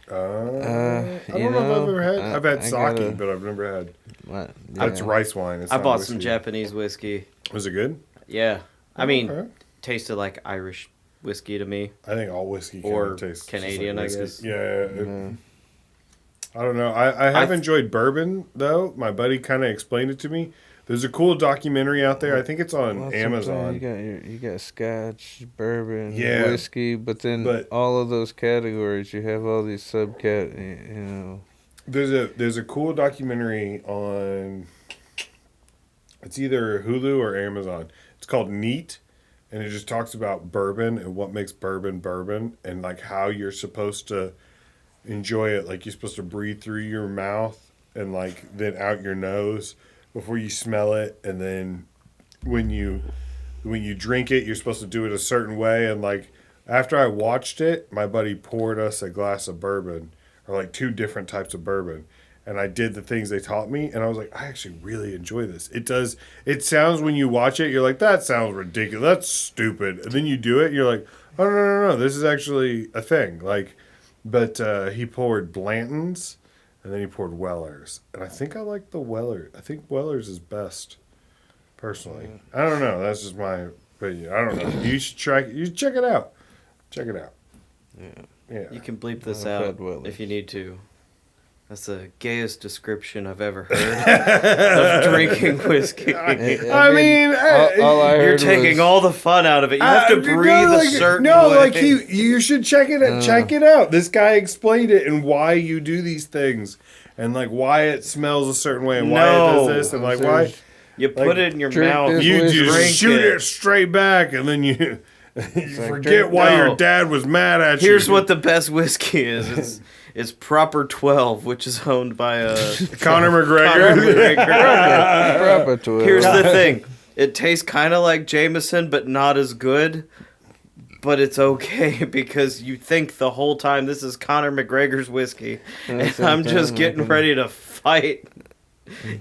I don't know if I've ever had. I've had sake, but I've never had. What? That's rice wine. It's I bought whiskey. some Japanese whiskey. Was it good? Yeah, I mean, tasted like Irish whiskey to me. I think all whiskey or tastes Canadian, like I guess. Yeah. I don't know. I have enjoyed bourbon though. My buddy kind of explained it to me. There's a cool documentary out there. I think it's on Amazon. You got Scotch, bourbon, whiskey, but all of those categories, you have all these There's a cool documentary on. It's either Hulu or Amazon. It's called Neat, and it just talks about bourbon and what makes bourbon, and like how you're supposed to enjoy it. Like you're supposed to breathe through your mouth and like then out your nose before you smell it, and then when you drink it, you're supposed to do it a certain way. And like after I watched it, my buddy poured us a glass of bourbon, or like 2 different types of bourbon, and I did the things they taught me, and I was like, I actually really enjoy this. It sounds, when you watch it, you're like, that sounds ridiculous, that's stupid, and then you do it, and you're like, oh no, this is actually a thing. Like, but he poured Blanton's. And then he poured Weller's. And I think I like the Weller. I think Weller's is best, personally. I don't know. That's just my opinion. I don't know. You should try. You check it out. Check it out. Yeah. You can bleep this out if you need to. That's the gayest description I've ever heard of drinking whiskey. I mean, all I heard you're taking all the fun out of it. You have to breathe a certain way. No, like you should check it out. Check it out. This guy explained it and why you do these things, and like why it smells a certain way, and why it does this, and like why you put it in your mouth. You just shoot it straight back, and then you forget why your dad was mad at you. Here's what the best whiskey is. It's Proper 12, which is owned by Conor McGregor. Proper 12. Here's the thing. It tastes kind of like Jameson, but not as good. But it's okay because you think the whole time this is Conor McGregor's whiskey. And I'm just getting ready to fight.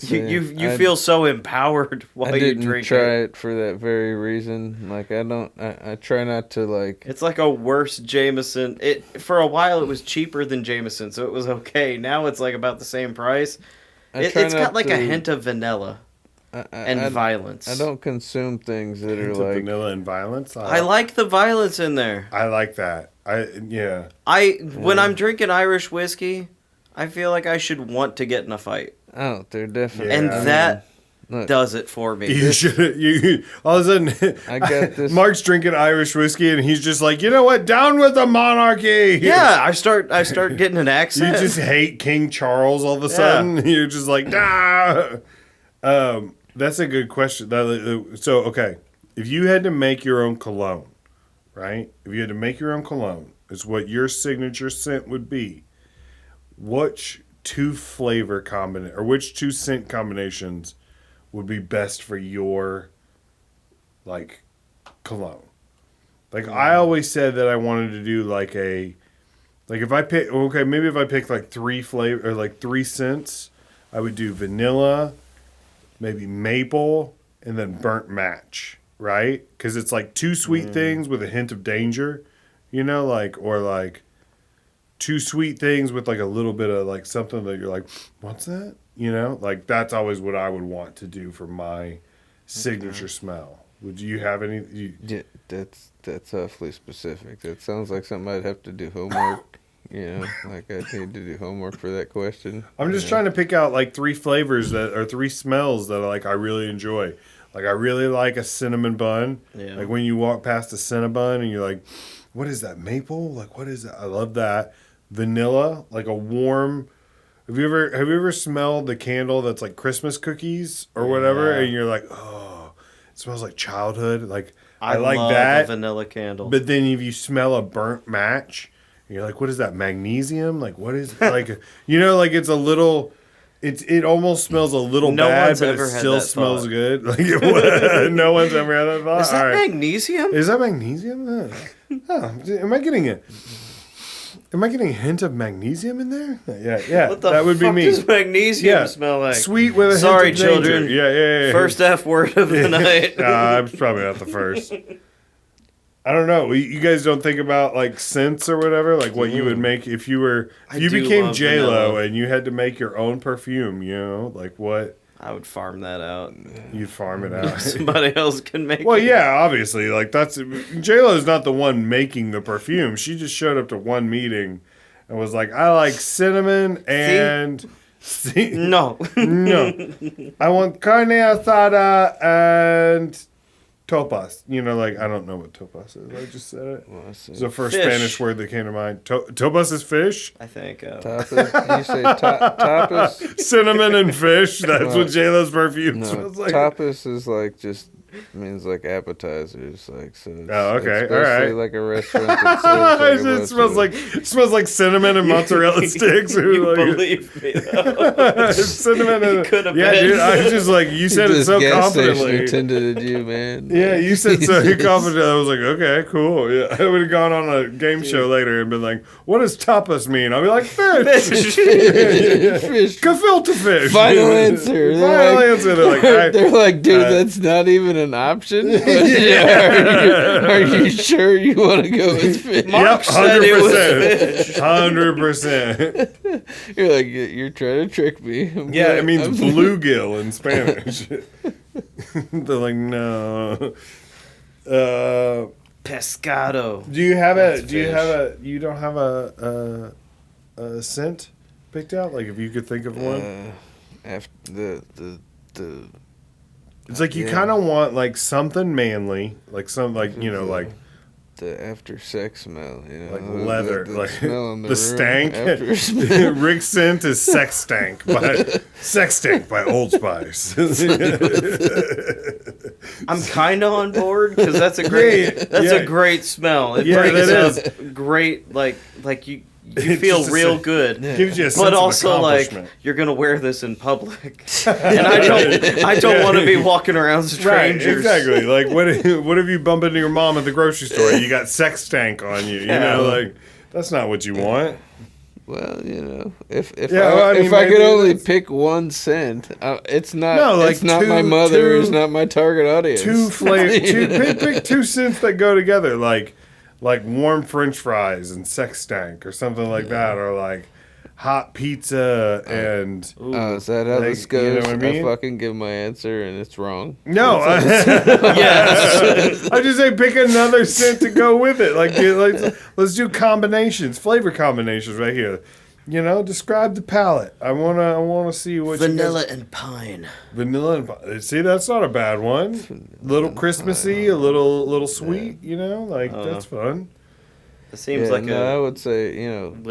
You feel so empowered while you drink it. I didn't try it for that very reason. Like I try not to like. It's like a worse Jameson. For a while it was cheaper than Jameson, so it was okay. Now it's like about the same price. It's got like a hint of vanilla and violence. I don't consume things that are like vanilla and violence. I like the violence in there. I like that. When I'm drinking Irish whiskey, I feel like I should want to get in a fight. Oh, they're definitely. And that does it for me. All of a sudden, I got this. Mark's drinking Irish whiskey, and he's just like, you know what? Down with the monarchy. Yeah, I start getting an accent. You just hate King Charles all of a sudden. You're just like, nah. That's a good question. So, okay, if you had to make your own cologne, right? If you had to make your own cologne, is what your signature scent would be. Which 2 flavor or which 2 scent combinations would be best for your like cologne? Like I always said that I wanted to do like if I pick maybe if I pick like 3 flavor or like 3 scents, I would do vanilla, maybe maple, and then burnt match, right? Because it's like 2 sweet things with a hint of danger, or like 2 sweet things with like a little bit of like something that you're like, what's that? Like that's always what I would want to do for my signature smell. Would you have any? Yeah, that's awfully specific. That sounds like something I'd have to do homework. Like I'd need to do homework for that question. I'm just trying to pick out like 3 flavors that or 3 smells that I really enjoy. Like I really like a cinnamon bun. Yeah. Like when you walk past a cinnamon and you're like, what is that, maple? Like what is that? I love that. vanilla, like a warm. Have you ever smelled the candle that's like Christmas cookies or whatever, and you're like, oh, it smells like childhood. Like I like love that a vanilla candle. But then if you smell a burnt match, you're like, what is that? Magnesium? Like what is like? Like it's a little. It almost smells a little bad, but it still smells good. Like no one's ever had that thought. Is that magnesium? Is that magnesium? Am I getting a hint of magnesium in there? Yeah. What the that would be fuck me. Does magnesium smell like? Sweet with a Sorry, hint of danger. children. Yeah. First F word of the night. I'm probably not the first. I don't know. You guys don't think about like scents or whatever, like what you would make if you became J-Lo and you had to make your own perfume. Like what? I would farm that out. You'd farm it out. Somebody else can make. Well, yeah, obviously, like that's J-Lo's not the one making the perfume. She just showed up to one meeting and was like, "I like cinnamon and." No. I want carne asada and. Topaz. Like, I don't know what topaz is. I just said it. Well, it's the first fish. Spanish word that came to mind. Topaz is fish? I think. Tapas? You say tapas? Cinnamon and fish. That's what J-Lo's perfume smells like. Tapas is like just means like appetizers. Like so. Okay. It's all right. like a restaurant. That it smells like cinnamon and mozzarella sticks. Believe me, though. Cinnamon and could have been. Dude, I was just like you said it so confidently. Attended at you, man. Yeah, you said so confident. I was like, okay, cool. Yeah, I would have gone on a game show later and been like, what does tapas mean? I'll be like, fish. Fish. Gefilte fish. Final answer. They're like, dude, that's not even an option. Are you sure you want to go with fish? Mark said it was fish. 100%. You're like, you're trying to trick me. Yeah, it means bluegill in Spanish. They're like, no. Pescado. Do you have you don't have a scent picked out? Like if you could think of one? After the it's like you kind of want like something manly, like some like like the after sex smell, like leather, the like smell in the stank. Rick's scent is sex stank by Old Spice. I'm kind of on board because that's a great smell. It brings up great like you feel real good. Gives you a sense but of also like you're gonna wear this in public, and I don't want to be walking around strangers. Right, exactly. Like what if you bump into your mom at the grocery store and you got sex stank on you? You know, like that's not what you want. Well, if I could only pick one scent, it's not. It's not my mother. It's not my target audience. Pick two scents that go together, like warm French fries and sex stank or something like that, or like hot pizza and. Is that how this goes? You know what I mean? I fucking give my answer and it's wrong. No, yes. I just say pick another scent to go with it. Like let's do combinations, flavor combinations right here. Describe the palette. I wanna see what vanilla and pine. Vanilla and pine. See, that's not a bad one. Little Christmassy, a little sweet. That's fun. It seems like I would say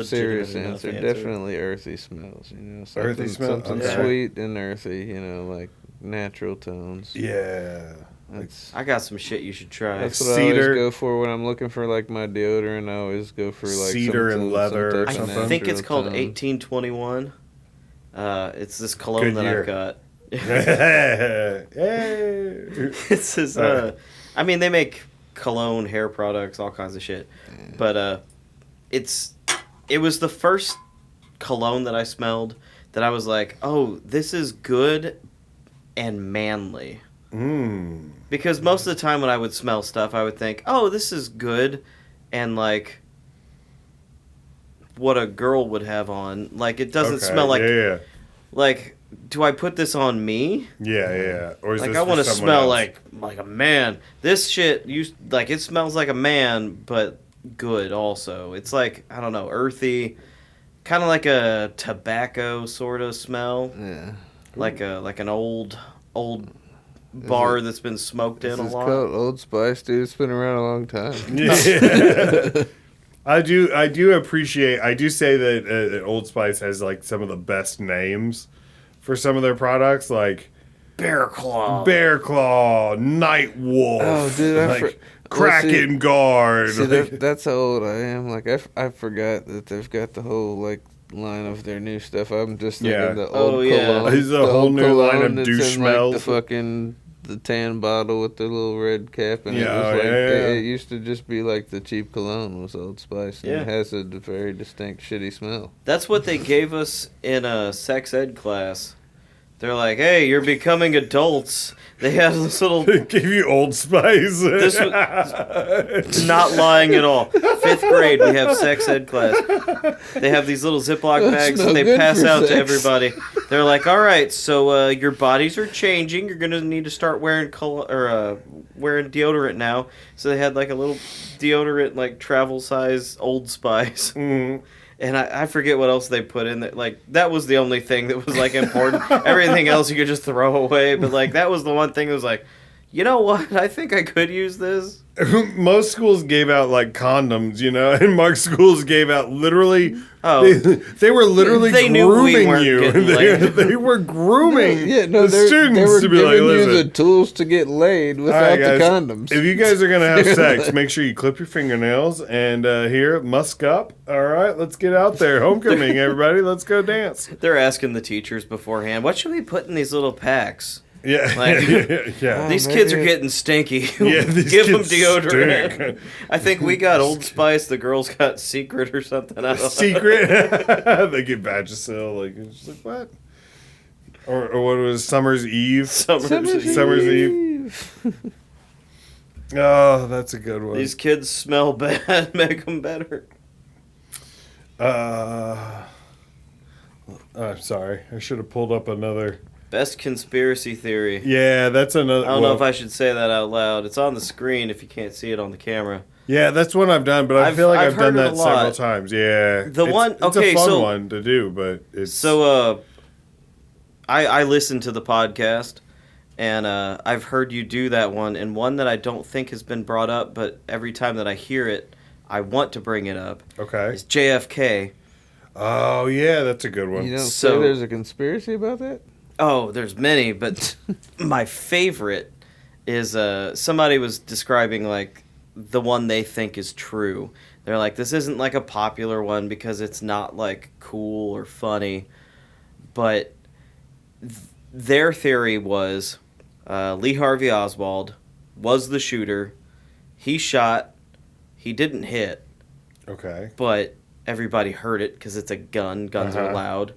serious answer. Definitely earthy smells. Earthy smells. Something sweet and earthy. Like natural tones. Yeah. I got some shit you should try. That's what I always go for when I'm looking for like my deodorant. I always go for like cedar and leather or something. I think it's called 1821. It's this cologne I've got. It's this. I mean, they make cologne, hair products, all kinds of shit. But it was the first cologne that I smelled that I was like, oh, this is good and manly. Because most of the time when I would smell stuff, I would think, oh, this is good and like what a girl would have on. Like it doesn't smell like like, do I put this on me? Yeah. Or is like this I want to smell else? like a man. This shit it smells like a man, but good also. It's like, I don't know, earthy, kind of like a tobacco sort of smell. Yeah. Like an old bar that's been smoked in a lot. It's called Old Spice, dude. It's been around a long time. Yeah. I do appreciate. I do say that Old Spice has like some of the best names for some of their products, like Bear Claw, Night Wolf. Oh, dude, Kraken Guard. See, that's how old I am. Like I forgot that they've got the whole like line of their new stuff. I'm just thinking the old cologne. There's a whole new line of douche smells. Like the fucking tan bottle with the little red cap, and it was like it used to just be like the cheap cologne was Old Spice, and it has a very distinct shitty smell. That's what they gave us in a sex ed class. They're like, hey, you're becoming adults. They have this little... They gave you Old Spice. This was not lying at all. 5th grade, we have sex ed class. They have these little Ziploc bags that they pass out to everybody. They're like, all right, so your bodies are changing. You're going to need to start wearing wearing deodorant now. So they had like a little deodorant, like travel size Old Spice. Mm. And I forget what else they put in there. Like, that was the only thing that was, like, important. Everything else you could just throw away. But, like, that was the one thing that was like, you know what? I think I could use this. Most schools gave out, like, condoms, you know? And Mark's schools gave out literally... Oh. They were literally grooming you. They were grooming the students they were to be like, listen. you the tools to get laid without the condoms. If you guys are going to have sex, make sure you clip your fingernails. And here, musk up. All right, let's get out there. Homecoming, everybody. Let's go dance. They're asking the teachers beforehand, what should we put in these little packs? Yeah, like, these kids are getting stinky. Yeah, give them deodorant. Stink. I think we got Old Spice. The girls got Secret or something. I don't know. Secret. They get Vagisil. Like, it's like what? Or what was Summer's Eve? Summer's Eve. Oh, that's a good one. These kids smell bad. Make them better. I'm sorry. I should have pulled up another. Best conspiracy theory. Yeah, that's another... I don't know if I should say that out loud. It's on the screen if you can't see it on the camera. Yeah, that's one I've done, but I feel like I've done that several times. Yeah. It's a fun one to do, but it's... So, I listened to the podcast, and I've heard you do that one, and one that I don't think has been brought up, but every time that I hear it, I want to bring it up. Okay. It's JFK. Oh, yeah, that's a good one. You don't say there's a conspiracy about that? Oh, there's many, but my favorite is somebody was describing like the one they think is true. They're like, this isn't like a popular one because it's not like cool or funny, but their theory was Lee Harvey Oswald was the shooter. He shot. He didn't hit. Okay. But everybody heard it because it's a gun. Guns are loud.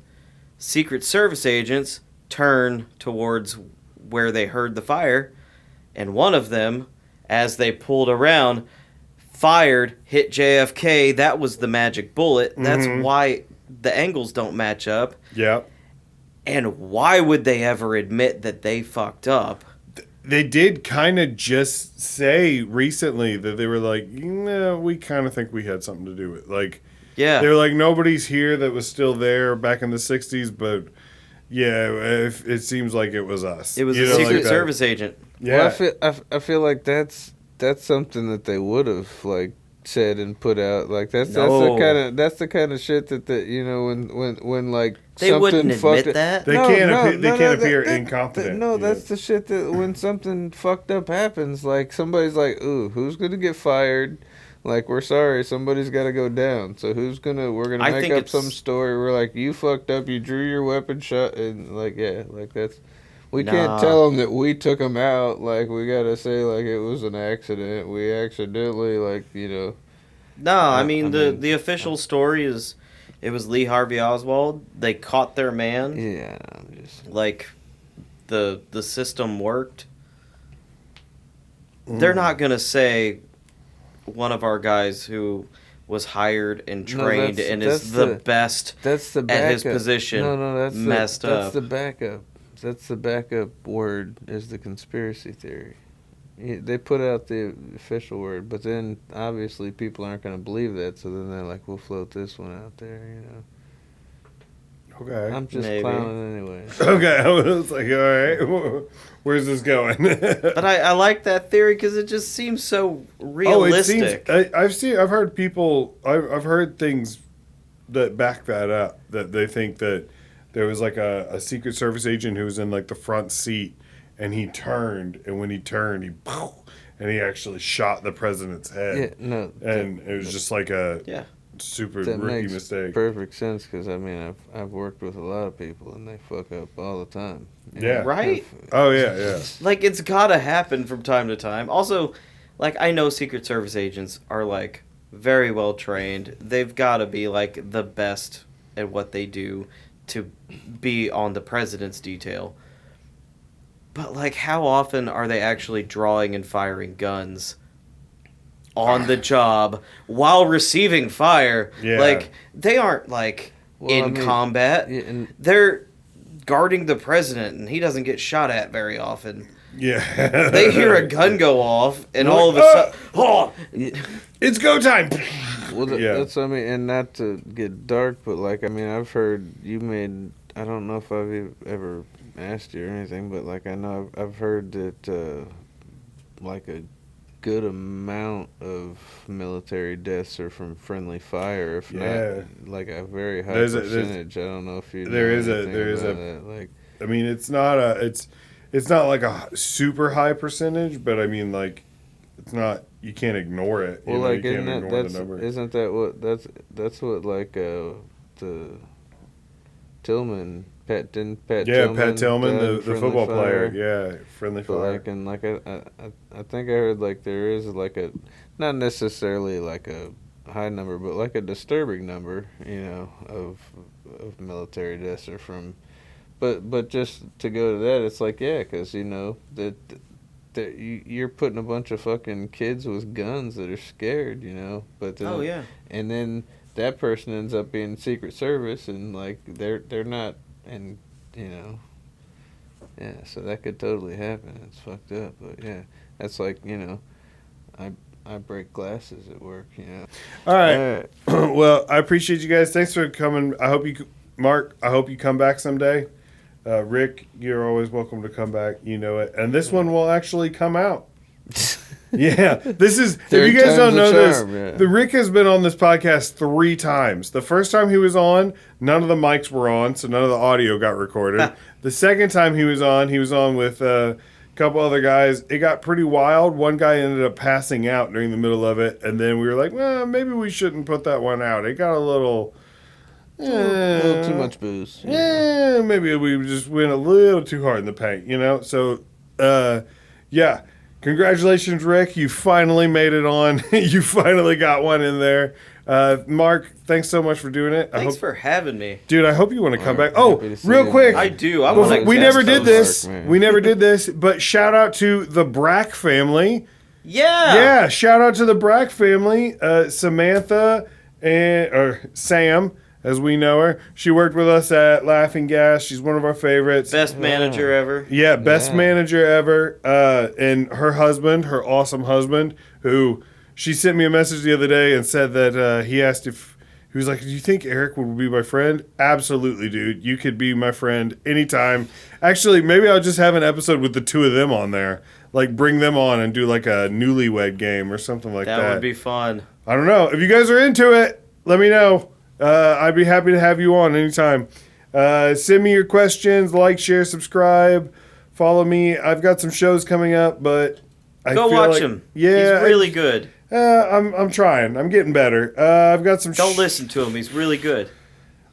Secret Service agents turn towards where they heard the fire, and one of them, as they pulled around, fired, hit JFK. That was the magic bullet. Mm-hmm. That's why the angles don't match up. Yeah. And why would they ever admit that they fucked up? They did kind of just say recently that they were like, we kind of think we had something to do with it. Like, yeah. They were like, nobody's here that was still there back in the 60s, but yeah, it seems like it was us. It was a Secret Service agent. Yeah. Well, I feel like that's something that they would have like said and put out. Like that's the kind of shit that when like they something wouldn't admit that. They can't appear incompetent. That's the shit that when something fucked up happens, like somebody's like, ooh, who's gonna get fired? Like, we're sorry, somebody's got to go down. So we're gonna make up some story. We're like, you fucked up, you drew your weapon shot, and like, yeah, like that's. We can't tell them that we took them out. Like, we gotta say like it was an accident. We accidentally No, I mean the official story is, it was Lee Harvey Oswald. They caught their man. Yeah, like, the system worked. They're not gonna say one of our guys who was hired and trained and is the best at his position messed up. That's the backup. That's the backup word is the conspiracy theory. They put out the official word, but then obviously people aren't going to believe that, so then they're like, we'll float this one out there, Okay. I'm just clowning anyway. Okay, I was like, all right, where's this going? But I like that theory because it just seems so realistic. I've heard people, I've heard things that back that up, that they think that there was like a Secret Service agent who was in like the front seat, and he turned, and when he turned, he actually shot the president's head. Yeah, no. And it was just like a super rookie mistake. Perfect sense, because I mean I've worked with a lot of people and they fuck up all the time. Yeah. Right? Yeah. Like, it's gotta happen from time to time. Also, like, I know Secret Service agents are like very well trained. They've gotta be like the best at what they do to be on the president's detail. But like, how often are they actually drawing and firing guns on the job while receiving fire? Yeah. Like, they aren't like combat. Yeah, they're guarding the president, and he doesn't get shot at very often. Yeah. They hear a gun go off, and all of a sudden, it's go time. Well, that's, I mean, and not to get dark, but like, I mean, I've heard you made, I don't know if I've ever asked you or anything, but like, I know I've heard that like a good amount of military deaths are from friendly fire, if not like a very high percentage. I don't know if you there is a like, I mean, it's not like a super high percentage, but I mean, like, it's not, you can't ignore it. Well, like, isn't that what that's what like the Tillman Pat Tillman, Pat Tillman, the football player, friendly fire. Like, and like I think I heard like there is like a, not necessarily like a high number, but like a disturbing number, you know, of military deaths are from, but just to go to that, it's like, because you know that you're putting a bunch of fucking kids with guns that are scared, you know, but then, and then that person ends up being Secret Service, and like they're not, and you know, so that could totally happen. It's fucked up, but that's like, you know, I break glasses at work, you know. All right. Well, I appreciate you guys. Thanks for coming. Mark, I hope you come back someday. Rick, you're always welcome to come back. You know it. And this one will actually come out. This is, if you guys don't know this, the Rick has been on this podcast 3 times. The first time he was on, none of the mics were on, so none of the audio got recorded. The second time he was on with a couple other guys. It got pretty wild. One guy ended up passing out during the middle of it, and then we were like, well, maybe we shouldn't put that one out. It got a little too much booze. Maybe we just went a little too hard in the paint, you know? So, congratulations, Rick. You finally made it on. You finally got one in there. Mark, thanks so much for doing it. Thanks for having me. Dude, I hope you want to come back. Oh, real quick. I do. We never did this. We never did this, but shout out to the Brack family. Yeah, shout out to the Brack family. Samantha, or Sam, as we know her. She worked with us at Laughing Gas. She's one of our favorites. Best manager ever. Yeah, best manager ever. And her husband, her awesome husband, who she sent me a message the other day and said that he asked if, he was like, do you think Eric would be my friend? Absolutely, dude. You could be my friend anytime. Actually, maybe I'll just have an episode with the 2 of them on there. Like, bring them on and do like a newlywed game or something like that. That would be fun. I don't know. If you guys are into it, let me know. I'd be happy to have you on anytime. Send me your questions, like, share, subscribe, follow me. I've got some shows coming up, but go watch him. Yeah, he's really good. I'm trying. I'm getting better. I've got some. Don't listen to him. He's really good.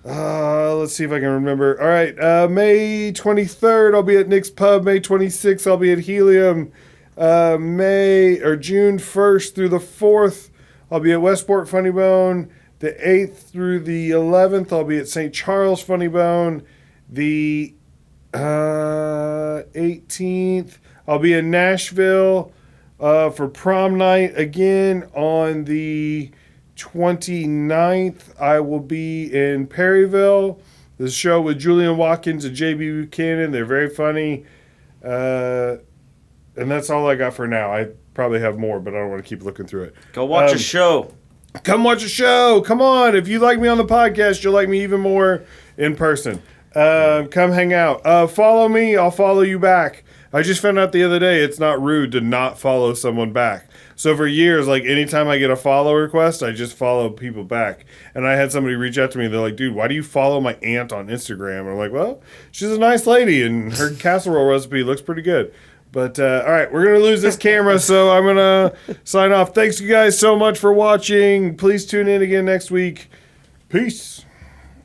Let's see if I can remember. All right, May 23rd, I'll be at Nick's Pub. May 26th, I'll be at Helium. June 1st through the 4th, I'll be at Westport Funny Bone. The 8th through the 11th, I'll be at St. Charles Funny Bone. The 18th, I'll be in Nashville for prom night. Again, on the 29th, I will be in Perryville. The show with Julian Watkins and J.B. Buchanan. They're very funny. And that's all I got for now. I probably have more, but I don't want to keep looking through it. Go watch a show. Come watch a show. Come on. If you like me on the podcast, you'll like me even more in person. Come hang out. Follow me. I'll follow you back. I just found out the other day it's not rude to not follow someone back. So for years, like anytime I get a follow request, I just follow people back. And I had somebody reach out to me. They're like, dude, why do you follow my aunt on Instagram? And I'm like, well, she's a nice lady and her casserole recipe looks pretty good. But, all right, we're going to lose this camera, so I'm going to sign off. Thanks you guys so much for watching. Please tune in again next week. Peace.